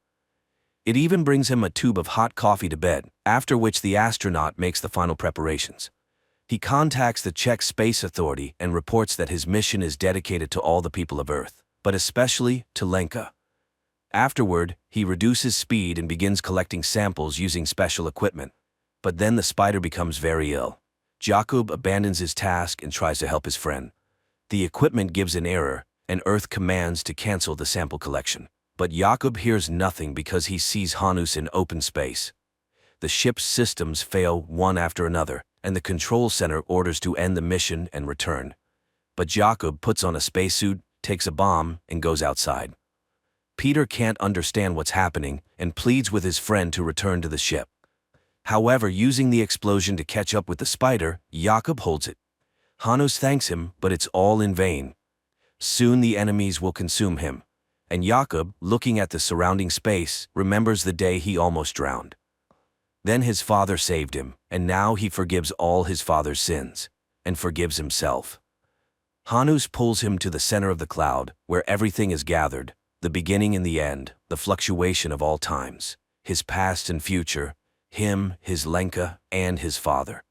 It even brings him a tube of hot coffee to bed, after which the astronaut makes the final preparations. He contacts the Czech Space Authority and reports that his mission is dedicated to all the people of Earth, but especially to Lenka. Afterward, he reduces speed and begins collecting samples using special equipment. But then the spider becomes very ill. Jakob abandons his task and tries to help his friend. The equipment gives an error, and Earth commands to cancel the sample collection. But Jakob hears nothing because he sees Hannes in open space. The ship's systems fail one after another, and the control center orders to end the mission and return. But Jakob puts on a spacesuit, takes a bomb, and goes outside. Peter can't understand what's happening and pleads with his friend to return to the ship. However, using the explosion to catch up with the spider, Jakob holds it. Hannes thanks him, but it's all in vain. Soon the enemies will consume him, and Jakob, looking at the surrounding space, remembers the day he almost drowned. Then his father saved him, and now he forgives all his father's sins, and forgives himself. Hannes pulls him to the center of the cloud, where everything is gathered, the beginning and the end, the fluctuation of all times, his past and future, him, his Lenka, and his father.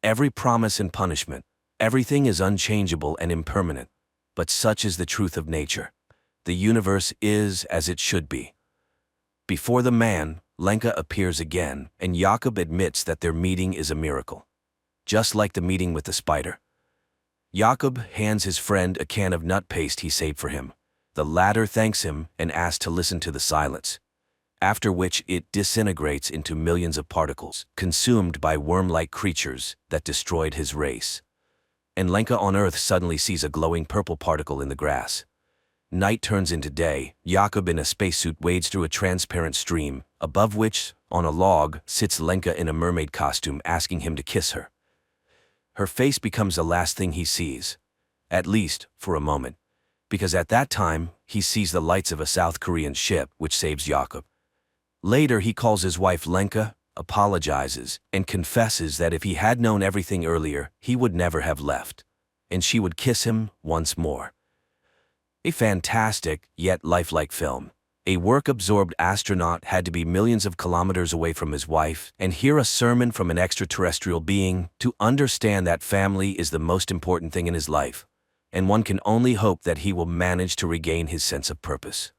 Every promise and punishment, everything is unchangeable and impermanent, but such is the truth of nature. The universe is as it should be. Before the man, Lenka appears again, and Jakob admits that their meeting is a miracle. Just like the meeting with the spider. Jakob hands his friend a can of nut paste he saved for him. The latter thanks him and asks to listen to the silence, after which it disintegrates into millions of particles, consumed by worm-like creatures that destroyed his race. And Lenka on Earth suddenly sees a glowing purple particle in the grass. Night turns into day. Jakob in a spacesuit wades through a transparent stream, above which, on a log, sits Lenka in a mermaid costume asking him to kiss her. Her face becomes the last thing he sees, at least for a moment, because at that time, he sees the lights of a South Korean ship which saves Jakob. Later, he calls his wife Lenka, apologizes, and confesses that if he had known everything earlier, he would never have left, and she would kiss him once more. A fantastic, yet lifelike film. A work-absorbed astronaut had to be millions of kilometers away from his wife and hear a sermon from an extraterrestrial being to understand that family is the most important thing in his life, and one can only hope that he will manage to regain his sense of purpose.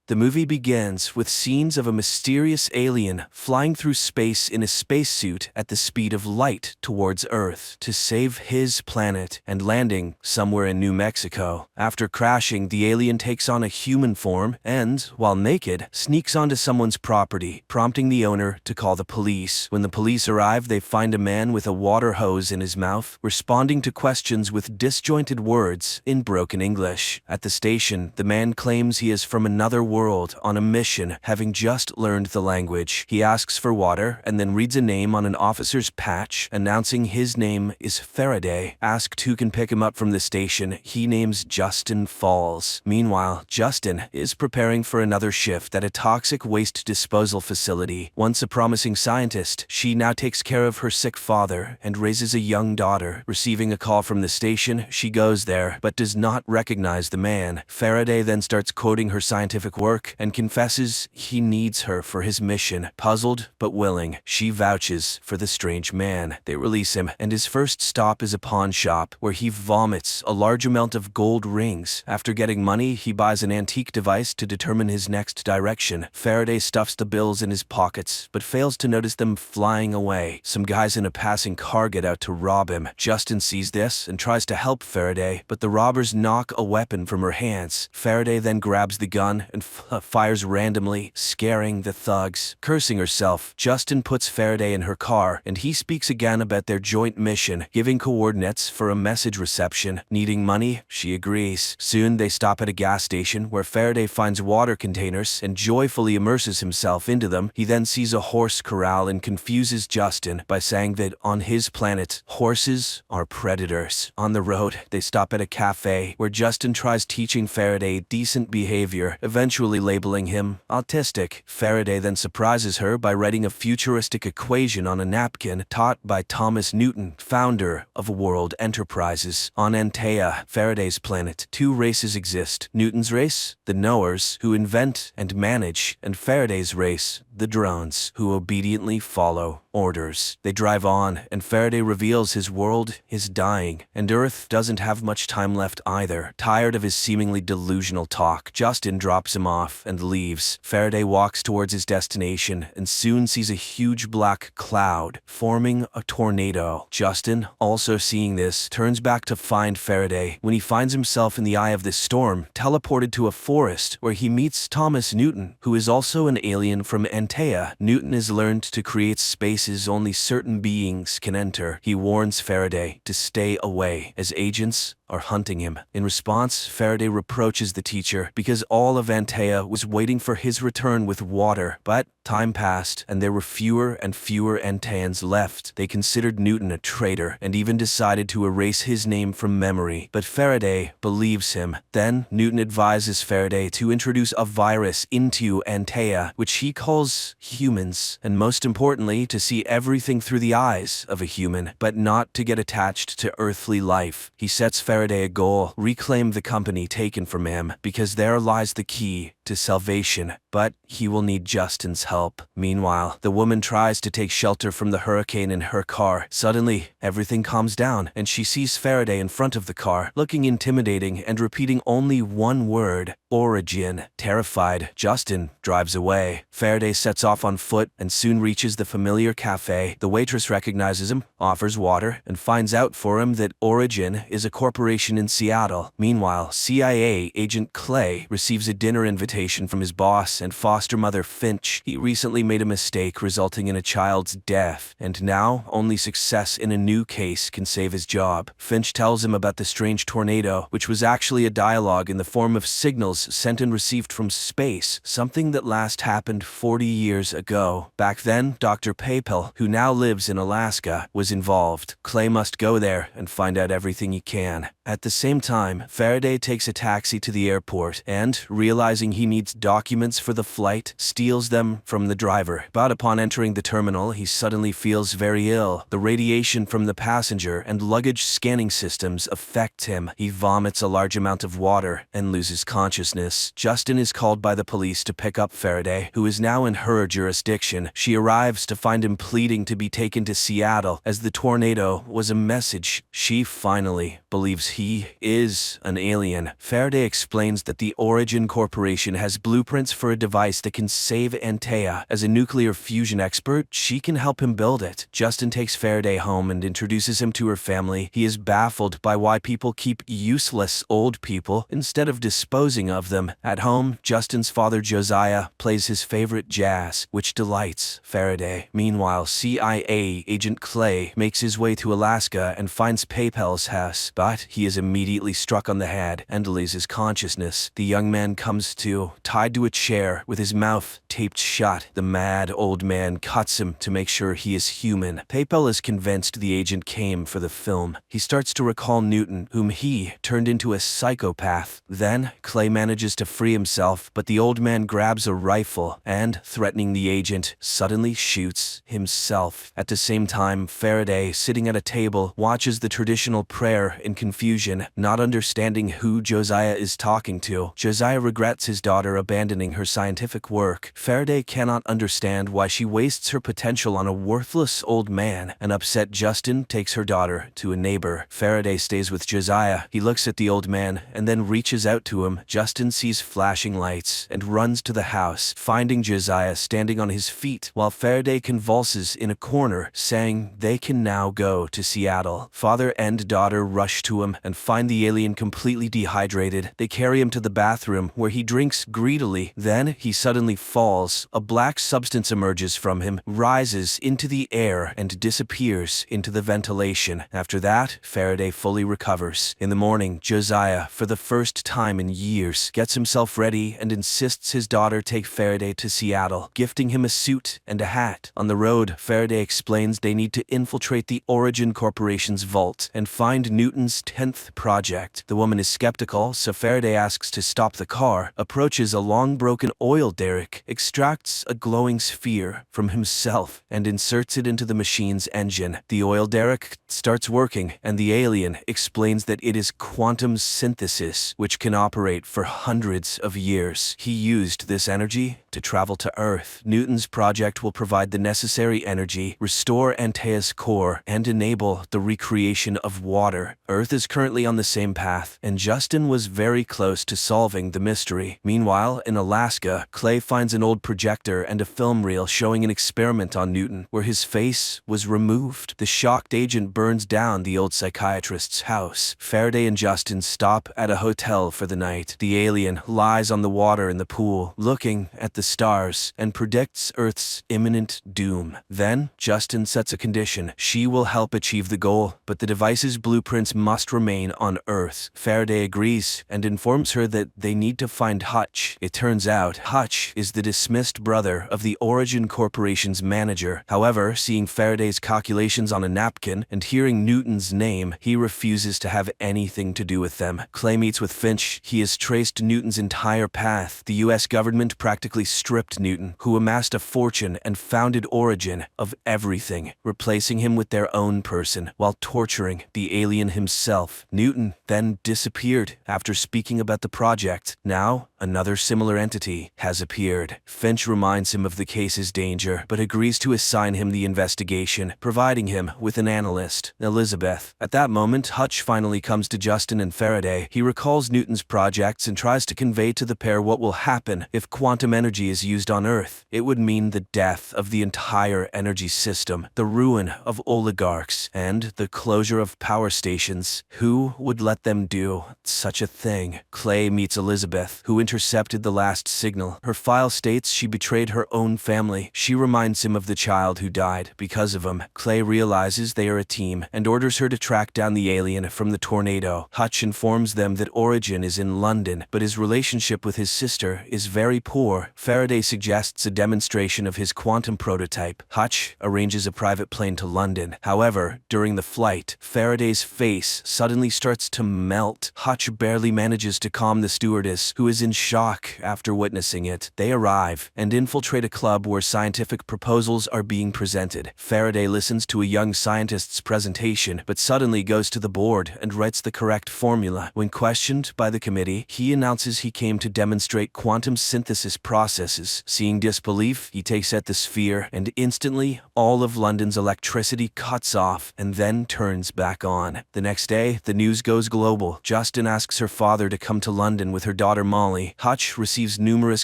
The movie begins with scenes of a mysterious alien flying through space in a spacesuit at the speed of light towards Earth to save his planet and landing somewhere in New Mexico. After crashing, the alien takes on a human form and, while naked, sneaks onto someone's property, prompting the owner to call the police. When the police arrive, they find a man with a water hose in his mouth, responding to questions with disjointed words in broken English. At the station, the man claims he is from another world on a mission, having just learned the language. He asks for water and then reads a name on an officer's patch, announcing his name is Faraday. Asked who can pick him up from the station, he names Justin Falls. Meanwhile, Justin is preparing for another shift at a toxic waste disposal facility. Once a promising scientist, she now takes care of her sick father and raises a young daughter. Receiving a call from the station, she goes there but does not recognize the man. Faraday then starts quoting her scientific work and confesses he needs her for his mission. Puzzled but willing, she vouches for the strange man. They release him, and his first stop is a pawn shop where he vomits a large amount of gold rings. After getting money, he buys an antique device to determine his next direction. Faraday stuffs the bills in his pockets but fails to notice them flying away. Some guys in a passing car get out to rob him. Justin sees this and tries to help Faraday, but the robbers knock a weapon from her hands. Faraday then grabs the gun and fires randomly, scaring the thugs. Cursing herself, Justin puts Faraday in her car, and he speaks again about their joint mission, giving coordinates for a message reception. Needing money, she agrees. Soon they stop at a gas station where Faraday finds water containers and joyfully immerses himself into them. He then sees a horse corral and confuses Justin by saying that on his planet, horses are predators. On the road, they stop at a cafe where Justin tries teaching Faraday decent behavior, eventually labeling him autistic. Faraday then surprises her by writing a futuristic equation on a napkin taught by Thomas Newton, founder of World Enterprises. On Antea, Faraday's planet, two races exist: Newton's race, the knowers, who invent and manage, and Faraday's race, the drones, who obediently follow orders. They drive on, and Faraday reveals his world is dying, and Earth doesn't have much time left either. Tired of his seemingly delusional talk, Justin drops him off and leaves. Faraday walks towards his destination and soon sees a huge black cloud forming a tornado. Justin, also seeing this, turns back to find Faraday when he finds himself in the eye of this storm, teleported to a forest where he meets Thomas Newton, who is also an alien from Antea. Newton has learned to create spaces only certain beings can enter. He warns Faraday to stay away, as agents are hunting him. In response, Faraday reproaches the teacher because all of Antea was waiting for his return with water. But time passed, and there were fewer and fewer Anteans left. They considered Newton a traitor and even decided to erase his name from memory. But Faraday believes him. Then Newton advises Faraday to introduce a virus into Antea, which he calls humans, and most importantly, to see everything through the eyes of a human, but not to get attached to earthly life. He sets Faraday a goal: reclaim the company taken from him, because there lies the key to salvation, but he will need Justin's help. Meanwhile, the woman tries to take shelter from the hurricane in her car. Suddenly, everything calms down, and she sees Faraday in front of the car, looking intimidating and repeating only one word, origin. Terrified, Justin drives away. Faraday sets off on foot and soon reaches the familiar cafe. The waitress recognizes him, offers water, and finds out for him that Origin is a corporation in Seattle. Meanwhile, CIA agent Clay receives a dinner invitation from his boss and foster mother Finch. He recently made a mistake resulting in a child's death, and now only success in a new case can save his job. Finch tells him about the strange tornado, which was actually a dialogue in the form of signals sent and received from space, something that last happened 40 years ago. Back then, Dr. Papel, who now lives in Alaska, was involved. Clay must go there and find out everything he can. At the same time, Faraday takes a taxi to the airport and, realizing he needs documents for the flight, steals them from the driver. But upon entering the terminal, he suddenly feels very ill. The radiation from the passenger and luggage scanning systems affect him. He vomits a large amount of water and loses consciousness. Justin is called by the police to pick up Faraday, who is now in her jurisdiction. She arrives to find him pleading to be taken to Seattle, as the tornado was a message. She finally believes he is an alien. Faraday explains that the Origin Corporation has blueprints for a device that can save Antea. As a nuclear fusion expert, she can help him build it. Justin takes Faraday home and introduces him to her family. He is baffled by why people keep useless old people instead of disposing of them. At home, Justin's father Josiah plays his favorite jazz, which delights Faraday. Meanwhile, CIA agent Clay makes his way to Alaska and finds Papel's house, but he is immediately struck on the head and loses consciousness. The young man comes to, tied to a chair with his mouth taped shut. The mad old man cuts him to make sure he is human. Papel is convinced the agent came for the film. He starts to recall Newton, whom he turned into a psychopath. Then, Clay manages to free himself, but the old man grabs a rifle and, threatening the agent, suddenly shoots himself. At the same time, Faraday, sitting at a table, watches the traditional prayer in confusion, not understanding who Josiah is talking to. Josiah regrets his daughter abandoning her scientific work. Faraday cannot understand why she wastes her potential on a worthless old man. An upset Justin takes her daughter to a neighbor. Faraday stays with Josiah. He looks at the old man and then reaches out to him. Justin sees flashing lights and runs to the house, finding Josiah standing on his feet while Faraday convulses in a corner, saying they can now go to Seattle. Father and daughter rush to him and find the alien completely dehydrated. They carry him to the bathroom where he drinks greedily. Then he suddenly falls. A black substance emerges from him, rises into the air, and disappears into the ventilation. After that, Faraday fully recovers. In the morning, Josiah, for the first time in years, gets himself ready and insists his daughter take Faraday to Seattle, gifting him a suit and a hat. On the road, Faraday explains they need to infiltrate the Origin Corporation's vault and find Newton's 10th project. The woman is skeptical, so Faraday asks to stop the car, approaches a long broken oil derrick, extracts a glowing sphere from himself, and inserts it into the machine's engine. The oil derrick starts working, and the alien explains that it is quantum synthesis, which can operate for hundreds of years. He used this energy to travel to Earth. Newton's project will provide the necessary energy, restore Antaea's core, and enable the recreation of water. Earth is currently on the same path, and Justin was very close to solving the mystery. Meanwhile, in Alaska, Clay finds an old projector and a film reel showing an experiment on Newton, where his face was removed. The shocked agent burns down the old psychiatrist's house. Faraday and Justin stop at a hotel for the night. The alien lies on the water in the pool, looking at the stars, and predicts Earth's imminent doom. Then, Justin sets a condition. She will help achieve the goal, but the device's blueprints must remain on Earth. Faraday agrees and informs her that they need to find Hutch. It turns out Hutch is the dismissed brother of the Origin Corporation's manager. However, seeing Faraday's calculations on a napkin and hearing Newton's name, he refuses to have anything to do with them. Clay meets with Finch. He has traced Newton's entire path. The US government practically stripped Newton, who amassed a fortune and founded Origin, of everything, replacing him with their own person while torturing the alien himself. himself. Newton then disappeared after speaking about the project. Now, another similar entity has appeared. Finch reminds him of the case's danger, but agrees to assign him the investigation, providing him with an analyst, Elizabeth. At that moment, Hutch finally comes to Justin and Faraday. He recalls Newton's projects and tries to convey to the pair what will happen if quantum energy is used on Earth. It would mean the death of the entire energy system, the ruin of oligarchs, and the closure of power stations. Who would let them do such a thing? Clay meets Elizabeth, who intercepted the last signal. Her file states she betrayed her own family. She reminds him of the child who died because of him. Clay realizes they are a team and orders her to track down the alien from the tornado. Hutch informs them that Origin is in London, but his relationship with his sister is very poor. Faraday suggests a demonstration of his quantum prototype. Hutch arranges a private plane to London. However, during the flight, Faraday's face suddenly starts to melt. Hutch barely manages to calm the stewardess, who is in shock after witnessing it. They arrive and infiltrate a club where scientific proposals are being presented. Faraday listens to a young scientist's presentation, but suddenly goes to the board and writes the correct formula. When questioned by the committee, he announces he came to demonstrate quantum synthesis processes. Seeing disbelief, he takes at the sphere, and instantly, all of London's electricity cuts off and then turns back on. The next day, the news goes global. Justin asks her father to come to London with her daughter Molly. Hutch receives numerous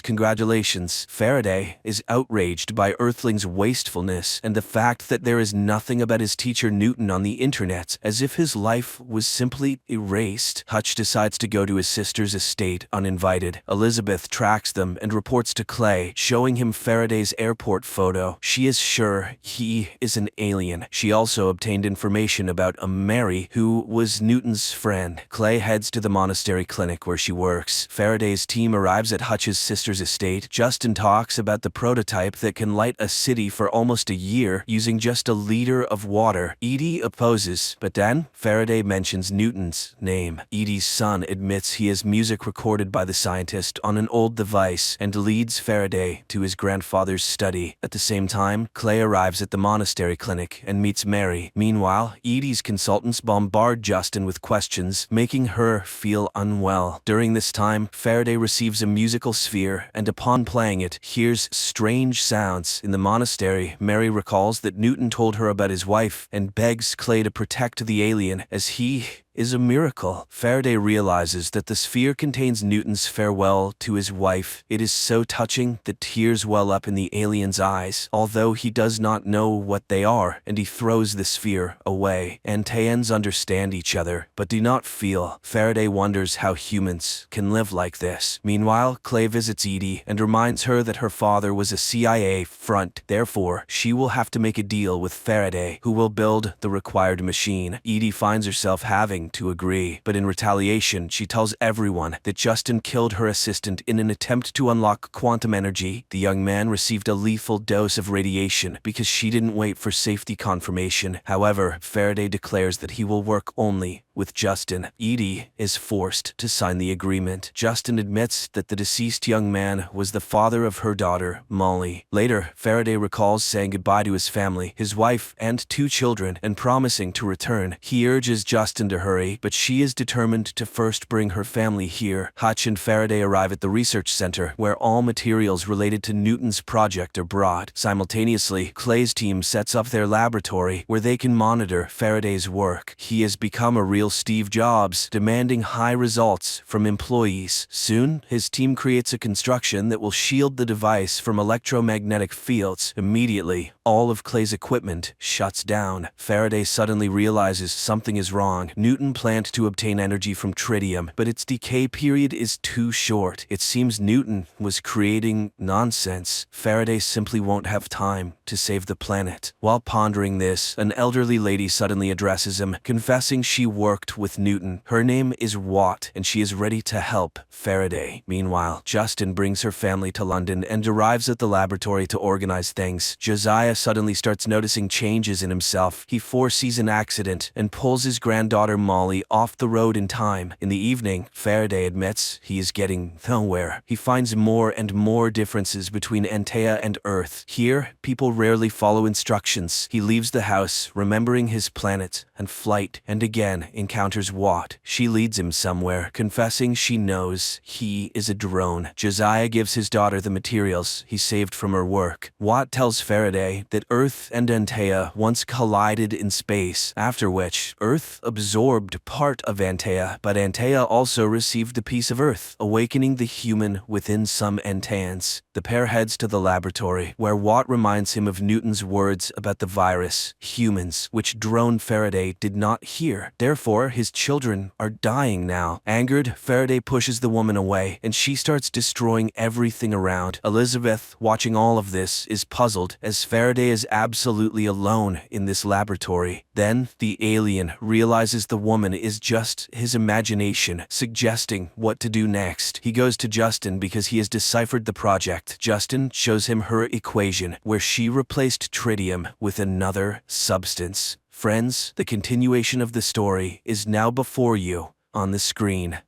congratulations. Faraday is outraged by Earthling's wastefulness and the fact that there is nothing about his teacher Newton on the internet, as if his life was simply erased. Hutch decides to go to his sister's estate uninvited. Elizabeth tracks them and reports to Clay, showing him Faraday's airport photo. She is sure he is an alien. She also obtained information about a Mary, who was Newton's friend. Clay heads to the monastery clinic where she works. Faraday's team arrives at Hutch's sister's estate. Justin talks about the prototype that can light a city for almost a year using just a liter of water. Edie opposes, but then Faraday mentions Newton's name. Edie's son admits he has music recorded by the scientist on an old device and leads Faraday to his grandfather's study. At the same time, Clay arrives at the monastery clinic and meets Mary. Meanwhile, Edie's consultants bombard Justin with questions, making her feel unwell. During this time, Faraday receives a musical sphere and upon playing it, hears strange sounds. In the monastery, Mary recalls that Newton told her about his wife and begs Clay to protect the alien, as he is a miracle. Faraday realizes that the sphere contains Newton's farewell to his wife. It is so touching that tears well up in the alien's eyes, although he does not know what they are, and he throws the sphere away. Antaeans understand each other, but do not feel. Faraday wonders how humans can live like this. Meanwhile, Clay visits Edie and reminds her that her father was a CIA front. Therefore, she will have to make a deal with Faraday, who will build the required machine. Edie finds herself having to agree, but in retaliation, she tells everyone that Justin killed her assistant in an attempt to unlock quantum energy. The young man received a lethal dose of radiation because she didn't wait for safety confirmation. However, Faraday declares that he will work only with Justin. Edie is forced to sign the agreement. Justin admits that the deceased young man was the father of her daughter, Molly. Later, Faraday recalls saying goodbye to his family, his wife, and 2 children, and promising to return. He urges Justin to hurry, but she is determined to first bring her family here. Hutch and Faraday arrive at the research center, where all materials related to Newton's project are brought. Simultaneously, Clay's team sets up their laboratory, where they can monitor Faraday's work. He has become a real Steve Jobs, demanding high results from employees. Soon, his team creates a construction that will shield the device from electromagnetic fields. Immediately, all of Clay's equipment shuts down. Faraday suddenly realizes something is wrong. Newton planned to obtain energy from tritium, but its decay period is too short. It seems Newton was creating nonsense. Faraday simply won't have time to save the planet. While pondering this, an elderly lady suddenly addresses him, confessing she worked with Newton. Her name is Watt, and she is ready to help Faraday. Meanwhile, Justin brings her family to London and arrives at the laboratory to organize things. Josiah Josiah suddenly starts noticing changes in himself. He foresees an accident and pulls his granddaughter Molly off the road in time. In the evening, Faraday admits he is getting nowhere. He finds more and more differences between Antea and Earth. Here, people rarely follow instructions. He leaves the house, remembering his planet and flight, and again encounters Watt. She leads him somewhere, confessing she knows he is a drone. Josiah gives his daughter the materials he saved from her work. Watt tells Faraday that Earth and Antea once collided in space, after which Earth absorbed part of Antea, but Antea also received a piece of Earth, awakening the human within some Anteans. The pair heads to the laboratory, where Watt reminds him of Newton's words about the virus, humans, which drone Faraday did not hear. Therefore, his children are dying now. Angered, Faraday pushes the woman away, and she starts destroying everything around. Elizabeth, watching all of this, is puzzled, as Faraday is absolutely alone in this laboratory. Then, the alien realizes the woman is just his imagination, suggesting what to do next. He goes to Justin because he has deciphered the project. Justin shows him her equation, where she replaced tritium with another substance. Friends, the continuation of the story is now before you on the screen.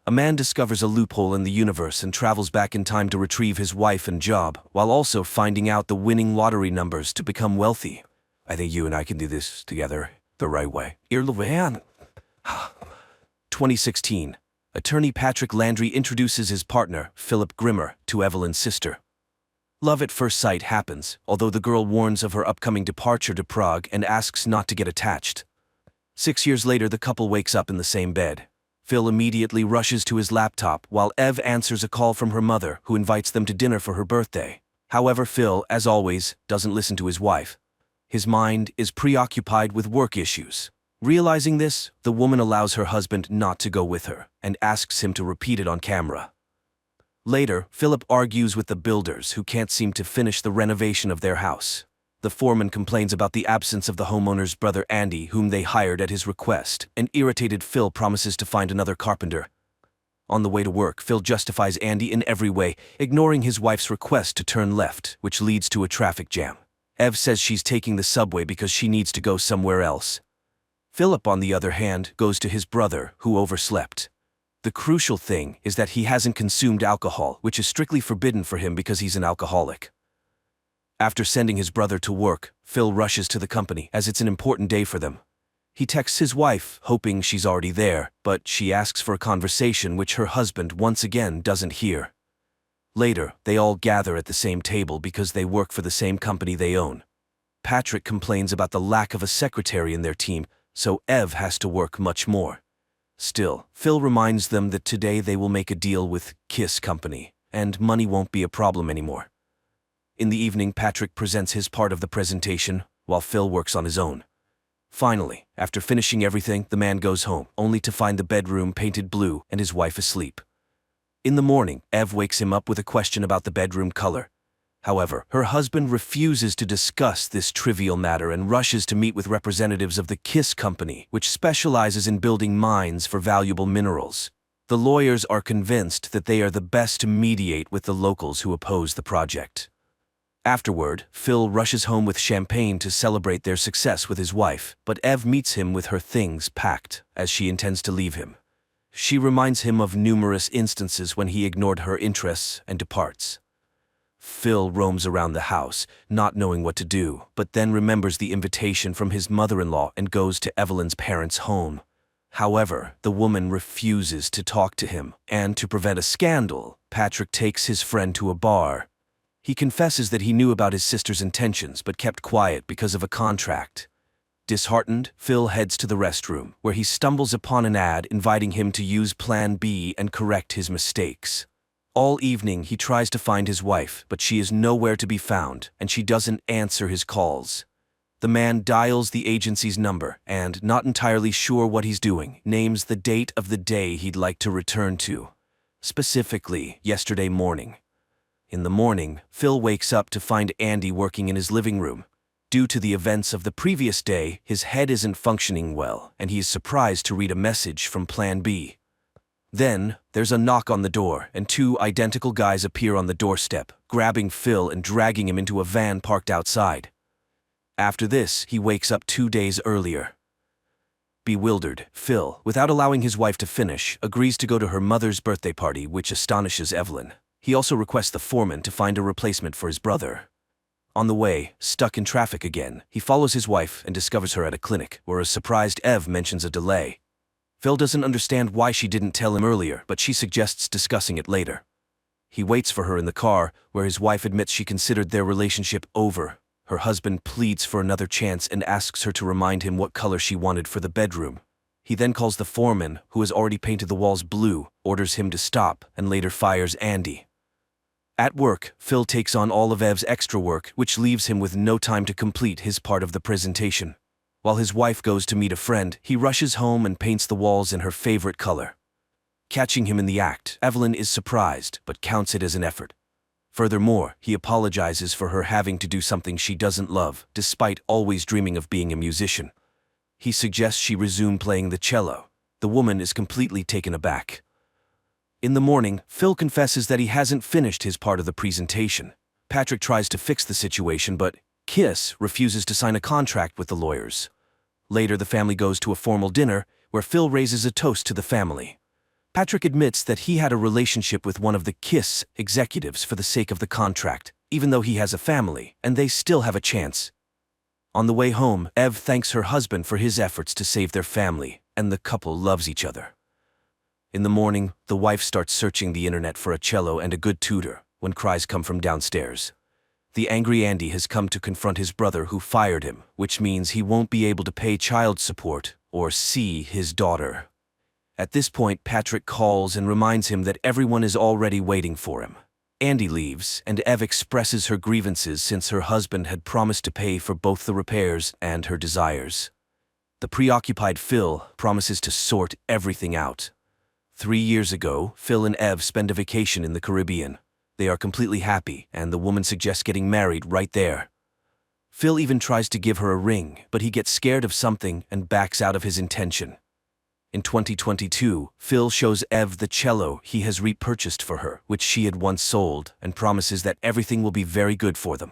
A man discovers a loophole in the universe and travels back in time to retrieve his wife and job, while also finding out the winning lottery numbers to become wealthy. I think you and I can do this together the right way. 2016. Attorney Patrick Landry introduces his partner, Philip Grimmer, to Evelyn's sister. Love at first sight happens, although the girl warns of her upcoming departure to Prague and asks not to get attached. 6 years later, the couple wakes up in the same bed. Phil immediately rushes to his laptop while Ev answers a call from her mother, who invites them to dinner for her birthday. However, Phil, as always, doesn't listen to his wife. His mind is preoccupied with work issues. Realizing this, the woman allows her husband not to go with her and asks him to repeat it on camera. Later, Philip argues with the builders, who can't seem to finish the renovation of their house. The foreman complains about the absence of the homeowner's brother Andy, whom they hired at his request, and irritated Phil promises to find another carpenter. On the way to work, Phil justifies Andy in every way, ignoring his wife's request to turn left, which leads to a traffic jam. Ev says she's taking the subway because she needs to go somewhere else. Philip, on the other hand, goes to his brother, who overslept. The crucial thing is that he hasn't consumed alcohol, which is strictly forbidden for him because he's an alcoholic. After sending his brother to work, Phil rushes to the company, as it's an important day for them. He texts his wife, hoping she's already there, but she asks for a conversation which her husband once again doesn't hear. Later, they all gather at the same table because they work for the same company they own. Patrick complains about the lack of a secretary in their team, so Ev has to work much more. Still, Phil reminds them that today they will make a deal with Kiss Company, and money won't be a problem anymore. In the evening, Patrick presents his part of the presentation, while Phil works on his own. Finally, after finishing everything, the man goes home, only to find the bedroom painted blue and his wife asleep. In the morning, Ev wakes him up with a question about the bedroom color. However, her husband refuses to discuss this trivial matter and rushes to meet with representatives of the Kiss Company, which specializes in building mines for valuable minerals. The lawyers are convinced that they are the best to mediate with the locals who oppose the project. Afterward, Phil rushes home with champagne to celebrate their success with his wife, but Ev meets him with her things packed, as she intends to leave him. She reminds him of numerous instances when he ignored her interests and departs. Phil roams around the house, not knowing what to do, but then remembers the invitation from his mother-in-law and goes to Evelyn's parents' home. However, the woman refuses to talk to him, and to prevent a scandal, Patrick takes his friend to a bar. He confesses that he knew about his sister's intentions but kept quiet because of a contract. Disheartened, Phil heads to the restroom, where he stumbles upon an ad inviting him to use Plan B and correct his mistakes. All evening he tries to find his wife, but she is nowhere to be found, and she doesn't answer his calls. The man dials the agency's number and, not entirely sure what he's doing, names the date of the day he'd like to return to. Specifically, yesterday morning. In the morning, Phil wakes up to find Andy working in his living room. Due to the events of the previous day, his head isn't functioning well, and he is surprised to read a message from Plan B. Then, there's a knock on the door, and two identical guys appear on the doorstep, grabbing Phil and dragging him into a van parked outside. After this, he wakes up 2 days earlier. Bewildered, Phil, without allowing his wife to finish, agrees to go to her mother's birthday party, which astonishes Evelyn. He also requests the foreman to find a replacement for his brother. On the way, stuck in traffic again, he follows his wife and discovers her at a clinic, where a surprised Ev mentions a delay. Phil doesn't understand why she didn't tell him earlier, but she suggests discussing it later. He waits for her in the car, where his wife admits she considered their relationship over. Her husband pleads for another chance and asks her to remind him what color she wanted for the bedroom. He then calls the foreman, who has already painted the walls blue, orders him to stop, and later fires Andy. At work, Phil takes on all of Ev's extra work, which leaves him with no time to complete his part of the presentation. While his wife goes to meet a friend, he rushes home and paints the walls in her favorite color. Catching him in the act, Evelyn is surprised, but counts it as an effort. Furthermore, he apologizes for her having to do something she doesn't love, despite always dreaming of being a musician. He suggests she resume playing the cello. The woman is completely taken aback. In the morning, Phil confesses that he hasn't finished his part of the presentation. Patrick tries to fix the situation, but Kiss refuses to sign a contract with the lawyers. Later, the family goes to a formal dinner, where Phil raises a toast to the family. Patrick admits that he had a relationship with one of the Kiss executives for the sake of the contract, even though he has a family, and they still have a chance. On the way home, Ev thanks her husband for his efforts to save their family, and the couple loves each other. In the morning, the wife starts searching the internet for a cello and a good tutor, when cries come from downstairs. The angry Andy has come to confront his brother who fired him, which means he won't be able to pay child support or see his daughter. At this point, Patrick calls and reminds him that everyone is already waiting for him. Andy leaves, and Ev expresses her grievances since her husband had promised to pay for both the repairs and her desires. The preoccupied Phil promises to sort everything out. 3 years ago, Phil and Ev spend a vacation in the Caribbean. They are completely happy, and the woman suggests getting married right there. Phil even tries to give her a ring, but he gets scared of something and backs out of his intention. In 2022, Phil shows Ev the cello he has repurchased for her, which she had once sold, and promises that everything will be very good for them.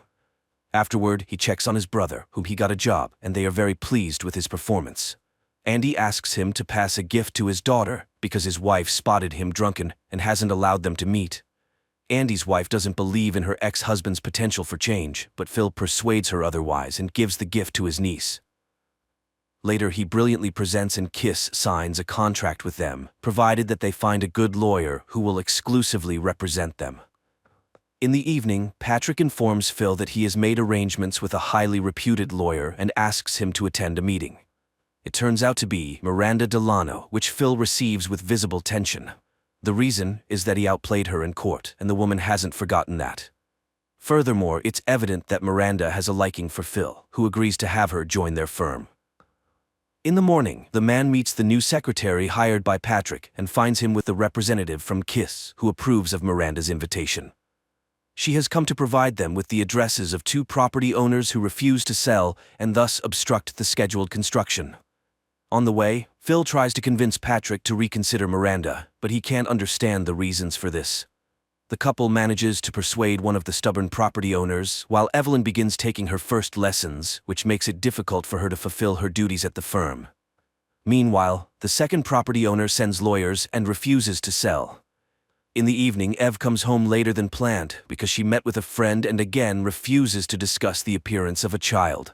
Afterward, he checks on his brother, whom he got a job, and they are very pleased with his performance. Andy asks him to pass a gift to his daughter, because his wife spotted him drunken and hasn't allowed them to meet. Andy's wife doesn't believe in her ex-husband's potential for change, but Phil persuades her otherwise and gives the gift to his niece. Later, he brilliantly presents and Kiss signs a contract with them, provided that they find a good lawyer who will exclusively represent them. In the evening, Patrick informs Phil that he has made arrangements with a highly reputed lawyer and asks him to attend a meeting. It turns out to be Miranda Delano, which Phil receives with visible tension. The reason is that he outplayed her in court, and the woman hasn't forgotten that. Furthermore, it's evident that Miranda has a liking for Phil, who agrees to have her join their firm. In the morning, the man meets the new secretary hired by Patrick and finds him with the representative from Kiss, who approves of Miranda's invitation. She has come to provide them with the addresses of 2 property owners who refuse to sell and thus obstruct the scheduled construction. On the way, Phil tries to convince Patrick to reconsider Miranda, but he can't understand the reasons for this. The couple manages to persuade one of the stubborn property owners, while Evelyn begins taking her first lessons, which makes it difficult for her to fulfill her duties at the firm. Meanwhile, the second property owner sends lawyers and refuses to sell. In the evening, Ev comes home later than planned because she met with a friend and again refuses to discuss the appearance of a child.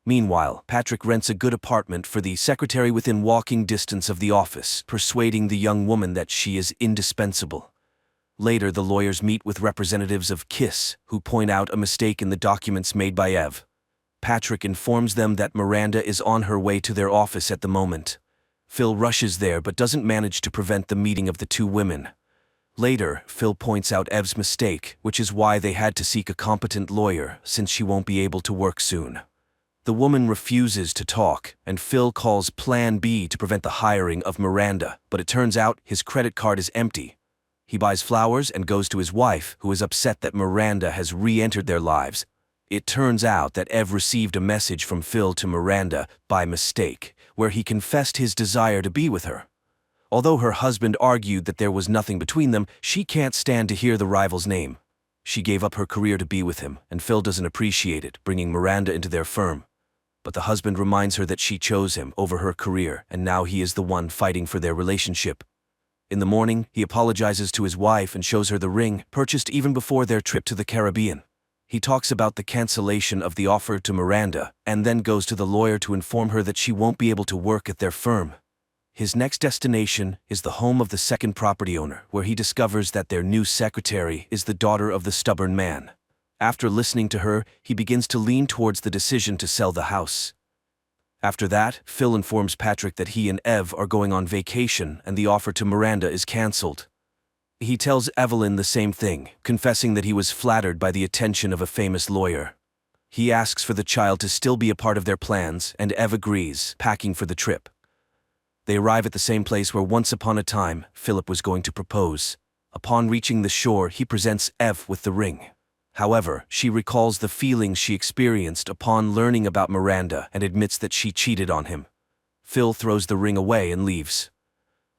Meanwhile, Patrick rents a good apartment for the secretary within walking distance of the office, persuading the young woman that she is indispensable. Later, the lawyers meet with representatives of Kiss, who point out a mistake in the documents made by Ev. Patrick informs them that Miranda is on her way to their office at the moment. Phil rushes there but doesn't manage to prevent the meeting of the 2 women. Later, Phil points out Ev's mistake, which is why they had to seek a competent lawyer, since she won't be able to work soon. The woman refuses to talk, and Phil calls Plan B to prevent the hiring of Miranda, but it turns out his credit card is empty. He buys flowers and goes to his wife, who is upset that Miranda has re-entered their lives. It turns out that Ev received a message from Phil to Miranda by mistake, where he confessed his desire to be with her. Although her husband argued that there was nothing between them, she can't stand to hear the rival's name. She gave up her career to be with him, and Phil doesn't appreciate it, bringing Miranda into their firm. But the husband reminds her that she chose him over her career, and now he is the one fighting for their relationship. In the morning, he apologizes to his wife and shows her the ring, purchased even before their trip to the Caribbean. He talks about the cancellation of the offer to Miranda, and then goes to the lawyer to inform her that she won't be able to work at their firm. His next destination is the home of the second property owner, where he discovers that their new secretary is the daughter of the stubborn man. After listening to her, he begins to lean towards the decision to sell the house. After that, Phil informs Patrick that he and Ev are going on vacation and the offer to Miranda is cancelled. He tells Evelyn the same thing, confessing that he was flattered by the attention of a famous lawyer. He asks for the child to still be a part of their plans, and Ev agrees, packing for the trip. They arrive at the same place where once upon a time, Philip was going to propose. Upon reaching the shore, he presents Ev with the ring. However, she recalls the feelings she experienced upon learning about Miranda and admits that she cheated on him. Phil throws the ring away and leaves.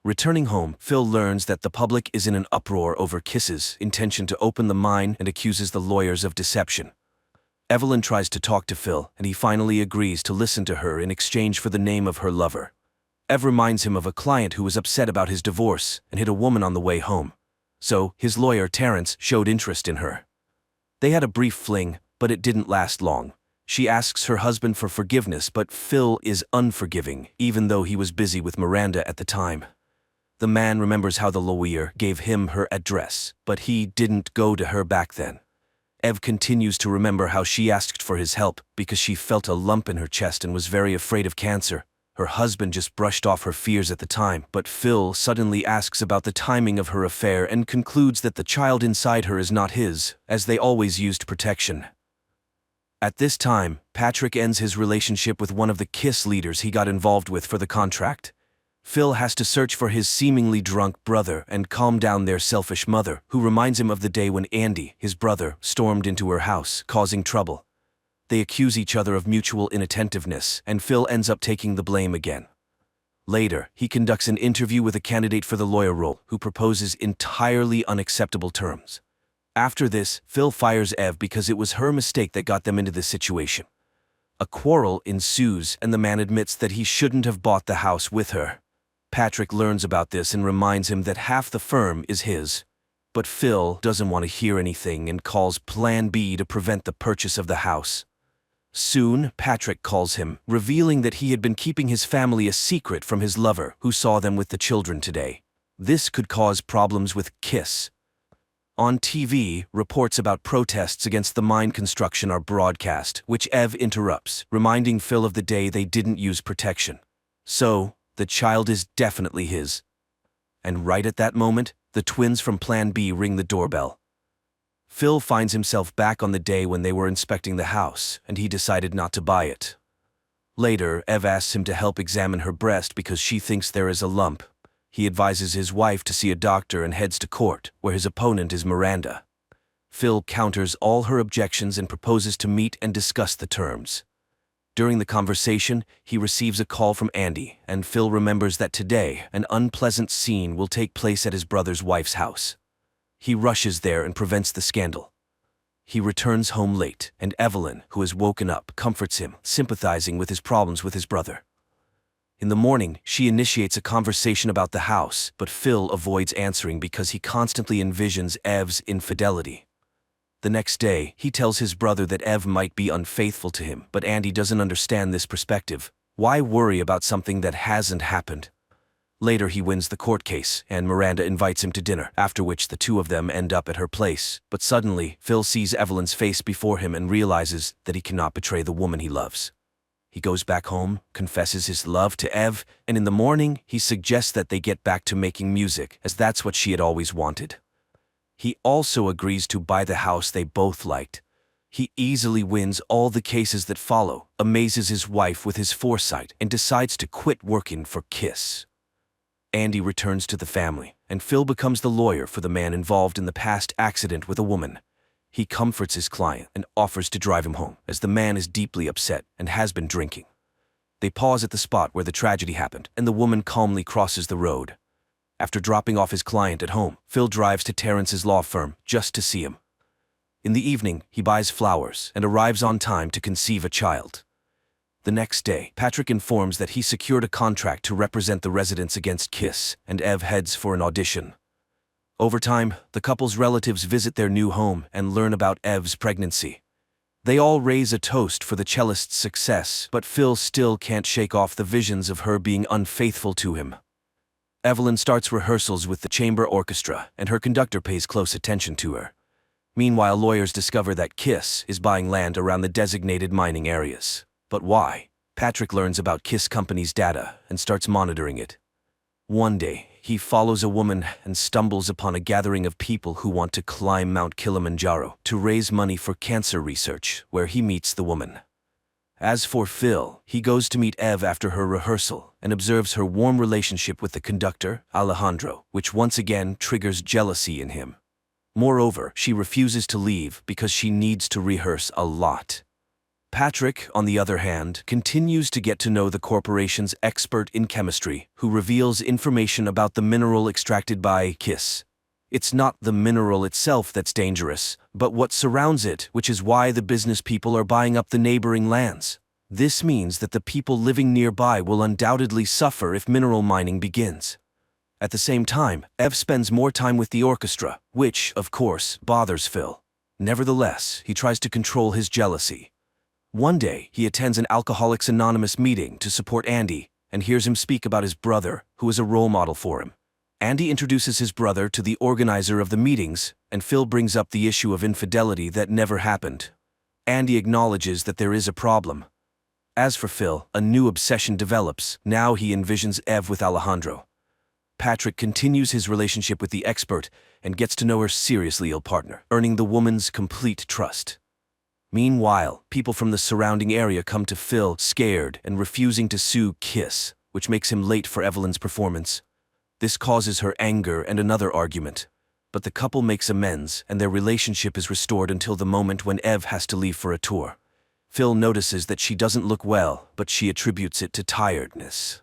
Returning home, Phil learns that the public is in an uproar over Kiss's intention to open the mine and accuses the lawyers of deception. Evelyn tries to talk to Phil, and he finally agrees to listen to her in exchange for the name of her lover. Ev reminds him of a client who was upset about his divorce and hit a woman on the way home. So, his lawyer, Terrence, showed interest in her. They had a brief fling, but it didn't last long. She asks her husband for forgiveness, but Phil is unforgiving, even though he was busy with Miranda at the time. The man remembers how the lawyer gave him her address, but he didn't go to her back then. Ev continues to remember how she asked for his help because she felt a lump in her chest and was very afraid of cancer. Her husband just brushed off her fears at the time, but Phil suddenly asks about the timing of her affair and concludes that the child inside her is not his, as they always used protection. At this time, Patrick ends his relationship with one of the Kiss leaders he got involved with for the contract. Phil has to search for his seemingly drunk brother and calm down their selfish mother, who reminds him of the day when Andy, his brother, stormed into her house, causing trouble. They accuse each other of mutual inattentiveness, and Phil ends up taking the blame again. Later, he conducts an interview with a candidate for the lawyer role, who proposes entirely unacceptable terms. After this, Phil fires Ev because it was her mistake that got them into this situation. A quarrel ensues, and the man admits that he shouldn't have bought the house with her. Patrick learns about this and reminds him that half the firm is his. But Phil doesn't want to hear anything and calls Plan B to prevent the purchase of the house. Soon, Patrick calls him, revealing that he had been keeping his family a secret from his lover, who saw them with the children today. This could cause problems with Kiss. On TV, reports about protests against the mine construction are broadcast, which Ev interrupts, reminding Phil of the day they didn't use protection. So, the child is definitely his. And right at that moment, the twins from Plan B ring the doorbell. Phil finds himself back on the day when they were inspecting the house, and he decided not to buy it. Later, Ev asks him to help examine her breast because she thinks there is a lump. He advises his wife to see a doctor and heads to court, where his opponent is Miranda. Phil counters all her objections and proposes to meet and discuss the terms. During the conversation, he receives a call from Andy, and Phil remembers that today, an unpleasant scene will take place at his brother's wife's house. He rushes there and prevents the scandal. He returns home late, and Evelyn, who has woken up, comforts him, sympathizing with his problems with his brother. In the morning, she initiates a conversation about the house, but Phil avoids answering because he constantly envisions Ev's infidelity. The next day, he tells his brother that Ev might be unfaithful to him, but Andy doesn't understand this perspective. Why worry about something that hasn't happened? Later, he wins the court case, and Miranda invites him to dinner, after which the two of them end up at her place. But suddenly, Phil sees Evelyn's face before him and realizes that he cannot betray the woman he loves. He goes back home, confesses his love to Ev, and in the morning, he suggests that they get back to making music, as that's what she had always wanted. He also agrees to buy the house they both liked. He easily wins all the cases that follow, amazes his wife with his foresight, and decides to quit working for Kiss. Andy returns to the family, and Phil becomes the lawyer for the man involved in the past accident with a woman. He comforts his client and offers to drive him home, as the man is deeply upset and has been drinking. They pause at the spot where the tragedy happened, and the woman calmly crosses the road. After dropping off his client at home, Phil drives to Terrence's law firm just to see him. In the evening, he buys flowers and arrives on time to conceive a child. The next day, Patrick informs that he secured a contract to represent the residents against Kiss, and Ev heads for an audition. Over time, the couple's relatives visit their new home and learn about Ev's pregnancy. They all raise a toast for the cellist's success, but Phil still can't shake off the visions of her being unfaithful to him. Evelyn starts rehearsals with the chamber orchestra, and her conductor pays close attention to her. Meanwhile, lawyers discover that Kiss is buying land around the designated mining areas. But why? Patrick learns about Kiss Company's data and starts monitoring it. One day, he follows a woman and stumbles upon a gathering of people who want to climb Mount Kilimanjaro to raise money for cancer research, where he meets the woman. As for Phil, he goes to meet Ev after her rehearsal and observes her warm relationship with the conductor, Alejandro, which once again triggers jealousy in him. Moreover, she refuses to leave because she needs to rehearse a lot. Patrick, on the other hand, continues to get to know the corporation's expert in chemistry, who reveals information about the mineral extracted by Kiss. It's not the mineral itself that's dangerous, but what surrounds it, which is why the business people are buying up the neighboring lands. This means that the people living nearby will undoubtedly suffer if mineral mining begins. At the same time, Ev spends more time with the orchestra, which, of course, bothers Phil. Nevertheless, he tries to control his jealousy. One day, he attends an Alcoholics Anonymous meeting to support Andy and hears him speak about his brother, who is a role model for him. Andy introduces his brother to the organizer of the meetings, and Phil brings up the issue of infidelity that never happened. Andy acknowledges that there is a problem. As for Phil, a new obsession develops. Now he envisions Ev with Alejandro. Patrick continues his relationship with the expert and gets to know her seriously ill partner, earning the woman's complete trust. Meanwhile, people from the surrounding area come to Phil, scared and refusing to sue Kiss, which makes him late for Evelyn's performance. This causes her anger and another argument. But the couple makes amends, and their relationship is restored until the moment when Ev has to leave for a tour. Phil notices that she doesn't look well, but she attributes it to tiredness.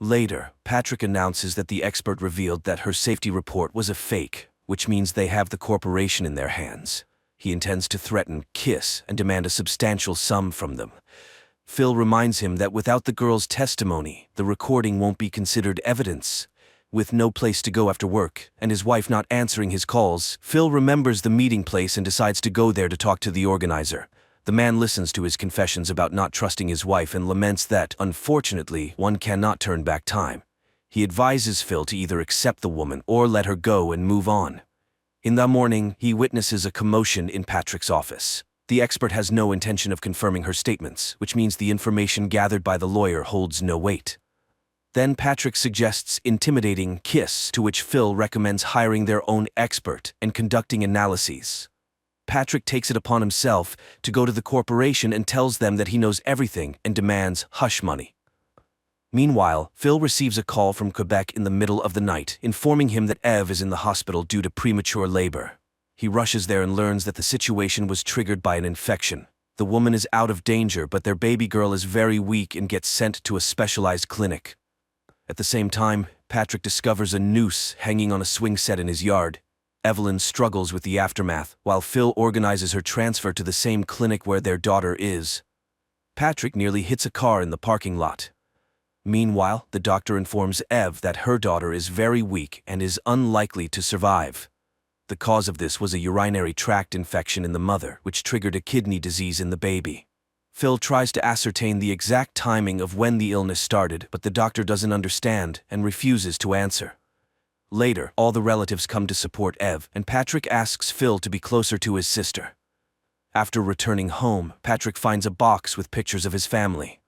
Later, Patrick announces that the expert revealed that her safety report was a fake, which means they have the corporation in their hands. He intends to threaten Kiss and demand a substantial sum from them. Phil reminds him that without the girl's testimony, the recording won't be considered evidence. With no place to go after work, and his wife not answering his calls, Phil remembers the meeting place and decides to go there to talk to the organizer. The man listens to his confessions about not trusting his wife and laments that, unfortunately, one cannot turn back time. He advises Phil to either accept the woman or let her go and move on. In the morning, he witnesses a commotion in Patrick's office. The expert has no intention of confirming her statements, which means the information gathered by the lawyer holds no weight. Then Patrick suggests intimidating Kiss, to which Phil recommends hiring their own expert and conducting analyses. Patrick takes it upon himself to go to the corporation and tells them that he knows everything and demands hush money. Meanwhile, Phil receives a call from Quebec in the middle of the night, informing him that Ev is in the hospital due to premature labor. He rushes there and learns that the situation was triggered by an infection. The woman is out of danger, but their baby girl is very weak and gets sent to a specialized clinic. At the same time, Patrick discovers a noose hanging on a swing set in his yard. Evelyn struggles with the aftermath, while Phil organizes her transfer to the same clinic where their daughter is. Patrick nearly hits a car in the parking lot. Meanwhile, the doctor informs Ev that her daughter is very weak and is unlikely to survive. The cause of this was a urinary tract infection in the mother, which triggered a kidney disease in the baby. Phil tries to ascertain the exact timing of when the illness started, but the doctor doesn't understand and refuses to answer. Later, all the relatives come to support Ev, and Patrick asks Phil to be closer to his sister. After returning home, Patrick finds a box with pictures of his family.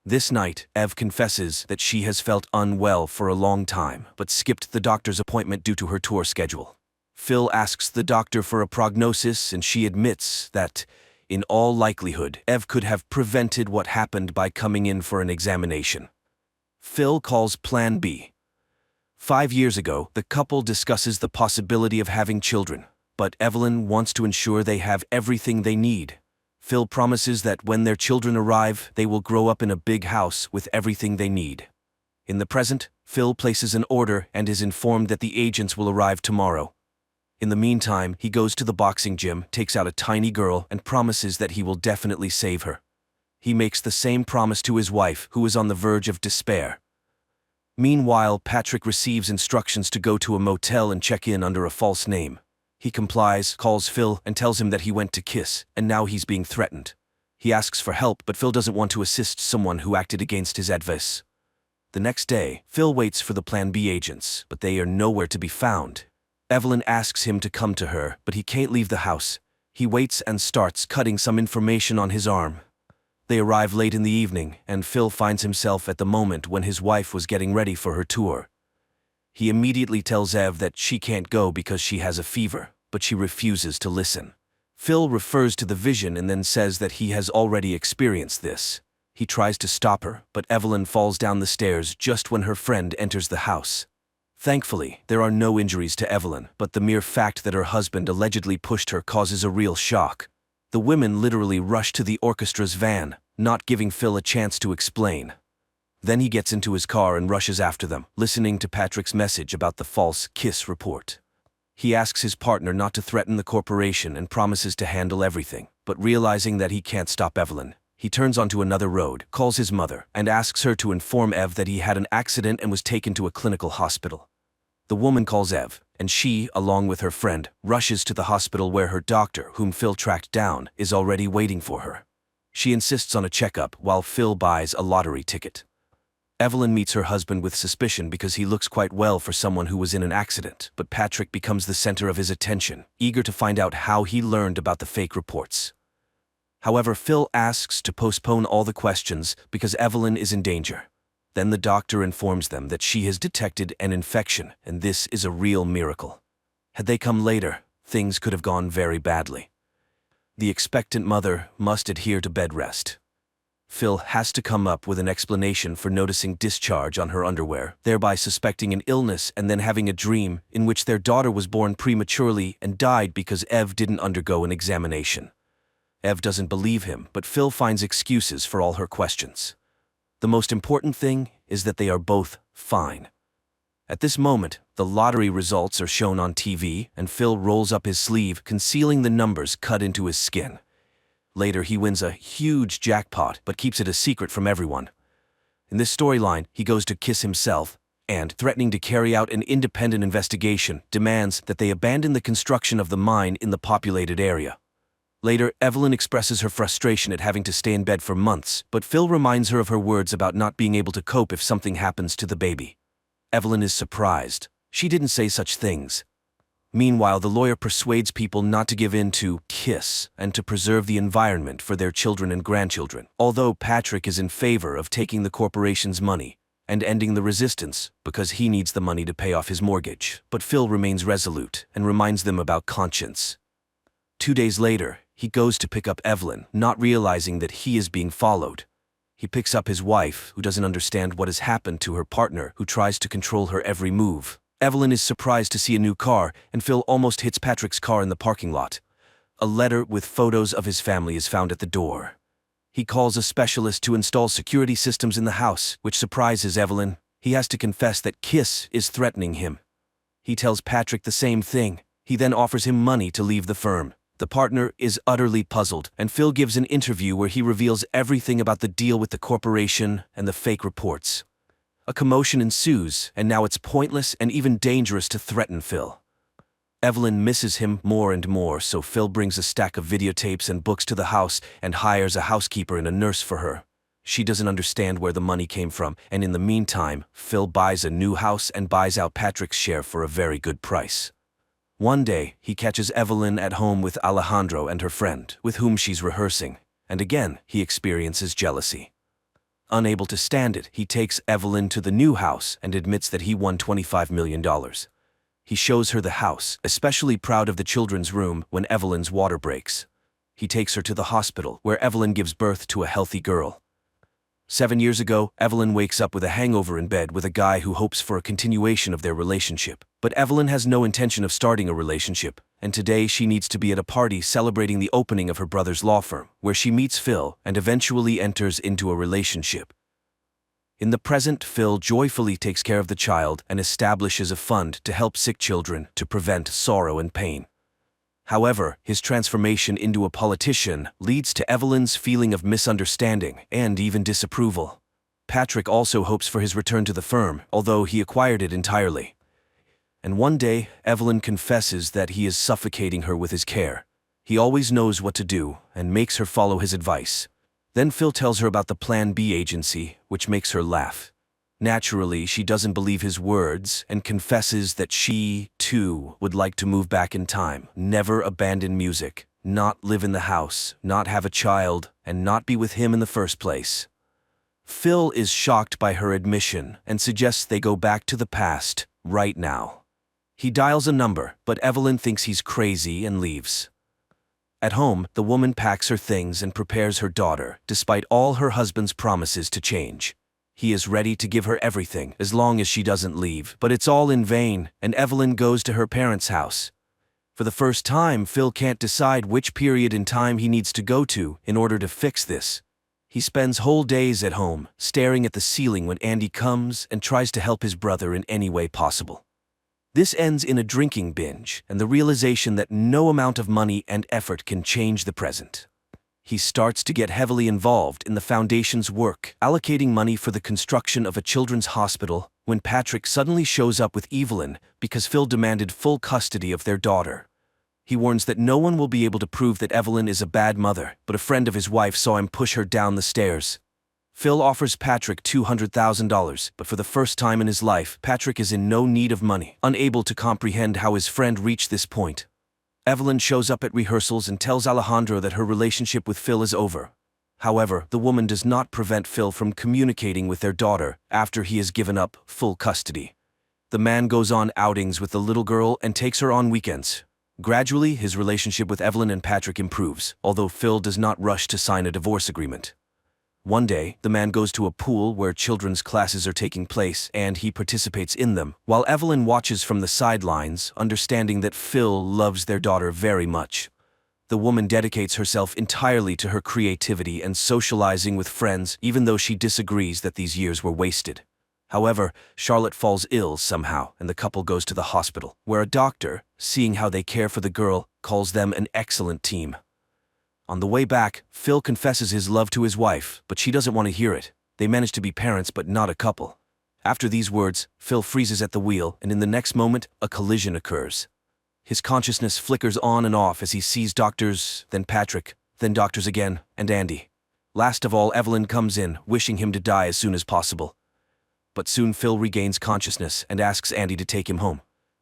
This night, Ev confesses that she has felt unwell for a long time, but skipped the doctor's appointment due to her tour schedule. Phil asks the doctor for a prognosis, and she admits that, in all likelihood, Ev could have prevented what happened by coming in for an examination. Phil calls Plan B. 5 years ago, the couple discusses the possibility of having children, but Evelyn wants to ensure they have everything they need. Phil promises that when their children arrive, they will grow up in a big house with everything they need. In the present, Phil places an order and is informed that the agents will arrive tomorrow. In the meantime, he goes to the boxing gym, takes out a tiny girl, and promises that he will definitely save her. He makes the same promise to his wife, who is on the verge of despair. Meanwhile, Patrick receives instructions to go to a motel and check in under a false name. He complies, calls Phil, and tells him that he went to kiss, and now he's being threatened. He asks for help, but Phil doesn't want to assist someone who acted against his advice. The next day, Phil waits for the Plan B agents, but they are nowhere to be found. Evelyn asks him to come to her, but he can't leave the house. He waits and starts cutting some information on his arm. They arrive late in the evening, and Phil finds himself at the moment when his wife was getting ready for her tour. He immediately tells Ev that she can't go because she has a fever, but she refuses to listen. Phil refers to the vision and then says that he has already experienced this. He tries to stop her, but Evelyn falls down the stairs just when her friend enters the house. Thankfully, there are no injuries to Evelyn, but the mere fact that her husband allegedly pushed her causes a real shock. The women literally rush to the orchestra's van, not giving Phil a chance to explain. Then he gets into his car and rushes after them, listening to Patrick's message about the false kiss report. He asks his partner not to threaten the corporation and promises to handle everything, but realizing that he can't stop Evelyn, he turns onto another road, calls his mother, and asks her to inform Ev that he had an accident and was taken to a clinical hospital. The woman calls Ev, and she, along with her friend, rushes to the hospital where her doctor, whom Phil tracked down, is already waiting for her. She insists on a checkup while Phil buys a lottery ticket. Evelyn meets her husband with suspicion because he looks quite well for someone who was in an accident, but Patrick becomes the center of his attention, eager to find out how he learned about the fake reports. However, Phil asks to postpone all the questions because Evelyn is in danger. Then the doctor informs them that she has detected an infection, and this is a real miracle. Had they come later, things could have gone very badly. The expectant mother must adhere to bed rest. Phil has to come up with an explanation for noticing discharge on her underwear, thereby suspecting an illness and then having a dream in which their daughter was born prematurely and died because Ev didn't undergo an examination. Ev doesn't believe him, but Phil finds excuses for all her questions. The most important thing is that they are both fine. At this moment, the lottery results are shown on TV, and Phil rolls up his sleeve, concealing the numbers cut into his skin. Later, he wins a huge jackpot, but keeps it a secret from everyone. In this storyline, he goes to kiss himself, and, threatening to carry out an independent investigation, demands that they abandon the construction of the mine in the populated area. Later, Evelyn expresses her frustration at having to stay in bed for months, but Phil reminds her of her words about not being able to cope if something happens to the baby. Evelyn is surprised. She didn't say such things. Meanwhile, the lawyer persuades people not to give in to kiss and to preserve the environment for their children and grandchildren, although Patrick is in favor of taking the corporation's money and ending the resistance because he needs the money to pay off his mortgage. But Phil remains resolute and reminds them about conscience. 2 days later, he goes to pick up Evelyn, not realizing that he is being followed. He picks up his wife, who doesn't understand what has happened to her partner, who tries to control her every move. Evelyn is surprised to see a new car, and Phil almost hits Patrick's car in the parking lot. A letter with photos of his family is found at the door. He calls a specialist to install security systems in the house, which surprises Evelyn. He has to confess that Kiss is threatening him. He tells Patrick the same thing. He then offers him money to leave the firm. The partner is utterly puzzled, and Phil gives an interview where he reveals everything about the deal with the corporation and the fake reports. A commotion ensues, and now it's pointless and even dangerous to threaten Phil. Evelyn misses him more and more, so Phil brings a stack of videotapes and books to the house and hires a housekeeper and a nurse for her. She doesn't understand where the money came from, and in the meantime, Phil buys a new house and buys out Patrick's share for a very good price. One day, he catches Evelyn at home with Alejandro and her friend, with whom she's rehearsing, and again, he experiences jealousy. Unable to stand it, he takes Evelyn to the new house and admits that he won $25 million. He shows her the house, especially proud of the children's room when Evelyn's water breaks. He takes her to the hospital, where Evelyn gives birth to a healthy girl. 7 years ago, Evelyn wakes up with a hangover in bed with a guy who hopes for a continuation of their relationship. But Evelyn has no intention of starting a relationship, and today she needs to be at a party celebrating the opening of her brother's law firm, where she meets Phil and eventually enters into a relationship. In the present, Phil joyfully takes care of the child and establishes a fund to help sick children to prevent sorrow and pain. However, his transformation into a politician leads to Evelyn's feeling of misunderstanding and even disapproval. Patrick also hopes for his return to the firm, although he acquired it entirely. And one day, Evelyn confesses that he is suffocating her with his care. He always knows what to do and makes her follow his advice. Then Phil tells her about the Plan B agency, which makes her laugh. Naturally, she doesn't believe his words and confesses that she, too, would like to move back in time, never abandon music, not live in the house, not have a child, and not be with him in the first place. Phil is shocked by her admission and suggests they go back to the past, right now. He dials a number, but Evelyn thinks he's crazy and leaves. At home, the woman packs her things and prepares her daughter, despite all her husband's promises to change. He is ready to give her everything, as long as she doesn't leave, but it's all in vain, and Evelyn goes to her parents' house. For the first time, Phil can't decide which period in time he needs to go to in order to fix this. He spends whole days at home, staring at the ceiling when Andy comes and tries to help his brother in any way possible. This ends in a drinking binge and the realization that no amount of money and effort can change the present. He starts to get heavily involved in the foundation's work, allocating money for the construction of a children's hospital, when Patrick suddenly shows up with Evelyn because Phil demanded full custody of their daughter. He warns that no one will be able to prove that Evelyn is a bad mother, but a friend of his wife saw him push her down the stairs. Phil offers Patrick $200,000, but for the first time in his life, Patrick is in no need of money, unable to comprehend how his friend reached this point. Evelyn shows up at rehearsals and tells Alejandro that her relationship with Phil is over. However, the woman does not prevent Phil from communicating with their daughter after he has given up full custody. The man goes on outings with the little girl and takes her on weekends. Gradually, his relationship with Evelyn and Patrick improves, although Phil does not rush to sign a divorce agreement. One day, the man goes to a pool where children's classes are taking place and he participates in them, while Evelyn watches from the sidelines, understanding that Phil loves their daughter very much. The woman dedicates herself entirely to her creativity and socializing with friends, even though she disagrees that these years were wasted. However, Charlotte falls ill somehow, and the couple goes to the hospital, where a doctor, seeing how they care for the girl, calls them an excellent team. On the way back, Phil confesses his love to his wife, but she doesn't want to hear it. They manage to be parents but not a couple. After these words, Phil freezes at the wheel, and in the next moment, a collision occurs. His consciousness flickers on and off as he sees doctors, then Patrick, then doctors again, and Andy. Last of all, Evelyn comes in, wishing him to die as soon as possible. But soon Phil regains consciousness and asks Andy to take him home.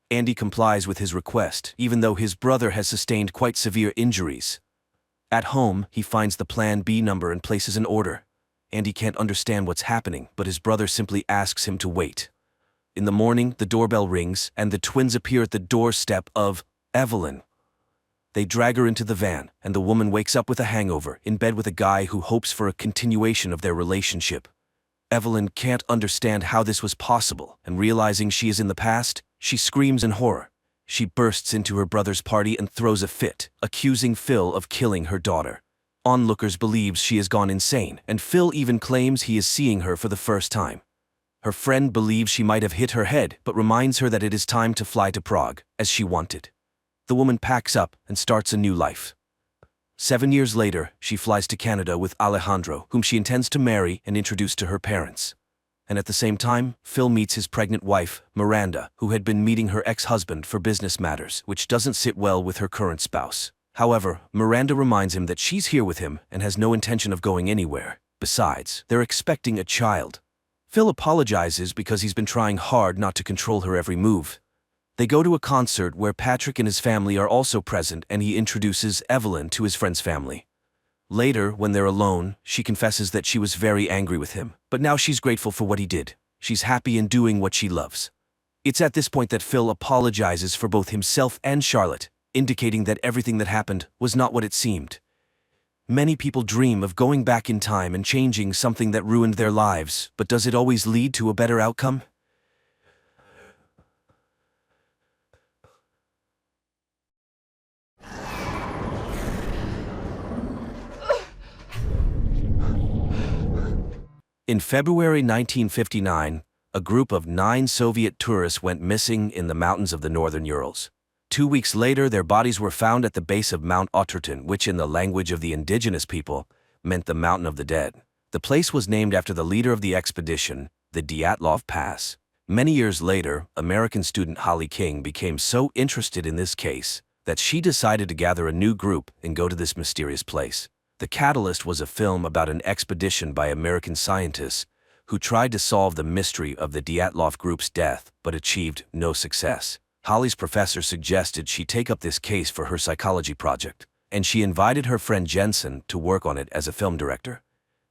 Andy complies with his request, even though his brother has sustained quite severe injuries. At home, he finds the Plan B number and places an order. Andy can't understand what's happening, but his brother simply asks him to wait. In the morning, the doorbell rings, and the twins appear at the doorstep of Evelyn. They drag her into the van, and the woman wakes up with a hangover, in bed with a guy who hopes for a continuation of their relationship. Evelyn can't understand how this was possible, and realizing she is in the past, she screams in horror. She bursts into her brother's party and throws a fit, accusing Phil of killing her daughter. Onlookers believe she has gone insane, and Phil even claims he is seeing her for the first time. Her friend believes she might have hit her head, but reminds her that it is time to fly to Prague, as she wanted. The woman packs up and starts a new life. 7 years later, she flies to Canada with Alejandro, whom she intends to marry and introduce to her parents. And at the same time, Phil meets his pregnant wife, Miranda, who had been meeting her ex-husband for business matters, which doesn't sit well with her current spouse. However, Miranda reminds him that she's here with him and has no intention of going anywhere. Besides, they're expecting a child. Phil apologizes because he's been trying hard not to control her every move. They go to a concert where Patrick and his family are also present, and he introduces Evelyn to his friend's family. Later, when they're alone, she confesses that she was very angry with him, but now she's grateful for what he did. She's happy in doing what she loves. It's at this point that Phil apologizes for both himself and Charlotte, indicating that everything that happened was not what it seemed. Many people dream of going back in time and changing something that ruined their lives, but does it always lead to a better outcome? In February 1959, a group of 9 Soviet tourists went missing in the mountains of the northern Urals. 2 weeks later, their bodies were found at the base of Mount Oturtin, which in the language of the indigenous people meant the Mountain of the Dead. The place was named after the leader of the expedition, the Dyatlov Pass. Many years later, American student Holly King became so interested in this case that she decided to gather a new group and go to this mysterious place. The catalyst was a film about an expedition by American scientists who tried to solve the mystery of the Dyatlov group's death but achieved no success. Holly's professor suggested she take up this case for her psychology project, and she invited her friend Jensen to work on it as a film director.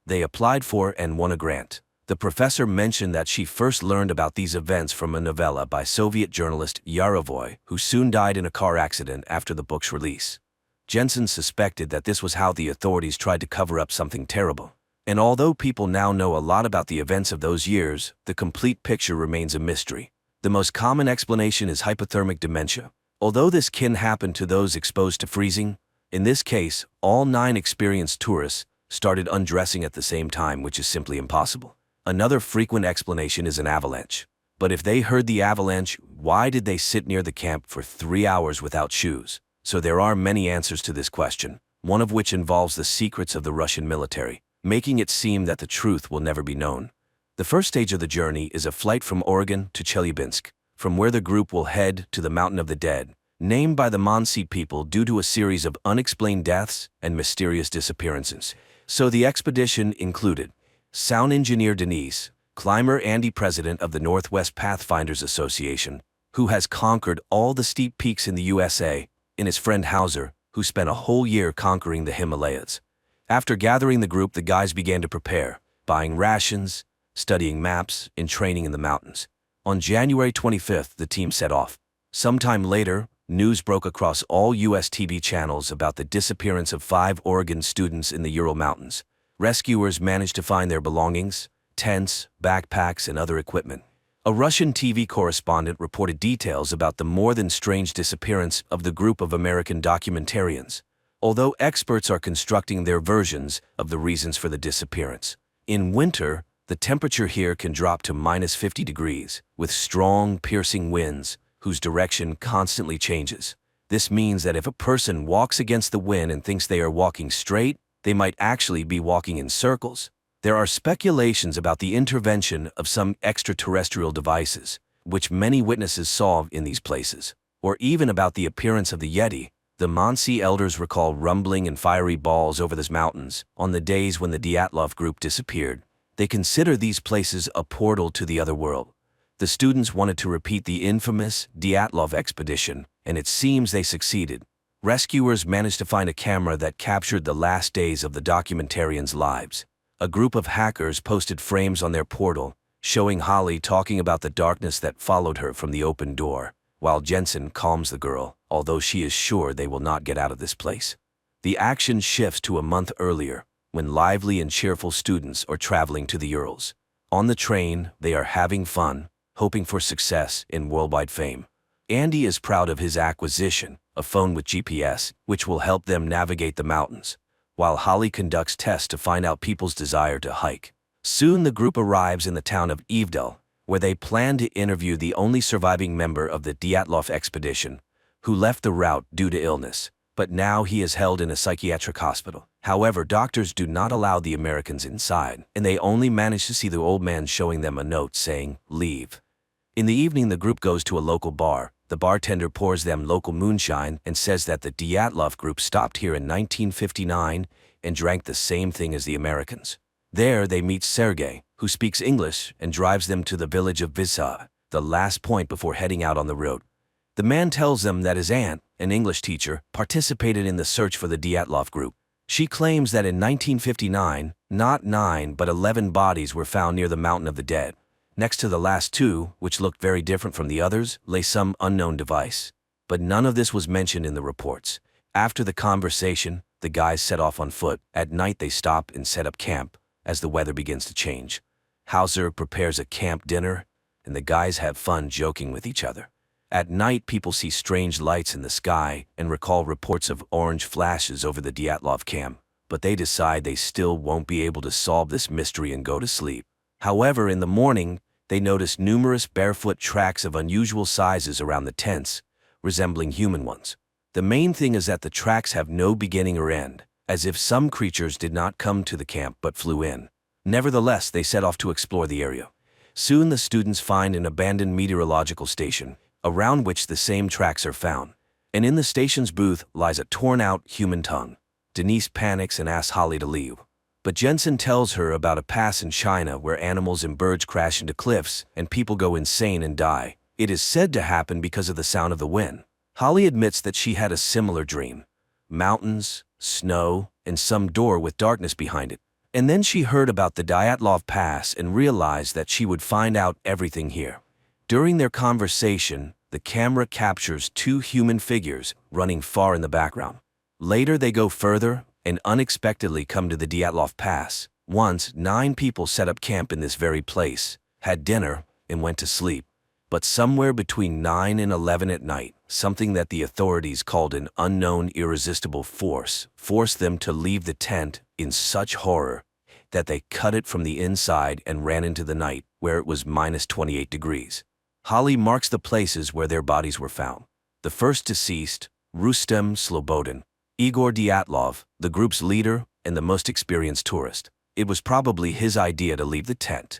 They applied for and won a grant. The professor mentioned that she first learned about these events from a novella by Soviet journalist Yarovoy, who soon died in a car accident after the book's release. Jensen suspected that this was how the authorities tried to cover up something terrible. And although people now know a lot about the events of those years, the complete picture remains a mystery. The most common explanation is hypothermic dementia. Although this can happen to those exposed to freezing, in this case, all 9 experienced tourists started undressing at the same time, which is simply impossible. Another frequent explanation is an avalanche. But if they heard the avalanche, why did they sit near the camp for 3 hours without shoes? So there are many answers to this question, one of which involves the secrets of the Russian military, making it seem that the truth will never be known. The first stage of the journey is a flight from Oregon to Chelyabinsk, from where the group will head to the Mountain of the Dead, named by the Mansi people due to a series of unexplained deaths and mysterious disappearances. So the expedition included sound engineer Denise, climber Andy, president of the Northwest Pathfinders Association, who has conquered all the steep peaks in the USA, and his friend Hauser, who spent a whole year conquering the Himalayas. After gathering the group, the guys began to prepare, buying rations, studying maps, and training in the mountains. On January 25th, the team set off. Sometime later, news broke across all U.S. TV channels about the disappearance of 5 Oregon students in the Ural Mountains. Rescuers managed to find their belongings, tents, backpacks, and other equipment. A Russian TV correspondent reported details about the more than strange disappearance of the group of American documentarians, although experts are constructing their versions of the reasons for the disappearance. In winter, the temperature here can drop to -50 degrees, with strong, piercing winds, whose direction constantly changes. This means that if a person walks against the wind and thinks they are walking straight, they might actually be walking in circles. There are speculations about the intervention of some extraterrestrial devices, which many witnesses saw in these places, or even about the appearance of the Yeti. The Mansi elders recall rumbling and fiery balls over these mountains on the days when the Dyatlov group disappeared. They consider these places a portal to the other world. The students wanted to repeat the infamous Dyatlov expedition, and it seems they succeeded. Rescuers managed to find a camera that captured the last days of the documentarians' lives. A group of hackers posted frames on their portal, showing Holly talking about the darkness that followed her from the open door, while Jensen calms the girl, although she is sure they will not get out of this place. The action shifts to a month earlier, when lively and cheerful students are traveling to the Urals. On the train, they are having fun, hoping for success and worldwide fame. Andy is proud of his acquisition, a phone with GPS, which will help them navigate the mountains, while Holly conducts tests to find out people's desire to hike. Soon the group arrives in the town of Evdel, where they plan to interview the only surviving member of the Dyatlov expedition, who left the route due to illness, but now he is held in a psychiatric hospital. However, doctors do not allow the Americans inside, and they only manage to see the old man showing them a note saying, "Leave." In the evening, the group goes to a local bar. The bartender pours them local moonshine and says that the Dyatlov group stopped here in 1959 and drank the same thing as the Americans. There, they meet Sergei, who speaks English and drives them to the village of Visa, the last point before heading out on the road. The man tells them that his aunt, an English teacher, participated in the search for the Dyatlov group. She claims that in 1959, not 9 but 11 bodies were found near the Mountain of the Dead. Next to the last 2, which looked very different from the others, lay some unknown device. But none of this was mentioned in the reports. After the conversation, the guys set off on foot. At night they stop and set up camp, as the weather begins to change. Hauser prepares a camp dinner, and the guys have fun joking with each other. At night, people see strange lights in the sky and recall reports of orange flashes over the Dyatlov camp. but they decide they still won't be able to solve this mystery and go to sleep. However, in the morning, they notice numerous barefoot tracks of unusual sizes around the tents, resembling human ones. The main thing is that the tracks have no beginning or end, as if some creatures did not come to the camp but flew in. Nevertheless, they set off to explore the area. Soon the students find an abandoned meteorological station, around which the same tracks are found. And in the station's booth lies a torn-out human tongue. Denise panics and asks Holly to leave. But Jensen tells her about a pass in China where animals and birds crash into cliffs and people go insane and die. It is said to happen because of the sound of the wind. Holly admits that she had a similar dream. Mountains, snow, and some door with darkness behind it. And then she heard about the Dyatlov Pass and realized that she would find out everything here. During their conversation, the camera captures two human figures running far in the background. Later they go further and unexpectedly come to the Dyatlov Pass. Once, 9 people set up camp in this very place, had dinner, and went to sleep. But somewhere between 9 and 11 at night, something that the authorities called an unknown irresistible force forced them to leave the tent in such horror that they cut it from the inside and ran into the night, where it was minus 28 degrees. Holly marks the places where their bodies were found. The first deceased, Rustem Slobodin, Igor Dyatlov, the group's leader and the most experienced tourist. It was probably his idea to leave the tent.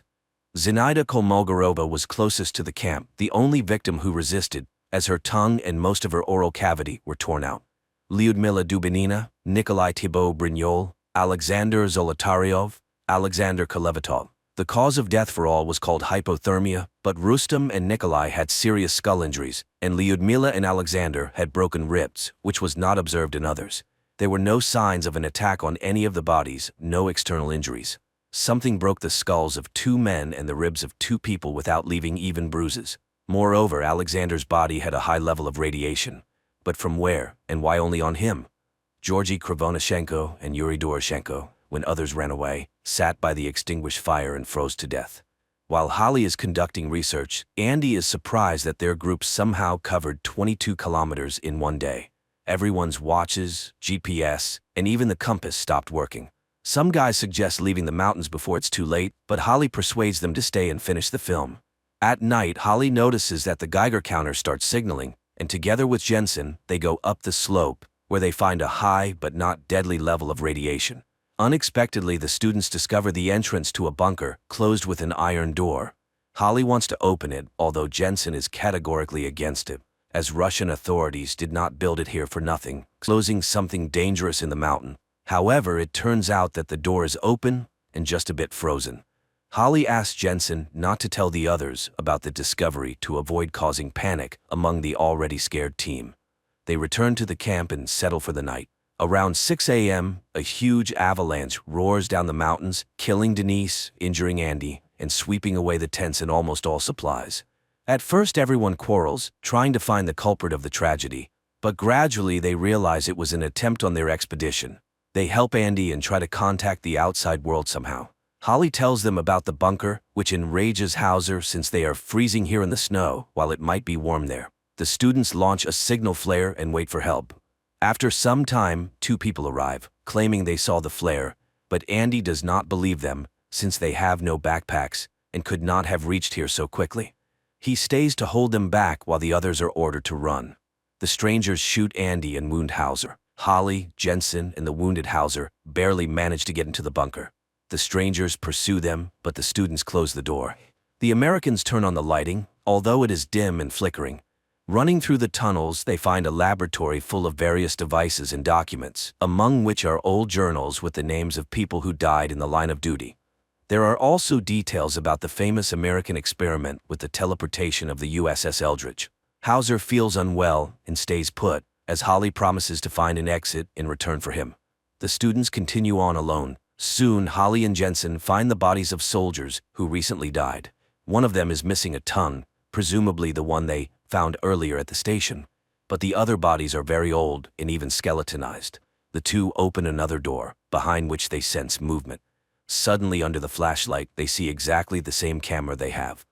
Zinaida Kolmogorova was closest to the camp, the only victim who resisted, as her tongue and most of her oral cavity were torn out. Lyudmila Dubinina, Nikolai Thibault Brignol, Alexander Zolotaryov, Alexander Kolevatov. The cause of death for all was called hypothermia, but Rustem and Nikolai had serious skull injuries, and Lyudmila and Alexander had broken ribs, which was not observed in others. There were no signs of an attack on any of the bodies, no external injuries. Something broke the skulls of 2 men and the ribs of 2 people without leaving even bruises. Moreover, Alexander's body had a high level of radiation. But from where, and why only on him? Georgy Krivonashenko and Yuri Doroshenko, when others ran away, sat by the extinguished fire and froze to death. While Holly is conducting research, Andy is surprised that their group somehow covered 22 kilometers in one day. Everyone's watches, GPS, and even the compass stopped working. Some guys suggest leaving the mountains before it's too late, but Holly persuades them to stay and finish the film. At night, Holly notices that the Geiger counter starts signaling, and together with Jensen, they go up the slope, where they find a high but not deadly level of radiation. Unexpectedly, the students discover the entrance to a bunker, closed with an iron door. Holly wants to open it, although Jensen is categorically against it, as Russian authorities did not build it here for nothing, closing something dangerous in the mountain. However, it turns out that the door is open and just a bit frozen. Holly asks Jensen not to tell the others about the discovery to avoid causing panic among the already scared team. They return to the camp and settle for the night. Around 6 a.m., a huge avalanche roars down the mountains, killing Denise, injuring Andy, and sweeping away the tents and almost all supplies. At first, everyone quarrels, trying to find the culprit of the tragedy, but gradually they realize it was an attempt on their expedition. They help Andy and try to contact the outside world somehow. Holly tells them about the bunker, which enrages Hauser since they are freezing here in the snow, while it might be warm there. The students launch a signal flare and wait for help. After some time, 2 people arrive, claiming they saw the flare, but Andy does not believe them, since they have no backpacks and could not have reached here so quickly. He stays to hold them back while the others are ordered to run. The strangers shoot Andy and wound Hauser. Holly, Jensen, and the wounded Hauser barely manage to get into the bunker. The strangers pursue them, but the students close the door. The Americans turn on the lighting, although it is dim and flickering. Running through the tunnels, they find a laboratory full of various devices and documents, among which are old journals with the names of people who died in the line of duty. There are also details about the famous American experiment with the teleportation of the USS Eldridge. Hauser feels unwell and stays put, as Holly promises to find an exit in return for him. The students continue on alone. Soon, Holly and Jensen find the bodies of soldiers who recently died. One of them is missing a tongue, presumably the one they found earlier at the station. But the other bodies are very old and even skeletonized. The 2 open another door, behind which they sense movement. Suddenly, under the flashlight, they see exactly the same camera they have.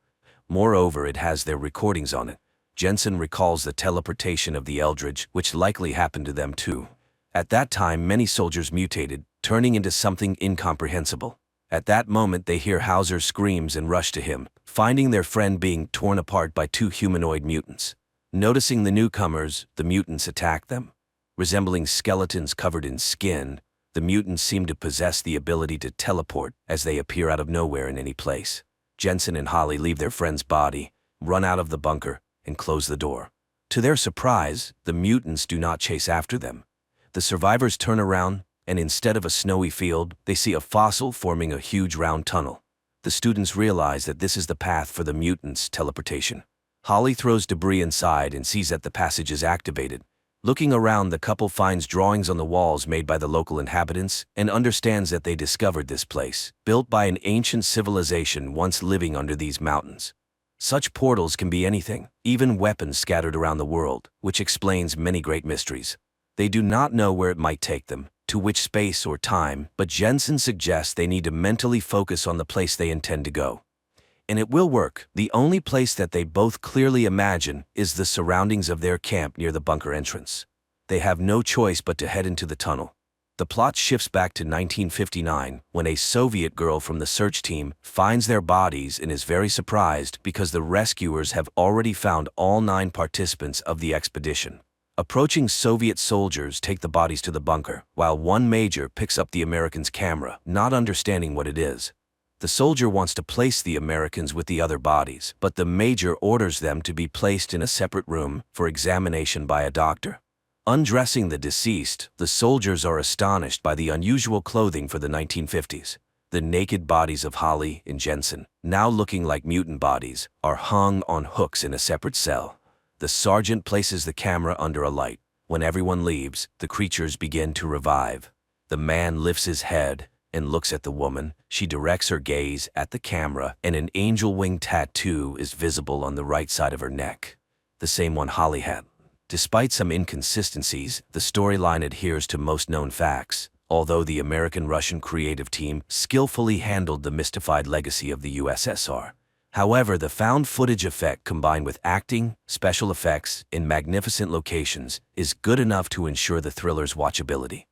Moreover, it has their recordings on it. Jensen recalls the teleportation of the Eldridge, which likely happened to them too. At that time, many soldiers mutated, turning into something incomprehensible. At that moment they hear Hauser's screams and rush to him, finding their friend being torn apart by two humanoid mutants. Noticing the newcomers, the mutants attack them. Resembling skeletons covered in skin, the mutants seem to possess the ability to teleport as they appear out of nowhere in any place. Jensen and Holly leave their friend's body, run out of the bunker, and close the door. To their surprise, the mutants do not chase after them. The survivors turn around, and instead of a snowy field, they see a fossil forming a huge round tunnel. The students realize that this is the path for the mutants' teleportation. Holly throws debris inside and sees that the passage is activated. Looking around, the couple finds drawings on the walls made by the local inhabitants and understands that they discovered this place, built by an ancient civilization once living under these mountains. Such portals can be anything, even weapons scattered around the world, which explains many great mysteries. They do not know where it might take them, to which space or time, but Jensen suggests they need to mentally focus on the place they intend to go. And it will work. The only place that they both clearly imagine is the surroundings of their camp near the bunker entrance. They have no choice but to head into the tunnel. The plot shifts back to 1959, when a Soviet girl from the search team finds their bodies and is very surprised because the rescuers have already found all 9 participants of the expedition. Approaching Soviet soldiers take the bodies to the bunker, while one major picks up the Americans' camera, not understanding what it is. The soldier wants to place the Americans with the other bodies, but the major orders them to be placed in a separate room for examination by a doctor. Undressing the deceased, the soldiers are astonished by the unusual clothing for the 1950s. The naked bodies of Holly and Jensen, now looking like mutant bodies, are hung on hooks in a separate cell. The sergeant places the camera under a light. When everyone leaves, the creatures begin to revive. The man lifts his head and looks at the woman. She directs her gaze at the camera, and an angel wing tattoo is visible on the right side of her neck, the same one Holly had. Despite some inconsistencies, the storyline adheres to most known facts, although the American-Russian creative team skillfully handled the mystified legacy of the USSR. However, the found footage effect combined with acting, special effects, and magnificent locations is good enough to ensure the thriller's watchability.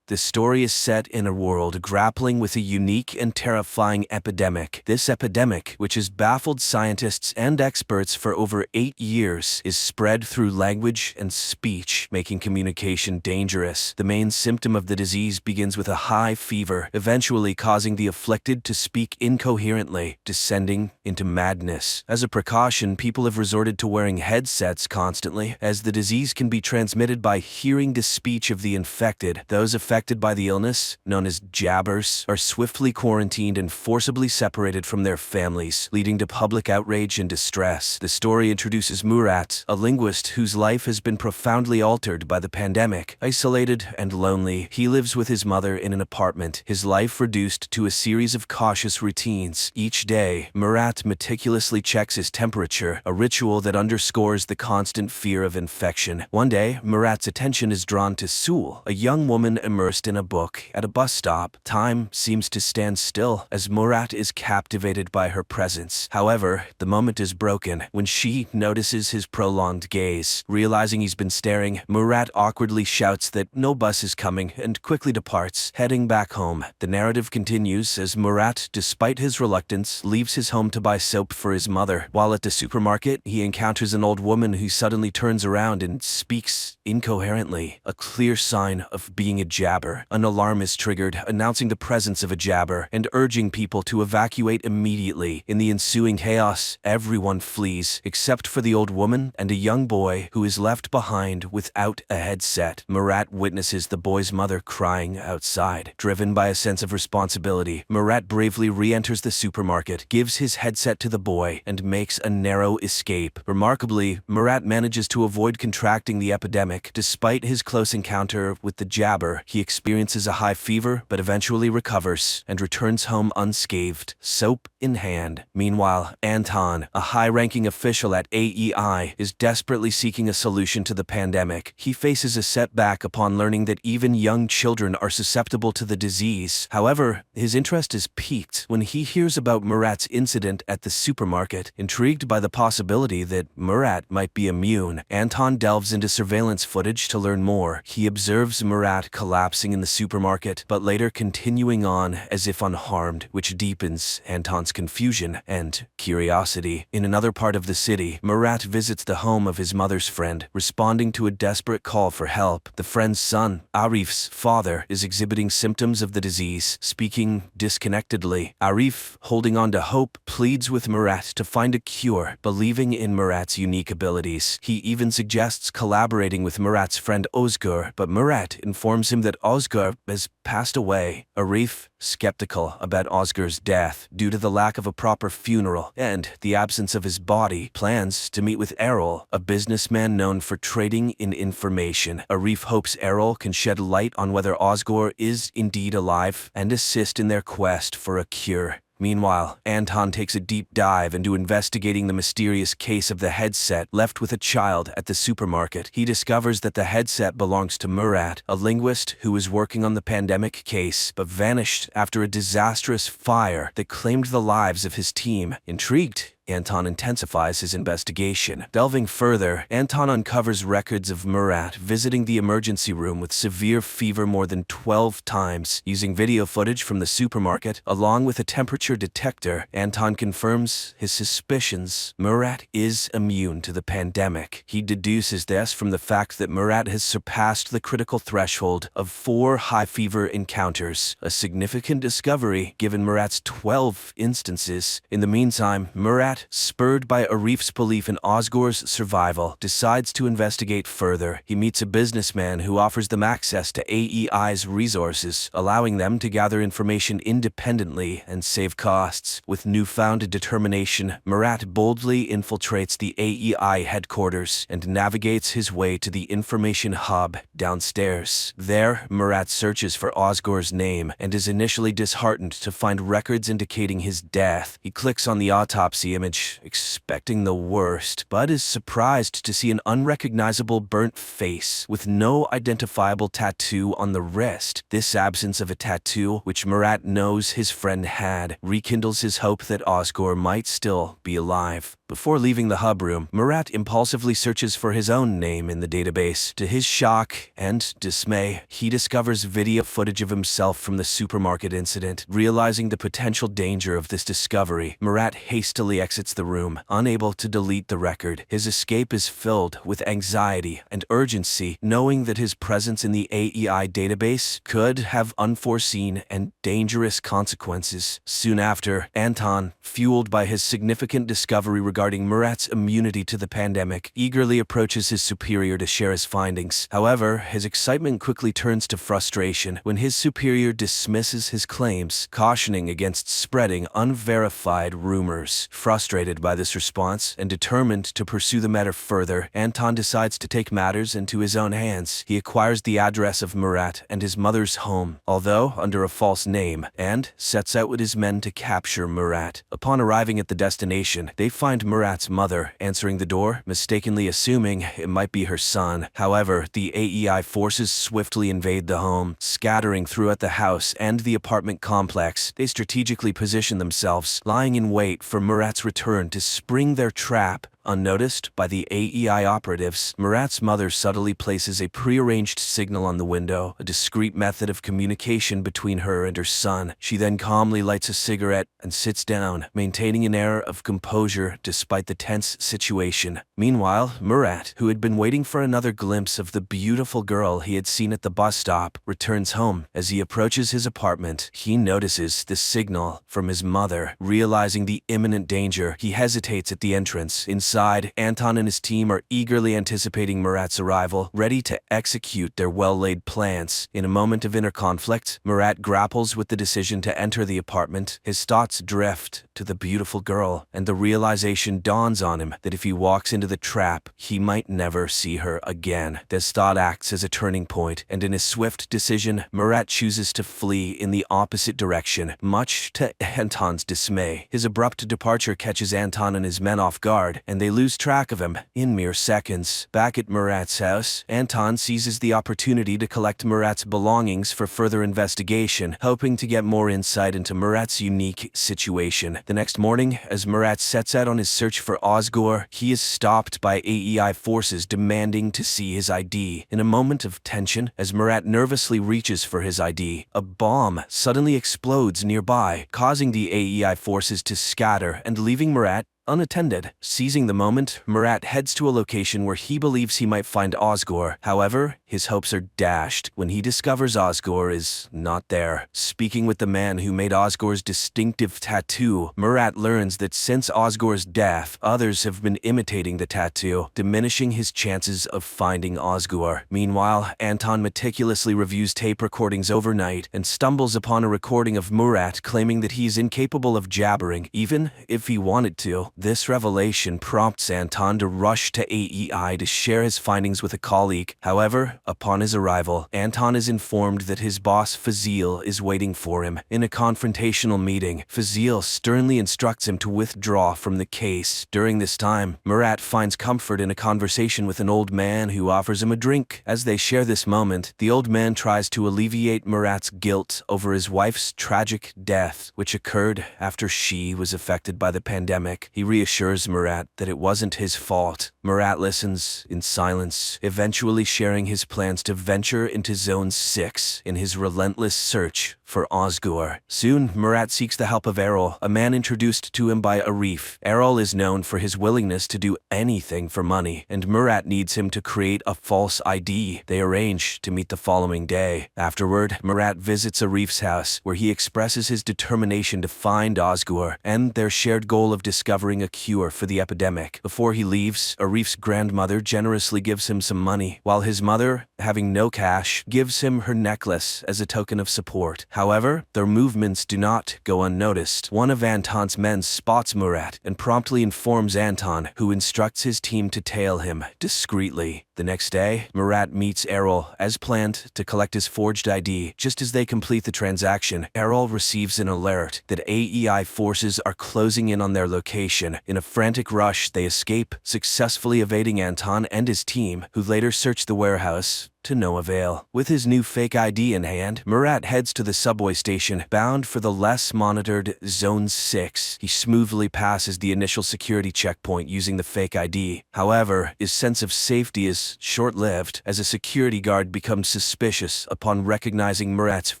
The story is set in a world grappling with a unique and terrifying epidemic. This epidemic, which has baffled scientists and experts for over 8 years, is spread through language and speech, making communication dangerous. The main symptom of the disease begins with a high fever, eventually causing the afflicted to speak incoherently, descending into madness. As a precaution, people have resorted to wearing headsets constantly, as the disease can be transmitted by hearing the speech of the infected. Those affected by the illness, known as jabbers, are swiftly quarantined and forcibly separated from their families, leading to public outrage and distress. The story introduces Murat, a linguist whose life has been profoundly altered by the pandemic. Isolated and lonely, he lives with his mother in an apartment, his life reduced to a series of cautious routines. Each day, Murat meticulously checks his temperature, a ritual that underscores the constant fear of infection. One day, Murat's attention is drawn to Sul, a young woman immersed in a book at a bus stop. Time seems to stand still as Murat is captivated by her presence. However, the moment is broken when she notices his prolonged gaze. Realizing he's been staring, Murat awkwardly shouts that no bus is coming and quickly departs, heading back home. The narrative continues as Murat, despite his reluctance, leaves his home to buy soap for his mother. While at the supermarket, he encounters an old woman who suddenly turns around and speaks incoherently, a clear sign of being a jabber. An alarm is triggered, announcing the presence of a jabber and urging people to evacuate immediately. In the ensuing chaos, everyone flees, except for the old woman and a young boy who is left behind without a headset. Murat witnesses the boy's mother crying outside. Driven by a sense of responsibility, Murat bravely re-enters the supermarket, gives his headset to the boy, and makes a narrow escape. Remarkably, Murat manages to avoid contracting the epidemic. Despite his close encounter with the jabber, he experiences a high fever but eventually recovers and returns home unscathed, soap in hand. Meanwhile, Anton, a high-ranking official at AEI, is desperately seeking a solution to the pandemic. He faces a setback upon learning that even young children are susceptible to the disease. However, his interest is piqued when he hears about Murat's incident at the supermarket. Intrigued by the possibility that Murat might be immune, Anton delves into surveillance footage to learn more. He observes Murat collapsing in the supermarket, but later continuing on as if unharmed, which deepens Anton's confusion and curiosity. In another part of the city, Murat visits the home of his mother's friend, responding to a desperate call for help. The friend's son, Arif's father, is exhibiting symptoms of the disease, speaking disconnectedly. Arif, holding on to hope, pleads with Murat to find a cure, believing in Murat's unique abilities. He even suggests collaborating with Murat's friend Ozgur, but Murat informs him that Ozgur has passed away. Arif, skeptical about Ozgur's death due to the lack of a proper funeral and the absence of his body, plans to meet with Errol, a businessman known for trading in information. Arif hopes Errol can shed light on whether Ozgur is indeed alive and assist in their quest for a cure. Meanwhile, Anton takes a deep dive into investigating the mysterious case of the headset left with a child at the supermarket. He discovers that the headset belongs to Murat, a linguist who was working on the pandemic case, but vanished after a disastrous fire that claimed the lives of his team. Intrigued, Anton intensifies his investigation. Delving further, Anton uncovers records of Murat visiting the emergency room with severe fever more than 12 times. Using video footage from the supermarket, along with a temperature detector, Anton confirms his suspicions. Murat is immune to the pandemic. He deduces this from the fact that Murat has surpassed the critical threshold of 4 high fever encounters, a significant discovery given Murat's 12 instances. In the meantime, Murat, spurred by Arif's belief in Ozgur's survival, decides to investigate further. He meets a businessman who offers them access to AEI's resources, allowing them to gather information independently and save costs. With newfound determination, Murat boldly infiltrates the AEI headquarters and navigates his way to the information hub downstairs. There, Murat searches for Ozgur's name and is initially disheartened to find records indicating his death. He clicks on the autopsy image, expecting the worst, but is surprised to see an unrecognizable burnt face with no identifiable tattoo on the wrist. This absence of a tattoo, which Murat knows his friend had, rekindles his hope that Ozgur might still be alive. Before leaving the hub room, Murat impulsively searches for his own name in the database. To his shock and dismay, he discovers video footage of himself from the supermarket incident. Realizing the potential danger of this discovery, Murat hastily exits the room, unable to delete the record. His escape is filled with anxiety and urgency, knowing that his presence in the AEI database could have unforeseen and dangerous consequences. Soon after, Anton, fueled by his significant discovery regarding Murat's immunity to the pandemic, eagerly approaches his superior to share his findings. However, his excitement quickly turns to frustration when his superior dismisses his claims, cautioning against spreading unverified rumors. Frustrated by this response and determined to pursue the matter further, Anton decides to take matters into his own hands. He acquires the address of Murat and his mother's home, although under a false name, and sets out with his men to capture Murat. Upon arriving at the destination, they find Murat's mother answering the door, mistakenly assuming it might be her son. However, the AEI forces swiftly invade the home, scattering throughout the house and the apartment complex. They strategically position themselves, lying in wait for Murat's return to spring their trap. Unnoticed by the AEI operatives, Murat's mother subtly places a prearranged signal on the window, a discreet method of communication between her and her son. She then calmly lights a cigarette and sits down, maintaining an air of composure despite the tense situation. Meanwhile, Murat, who had been waiting for another glimpse of the beautiful girl he had seen at the bus stop, returns home. As he approaches his apartment, he notices the signal from his mother. Realizing the imminent danger, he hesitates at the entrance. Inside, Outside, Anton and his team are eagerly anticipating Murat's arrival, ready to execute their well-laid plans. In a moment of inner conflict, Murat grapples with the decision to enter the apartment. His thoughts drift to the beautiful girl, and the realization dawns on him that if he walks into the trap, he might never see her again. This thought acts as a turning point, and in his swift decision, Murat chooses to flee in the opposite direction, much to Anton's dismay. His abrupt departure catches Anton and his men off guard, and they lose track of him in mere seconds. Back at Murat's house, Anton seizes the opportunity to collect Murat's belongings for further investigation, hoping to get more insight into Murat's unique situation. The next morning, as Murat sets out on his search for Ozgur, he is stopped by AEI forces demanding to see his ID. In a moment of tension, as Murat nervously reaches for his ID, a bomb suddenly explodes nearby, causing the AEI forces to scatter and leaving Murat unattended. Seizing the moment, Murat heads to a location where he believes he might find Ozgur. However, his hopes are dashed when he discovers Ozgur is not there. Speaking with the man who made Ozgur's distinctive tattoo, Murat learns that since Ozgur's death, others have been imitating the tattoo, diminishing his chances of finding Ozgur. Meanwhile, Anton meticulously reviews tape recordings overnight and stumbles upon a recording of Murat claiming that he is incapable of jabbering, even if he wanted to. This revelation prompts Anton to rush to AEI to share his findings with a colleague. However, upon his arrival, Anton is informed that his boss Fazil is waiting for him. In a confrontational meeting, Fazil sternly instructs him to withdraw from the case. During this time, Murat finds comfort in a conversation with an old man who offers him a drink. As they share this moment, the old man tries to alleviate Murat's guilt over his wife's tragic death, which occurred after she was affected by the pandemic. He reassures Murat that it wasn't his fault. Murat listens in silence, eventually sharing his plans to venture into Zone 6 in his relentless search for Ozgur. Soon, Murat seeks the help of Errol, a man introduced to him by Arif. Errol is known for his willingness to do anything for money, and Murat needs him to create a false ID. They arrange to meet the following day. Afterward, Murat visits Arif's house, where he expresses his determination to find Ozgur and their shared goal of discovering a cure for the epidemic. Before he leaves, Arif's grandmother generously gives him some money, while his mother, having no cash, gives him her necklace as a token of support. However, their movements do not go unnoticed. One of Anton's men spots Murat and promptly informs Anton, who instructs his team to tail him discreetly. The next day, Murat meets Errol as planned to collect his forged ID. Just as they complete the transaction, Errol receives an alert that AEI forces are closing in on their location. In a frantic rush, they escape, successfully evading Anton and his team, who later search the warehouse to no avail. With his new fake ID in hand, Murat heads to the subway station, bound for the less monitored Zone 6. He smoothly passes the initial security checkpoint using the fake ID. However, his sense of safety is short-lived, as a security guard becomes suspicious upon recognizing Murat's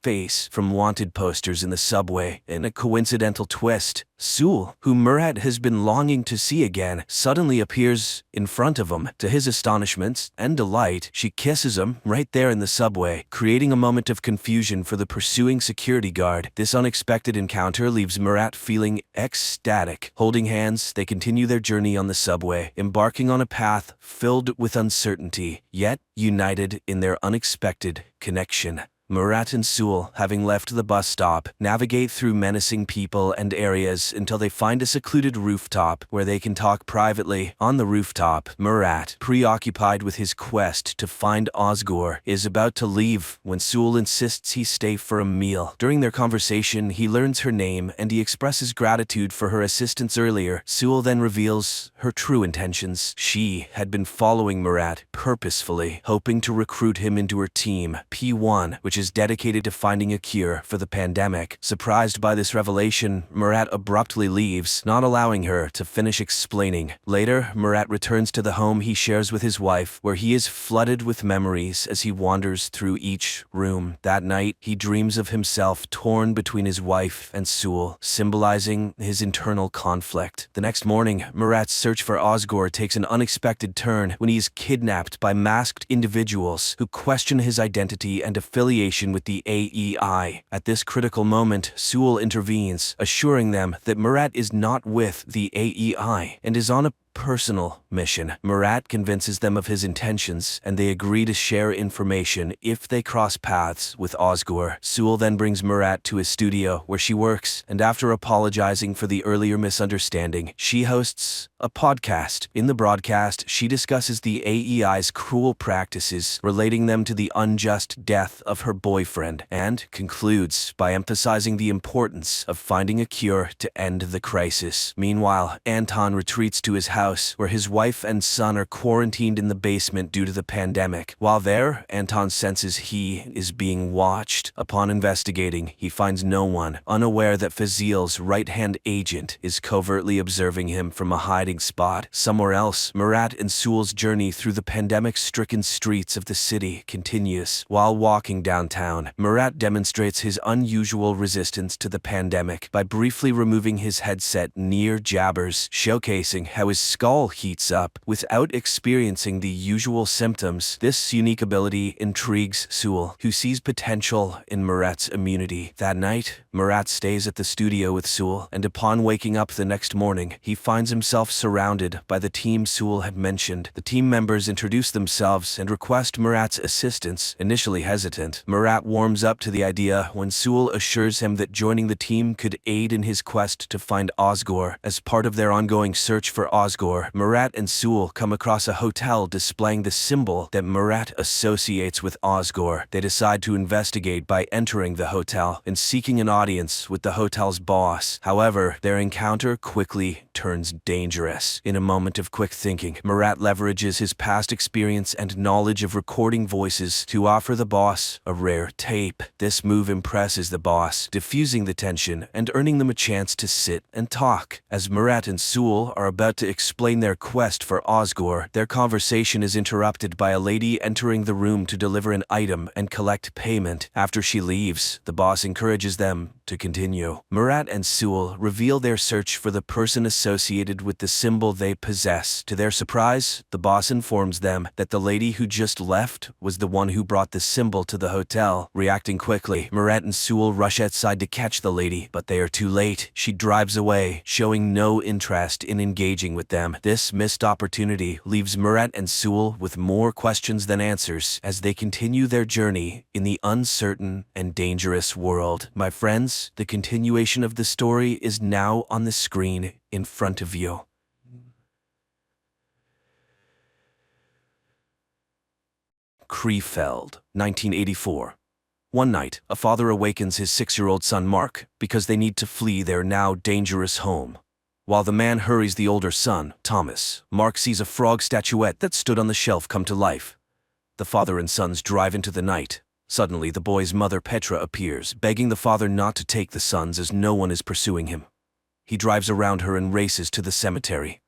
face from wanted posters in the subway. In a coincidental twist, Sul, who Murat has been longing to see again, suddenly appears in front of him. To his astonishment and delight, she kisses him right there in the subway, creating a moment of confusion for the pursuing security guard. This unexpected encounter leaves Murat feeling ecstatic. Holding hands, they continue their journey on the subway, embarking on a path filled with uncertainty, yet united in their unexpected connection. Murat and Sul, having left the bus stop, navigate through menacing people and areas until they find a secluded rooftop where they can talk privately. On the rooftop, Murat, preoccupied with his quest to find Ozgur, is about to leave when Sul insists he stay for a meal. During their conversation, he learns her name and he expresses gratitude for her assistance earlier. Sul then reveals her true intentions. She had been following Murat purposefully, hoping to recruit him into her team, P1, which is dedicated to finding a cure for the pandemic. Surprised by this revelation, Murat abruptly leaves, not allowing her to finish explaining. Later, Murat returns to the home he shares with his wife, where he is flooded with memories as he wanders through each room. That night, he dreams of himself torn between his wife and Sul, symbolizing his internal conflict. The next morning, Murat's search for Ozgur takes an unexpected turn when he is kidnapped by masked individuals who question his identity and affiliation with the AEI. At this critical moment, Sul intervenes, assuring them that Murat is not with the AEI and is on a personal mission. Murat convinces them of his intentions, and they agree to share information if they cross paths with Ozgur. Sewell then brings Murat to his studio where she works, and after apologizing for the earlier misunderstanding, she hosts a podcast. In the broadcast, she discusses the AEI's cruel practices, relating them to the unjust death of her boyfriend, and concludes by emphasizing the importance of finding a cure to end the crisis. Meanwhile, Anton retreats to his house, where his wife and son are quarantined in the basement due to the pandemic. While there, Anton senses he is being watched. Upon investigating, he finds no one, unaware that Fazil's right-hand agent is covertly observing him from a hiding spot. Somewhere else, Murat and Sewell's journey through the pandemic-stricken streets of the city continues. While walking downtown, Murat demonstrates his unusual resistance to the pandemic by briefly removing his headset near Jabber's, showcasing how his skull heats up without experiencing the usual symptoms. This unique ability intrigues Sewell, who sees potential in Murat's immunity. That night, Murat stays at the studio with Sewell, and upon waking up the next morning, he finds himself surrounded by the team Sewell had mentioned. The team members introduce themselves and request Murat's assistance. Initially hesitant, Murat warms up to the idea when Sewell assures him that joining the team could aid in his quest to find Ozgur. As part of their ongoing search for Ozgur, Murat and Sewell come across a hotel displaying the symbol that Murat associates with Ozgur. They decide to investigate by entering the hotel and seeking an audience with the hotel's boss. However, their encounter quickly turns dangerous. In a moment of quick thinking, Murat leverages his past experience and knowledge of recording voices to offer the boss a rare tape. This move impresses the boss, diffusing the tension and earning them a chance to sit and talk. As Murat and Sewell are about to explain their quest for Ozgur, their conversation is interrupted by a lady entering the room to deliver an item and collect payment. After she leaves, the boss encourages them to continue. Murat and Sewell reveal their search for the person associated with the symbol they possess. To their surprise, the boss informs them that the lady who just left was the one who brought the symbol to the hotel. Reacting quickly, Murat and Sewell rush outside to catch the lady, but they are too late. She drives away, showing no interest in engaging with them. This missed opportunity leaves Murat and Sewell with more questions than answers as they continue their journey in the uncertain and dangerous world. My friends, the continuation of the story is now on the screen in front of you. Krefeld, 1984. One night, a father awakens his 6-year-old son Mark because they need to flee their now dangerous home. While the man hurries the older son, Thomas, Mark sees a frog statuette that stood on the shelf come to life. The father and sons drive into the night. Suddenly, the boy's mother Petra appears, begging the father not to take the sons as no one is pursuing him. He drives around her and races to the cemetery.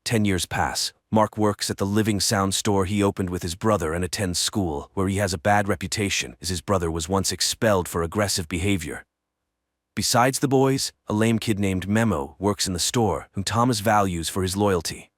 10 years pass. Mark works at the Living Sound store he opened with his brother and attends school, where he has a bad reputation as his brother was once expelled for aggressive behavior. Besides the boys, a lame kid named Memo works in the store, whom Thomas values for his loyalty.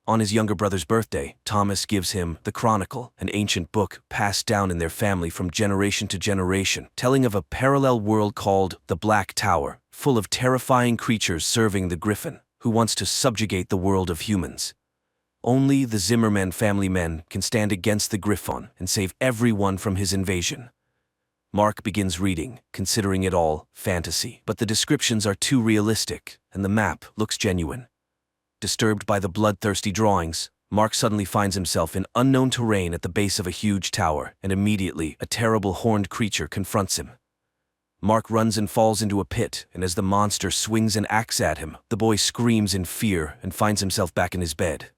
On his younger brother's birthday, Thomas gives him the Chronicle, an ancient book passed down in their family from generation to generation, telling of a parallel world called the Black Tower, full of terrifying creatures serving the Griffin, who wants to subjugate the world of humans. Only the Zimmerman family men can stand against the Griffon and save everyone from his invasion. Mark begins reading, considering it all fantasy, but the descriptions are too realistic, and the map looks genuine. Disturbed by the bloodthirsty drawings, Mark suddenly finds himself in unknown terrain at the base of a huge tower, and immediately a terrible horned creature confronts him. Mark runs and falls into a pit, and as the monster swings an axe at him, the boy screams in fear and finds himself back in his bed.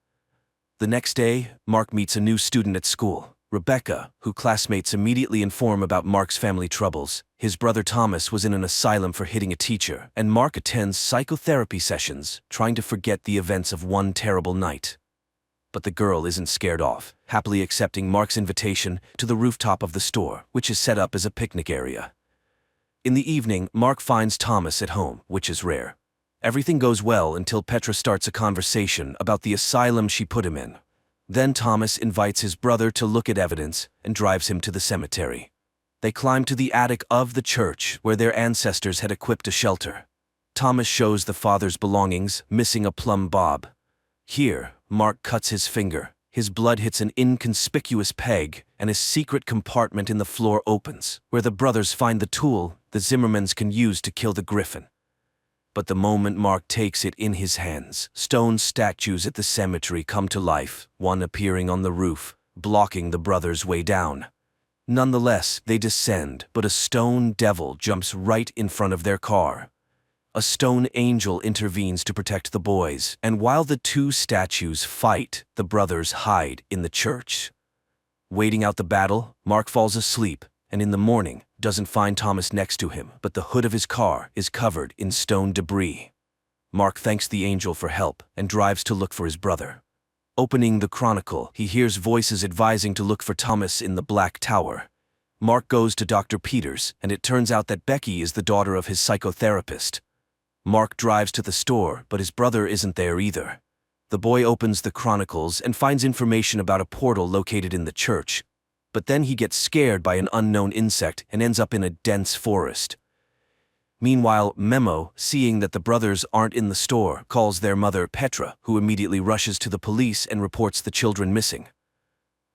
The next day, Mark meets a new student at school, Rebecca, who classmates immediately inform about Mark's family troubles. His brother Thomas was in an asylum for hitting a teacher, and Mark attends psychotherapy sessions, trying to forget the events of one terrible night. But the girl isn't scared off, happily accepting Mark's invitation to the rooftop of the store, which is set up as a picnic area. In the evening, Mark finds Thomas at home, which is rare. Everything goes well until Petra starts a conversation about the asylum she put him in. Then Thomas invites his brother to look at evidence and drives him to the cemetery. They climb to the attic of the church where their ancestors had equipped a shelter. Thomas shows the father's belongings, missing a plumb bob. Here, Mark cuts his finger. His blood hits an inconspicuous peg, and a secret compartment in the floor opens, where the brothers find the tool the Zimmermans can use to kill the griffin. But the moment Mark takes it in his hands, stone statues at the cemetery come to life, one appearing on the roof, blocking the brothers' way down. Nonetheless, they descend, but a stone devil jumps right in front of their car. A stone angel intervenes to protect the boys, and while the two statues fight, the brothers hide in the church. Waiting out the battle, Mark falls asleep, and in the morning, doesn't find Thomas next to him, but the hood of his car is covered in stone debris. Mark thanks the angel for help and drives to look for his brother. Opening the Chronicle, he hears voices advising to look for Thomas in the Black Tower. Mark goes to Dr. Peters, and it turns out that Becky is the daughter of his psychotherapist. Mark drives to the store, but his brother isn't there either. The boy opens the Chronicles and finds information about a portal located in the church. But then he gets scared by an unknown insect and ends up in a dense forest. Meanwhile, Memo, seeing that the brothers aren't in the store, calls their mother Petra, who immediately rushes to the police and reports the children missing.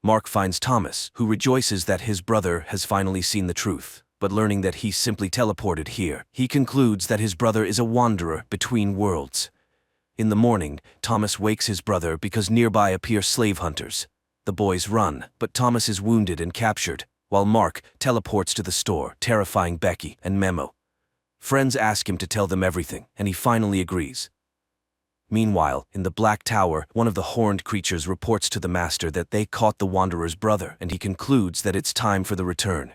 Mark finds Thomas, who rejoices that his brother has finally seen the truth, but learning that he simply teleported here, he concludes that his brother is a wanderer between worlds. In the morning, Thomas wakes his brother because nearby appear slave hunters. The boys run, but Thomas is wounded and captured, while Mark teleports to the store, terrifying Becky and Memo. Friends ask him to tell them everything, and he finally agrees. Meanwhile, in the Black Tower, one of the horned creatures reports to the master that they caught the Wanderer's brother, and he concludes that it's time for the return.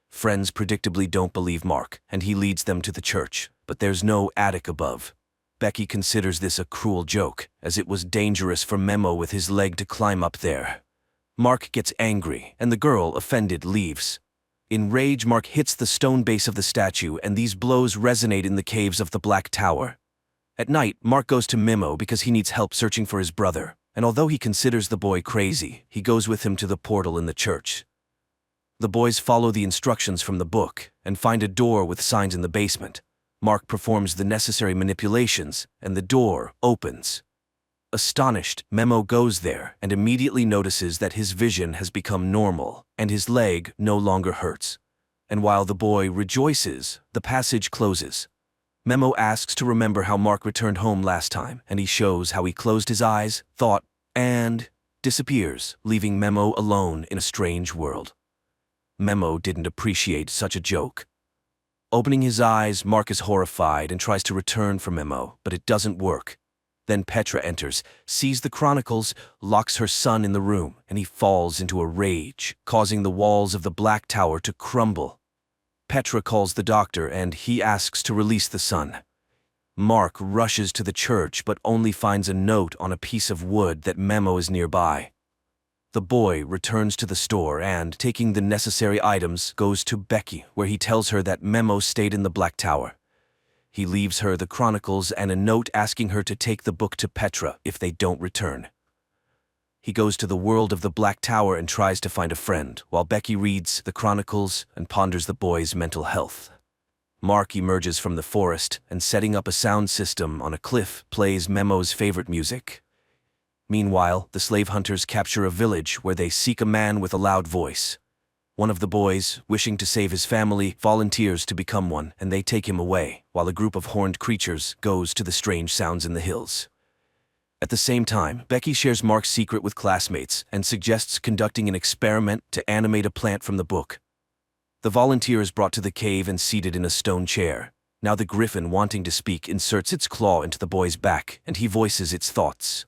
Friends predictably don't believe Mark, and he leads them to the church, but there's no attic above. Becky considers this a cruel joke, as it was dangerous for Memo with his leg to climb up there. Mark gets angry, and the girl, offended, leaves. In rage, Mark hits the stone base of the statue, and these blows resonate in the caves of the Black Tower. At night, Mark goes to Memo because he needs help searching for his brother, and although he considers the boy crazy, he goes with him to the portal in the church. The boys follow the instructions from the book and find a door with signs in the basement. Mark performs the necessary manipulations, and the door opens. Astonished, Memo goes there and immediately notices that his vision has become normal, and his leg no longer hurts. And while the boy rejoices, the passage closes. Memo asks to remember how Mark returned home last time, and he shows how he closed his eyes, thought, and disappears, leaving Memo alone in a strange world. Memo didn't appreciate such a joke. Opening his eyes, Mark is horrified and tries to return for Memo, but it doesn't work. Then Petra enters, sees the Chronicles, locks her son in the room, and he falls into a rage, causing the walls of the Black Tower to crumble. Petra calls the doctor and he asks to release the son. Mark rushes to the church but only finds a note on a piece of wood that Memo is nearby. The boy returns to the store and, taking the necessary items, goes to Becky, where he tells her that Memo stayed in the Black Tower. He leaves her the Chronicles and a note asking her to take the book to Petra if they don't return. He goes to the world of the Black Tower and tries to find a friend, while Becky reads the Chronicles and ponders the boy's mental health. Mark emerges from the forest and, setting up a sound system on a cliff, plays Memo's favorite music. Meanwhile, the slave hunters capture a village where they seek a man with a loud voice. One of the boys, wishing to save his family, volunteers to become one, and they take him away, while a group of horned creatures goes to the strange sounds in the hills. At the same time, Becky shares Mark's secret with classmates and suggests conducting an experiment to animate a plant from the book. The volunteer is brought to the cave and seated in a stone chair. Now the griffin, wanting to speak, inserts its claw into the boy's back, and he voices its thoughts.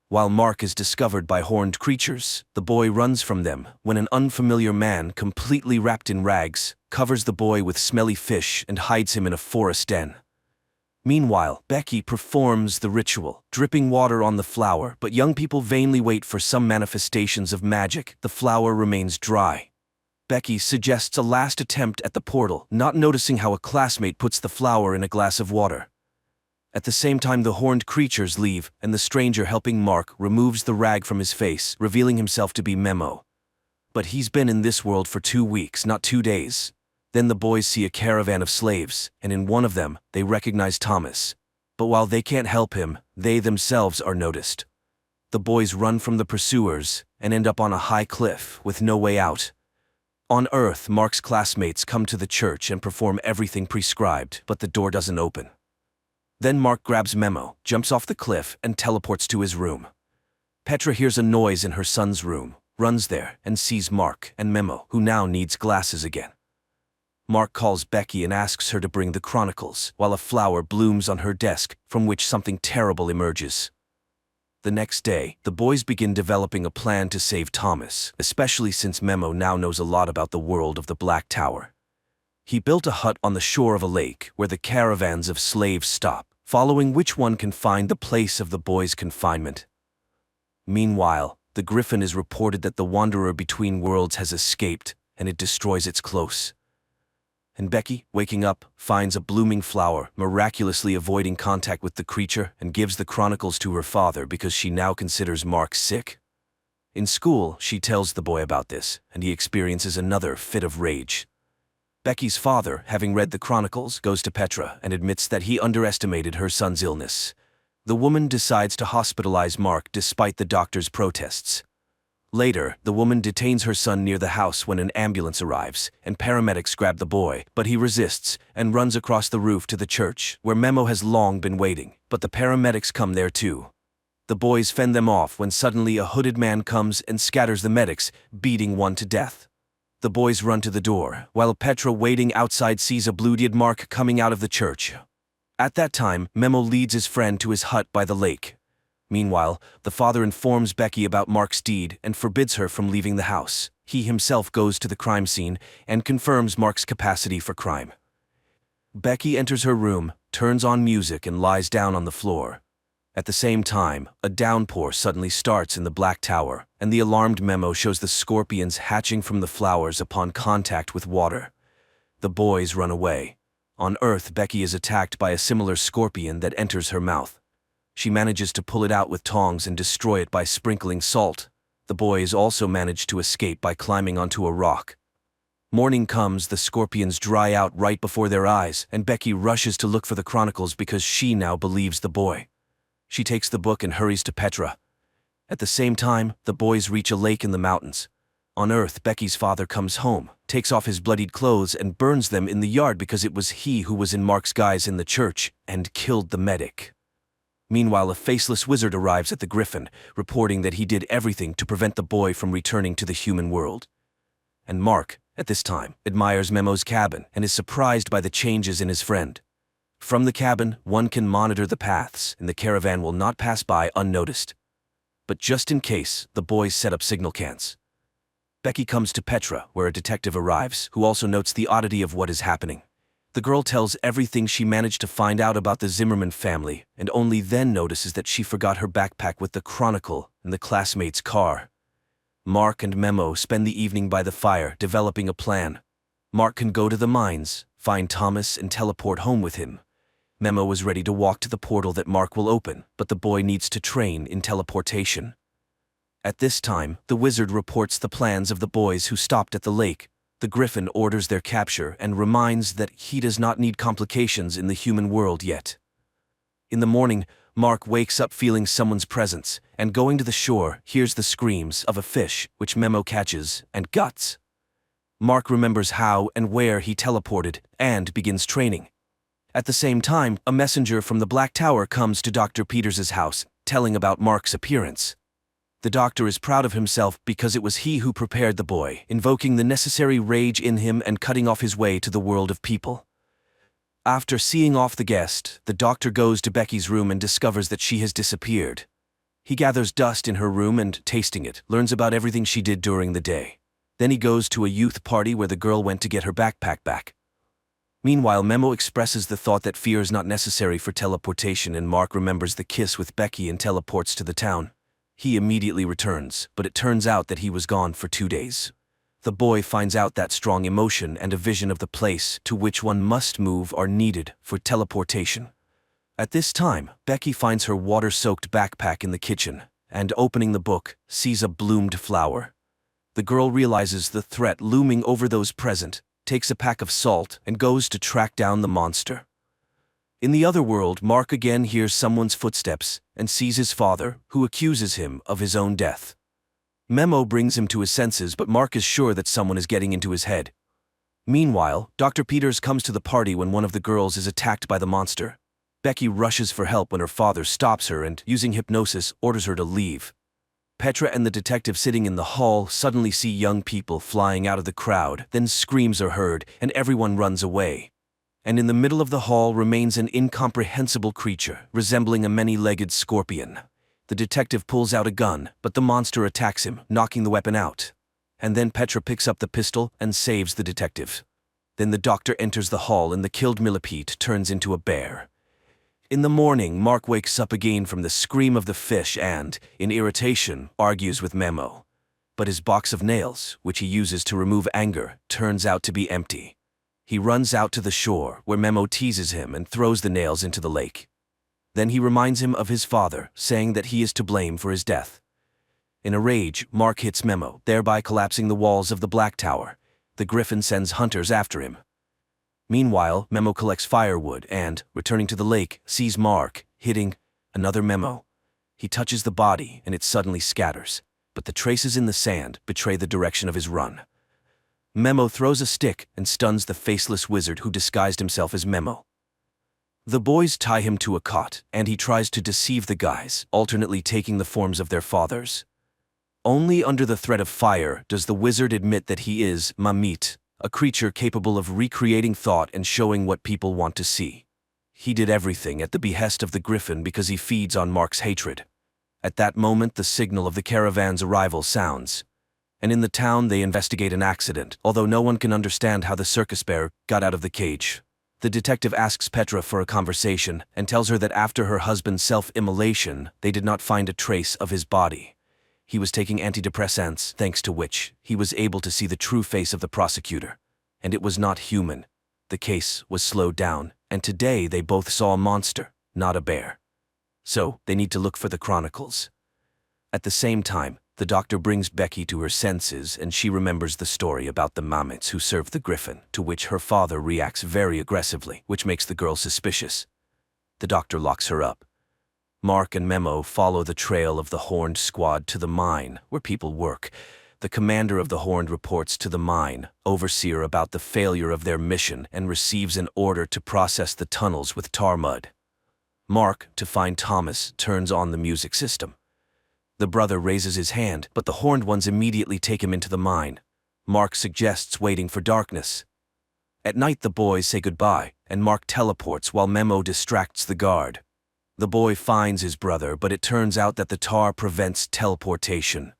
While Mark is discovered by horned creatures, the boy runs from them when an unfamiliar man, completely wrapped in rags, covers the boy with smelly fish and hides him in a forest den. Meanwhile, Becky performs the ritual, dripping water on the flower, but young people vainly wait for some manifestations of magic. The flower remains dry. Becky suggests a last attempt at the portal, not noticing how a classmate puts the flower in a glass of water. At the same time, the horned creatures leave, and the stranger helping Mark removes the rag from his face, revealing himself to be Memo. But he's been in this world for 2 weeks, not 2 days. Then the boys see a caravan of slaves, and in one of them, they recognize Thomas. But while they can't help him, they themselves are noticed. The boys run from the pursuers and end up on a high cliff with no way out. On Earth, Mark's classmates come to the church and perform everything prescribed, but the door doesn't open. Then Mark grabs Memo, jumps off the cliff, and teleports to his room. Petra hears a noise in her son's room, runs there, and sees Mark and Memo, who now needs glasses again. Mark calls Becky and asks her to bring the chronicles, while a flower blooms on her desk, from which something terrible emerges. The next day, the boys begin developing a plan to save Thomas, especially since Memo now knows a lot about the world of the Black Tower. He built a hut on the shore of a lake where the caravans of slaves stop, following which one can find the place of the boys' confinement. Meanwhile, the Griffin is reported that the Wanderer between worlds has escaped, and it destroys its close. And Becky, waking up, finds a blooming flower, miraculously avoiding contact with the creature, and gives the chronicles to her father because she now considers Mark sick. In school, she tells the boy about this, and he experiences another fit of rage. Becky's father, having read the chronicles, goes to Petra and admits that he underestimated her son's illness. The woman decides to hospitalize Mark despite the doctor's protests. Later, the woman detains her son near the house when an ambulance arrives, and paramedics grab the boy, but he resists and runs across the roof to the church, where Memo has long been waiting, but the paramedics come there too. The boys fend them off when suddenly a hooded man comes and scatters the medics, beating one to death. The boys run to the door, while Petra waiting outside sees a blue-eyed Mark coming out of the church. At that time, Memo leads his friend to his hut by the lake. Meanwhile, the father informs Becky about Mark's deed and forbids her from leaving the house. He himself goes to the crime scene and confirms Mark's capacity for crime. Becky enters her room, turns on music, and lies down on the floor. At the same time, a downpour suddenly starts in the Black Tower, and the alarmed Memo shows the scorpions hatching from the flowers upon contact with water. The boys run away. On Earth, Becky is attacked by a similar scorpion that enters her mouth. She manages to pull it out with tongs and destroy it by sprinkling salt. The boys also manage to escape by climbing onto a rock. Morning comes, the scorpions dry out right before their eyes, and Becky rushes to look for the chronicles because she now believes the boy. She takes the book and hurries to Petra. At the same time, the boys reach a lake in the mountains. On Earth, Becky's father comes home, takes off his bloodied clothes and burns them in the yard because it was he who was in Mark's guise in the church and killed the medic. Meanwhile, a faceless wizard arrives at the Griffin, reporting that he did everything to prevent the boy from returning to the human world. And Mark, at this time, admires Memo's cabin and is surprised by the changes in his friend. From the cabin, one can monitor the paths, and the caravan will not pass by unnoticed. But just in case, the boys set up signal cans. Becky comes to Petra, where a detective arrives, who also notes the oddity of what is happening. The girl tells everything she managed to find out about the Zimmerman family, and only then notices that she forgot her backpack with the chronicle in the classmate's car. Mark and Memo spend the evening by the fire, developing a plan. Mark can go to the mines, find Thomas, and teleport home with him. Memo is ready to walk to the portal that Mark will open, but the boy needs to train in teleportation. At this time, the wizard reports the plans of the boys who stopped at the lake. The Griffin orders their capture and reminds that he does not need complications in the human world yet. In the morning, Mark wakes up feeling someone's presence, and going to the shore, hears the screams of a fish, which Memo catches, and guts. Mark remembers how and where he teleported, and begins training. At the same time, a messenger from the Black Tower comes to Dr. Peters's house, telling about Mark's appearance. The doctor is proud of himself because it was he who prepared the boy, invoking the necessary rage in him and cutting off his way to the world of people. After seeing off the guest, the doctor goes to Becky's room and discovers that she has disappeared. He gathers dust in her room and, tasting it, learns about everything she did during the day. Then he goes to a youth party where the girl went to get her backpack back. Meanwhile, Memo expresses the thought that fear is not necessary for teleportation, and Mark remembers the kiss with Becky and teleports to the town. He immediately returns, but it turns out that he was gone for 2 days. The boy finds out that strong emotion and a vision of the place to which one must move are needed for teleportation. At this time, Becky finds her water-soaked backpack in the kitchen, and opening the book, sees a bloomed flower. The girl realizes the threat looming over those present, takes a pack of salt, and goes to track down the monster. In the other world, Mark again hears someone's footsteps and sees his father, who accuses him of his own death. Memo brings him to his senses, but Mark is sure that someone is getting into his head. Meanwhile, Dr. Peters comes to the party when one of the girls is attacked by the monster. Becky rushes for help when her father stops her and, using hypnosis, orders her to leave. Petra and the detective sitting in the hall suddenly see young people flying out of the crowd, then screams are heard, and everyone runs away. And in the middle of the hall remains an incomprehensible creature, resembling a many-legged scorpion. The detective pulls out a gun, but the monster attacks him, knocking the weapon out. And then Petra picks up the pistol and saves the detective. Then the doctor enters the hall and the killed millipede turns into a bear. In the morning, Mark wakes up again from the scream of the fish and, in irritation, argues with Memo. But his box of nails, which he uses to remove anger, turns out to be empty. He runs out to the shore, where Memo teases him and throws the nails into the lake. Then he reminds him of his father, saying that he is to blame for his death. In a rage, Mark hits Memo, thereby collapsing the walls of the Black Tower. The Griffin sends hunters after him. Meanwhile, Memo collects firewood and, returning to the lake, sees Mark hitting another Memo. He touches the body and it suddenly scatters, but the traces in the sand betray the direction of his run. Memo throws a stick and stuns the faceless wizard who disguised himself as Memo. The boys tie him to a cot, and he tries to deceive the guys, alternately taking the forms of their fathers. Only under the threat of fire does the wizard admit that he is Mamit, a creature capable of recreating thought and showing what people want to see. He did everything at the behest of the Griffin because he feeds on Mark's hatred. At that moment, the signal of the caravan's arrival sounds. And in the town they investigate an accident, although no one can understand how the circus bear got out of the cage. The detective asks Petra for a conversation and tells her that after her husband's self-immolation, they did not find a trace of his body. He was taking antidepressants, thanks to which he was able to see the true face of the prosecutor. And it was not human. The case was slowed down, and today they both saw a monster, not a bear. So, they need to look for the chronicles. At the same time, the doctor brings Becky to her senses and she remembers the story about the Mammoths who served the Griffin, to which her father reacts very aggressively, which makes the girl suspicious. The doctor locks her up. Mark and Memo follow the trail of the Horned squad to the mine, where people work. The commander of the Horned reports to the mine overseer about the failure of their mission and receives an order to process the tunnels with tar mud. Mark, to find Thomas, turns on the music system. The brother raises his hand, but the Horned ones immediately take him into the mine. Mark suggests waiting for darkness. At night the boys say goodbye, and Mark teleports while Memo distracts the guard. The boy finds his brother, but it turns out that the tar prevents teleportation.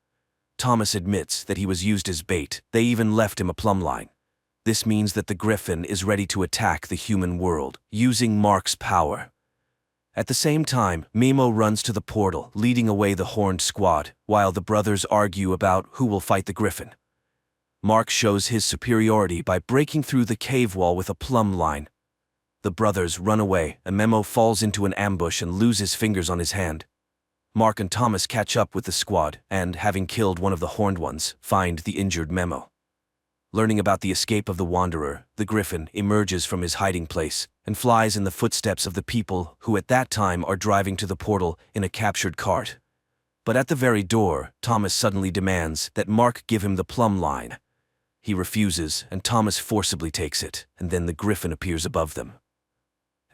Thomas admits that he was used as bait. They even left him a plumb line. This means that the Griffin is ready to attack the human world, using Mark's power. At the same time, Memo runs to the portal, leading away the Horned squad, while the brothers argue about who will fight the Griffin. Mark shows his superiority by breaking through the cave wall with a plumb line. The brothers run away, and Memo falls into an ambush and loses fingers on his hand. Mark and Thomas catch up with the squad, and, having killed one of the Horned ones, find the injured Memo. Learning about the escape of the Wanderer, the Griffin emerges from his hiding place and flies in the footsteps of the people who at that time are driving to the portal in a captured cart. But at the very door, Thomas suddenly demands that Mark give him the plumb line. He refuses, and Thomas forcibly takes it, and then the Griffin appears above them.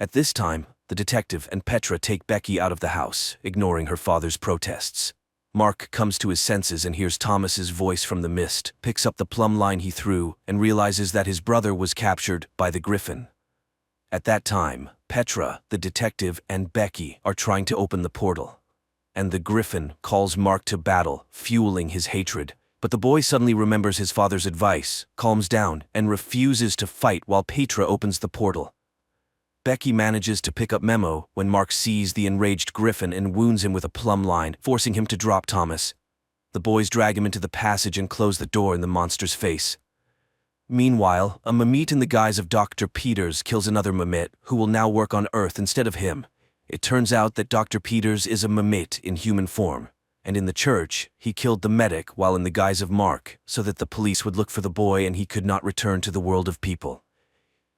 At this time, the detective and Petra take Becky out of the house, ignoring her father's protests. Mark comes to his senses and hears Thomas's voice from the mist, picks up the plumb line he threw, and realizes that his brother was captured by the Griffin. At that time, Petra, the detective, and Becky are trying to open the portal. And the Griffin calls Mark to battle, fueling his hatred. But the boy suddenly remembers his father's advice, calms down, and refuses to fight while Petra opens the portal. Becky manages to pick up Memo when Mark sees the enraged Griffin and wounds him with a plumb line, forcing him to drop Thomas. The boys drag him into the passage and close the door in the monster's face. Meanwhile, a Mamit in the guise of Dr. Peters kills another Mamit who will now work on Earth instead of him. It turns out that Dr. Peters is a Mamit in human form, and in the church, he killed the medic while in the guise of Mark so that the police would look for the boy and he could not return to the world of people.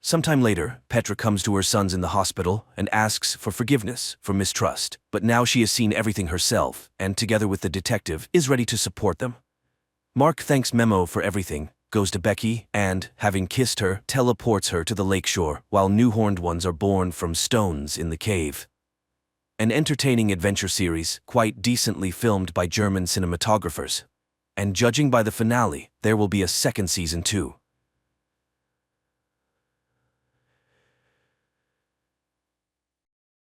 Sometime later, Petra comes to her sons in the hospital and asks for forgiveness for mistrust, but now she has seen everything herself and, together with the detective, is ready to support them. Mark thanks Memo for everything, goes to Becky, and, having kissed her, teleports her to the lakeshore, while new horned ones are born from stones in the cave. An entertaining adventure series, quite decently filmed by German cinematographers. And judging by the finale, there will be a second season too.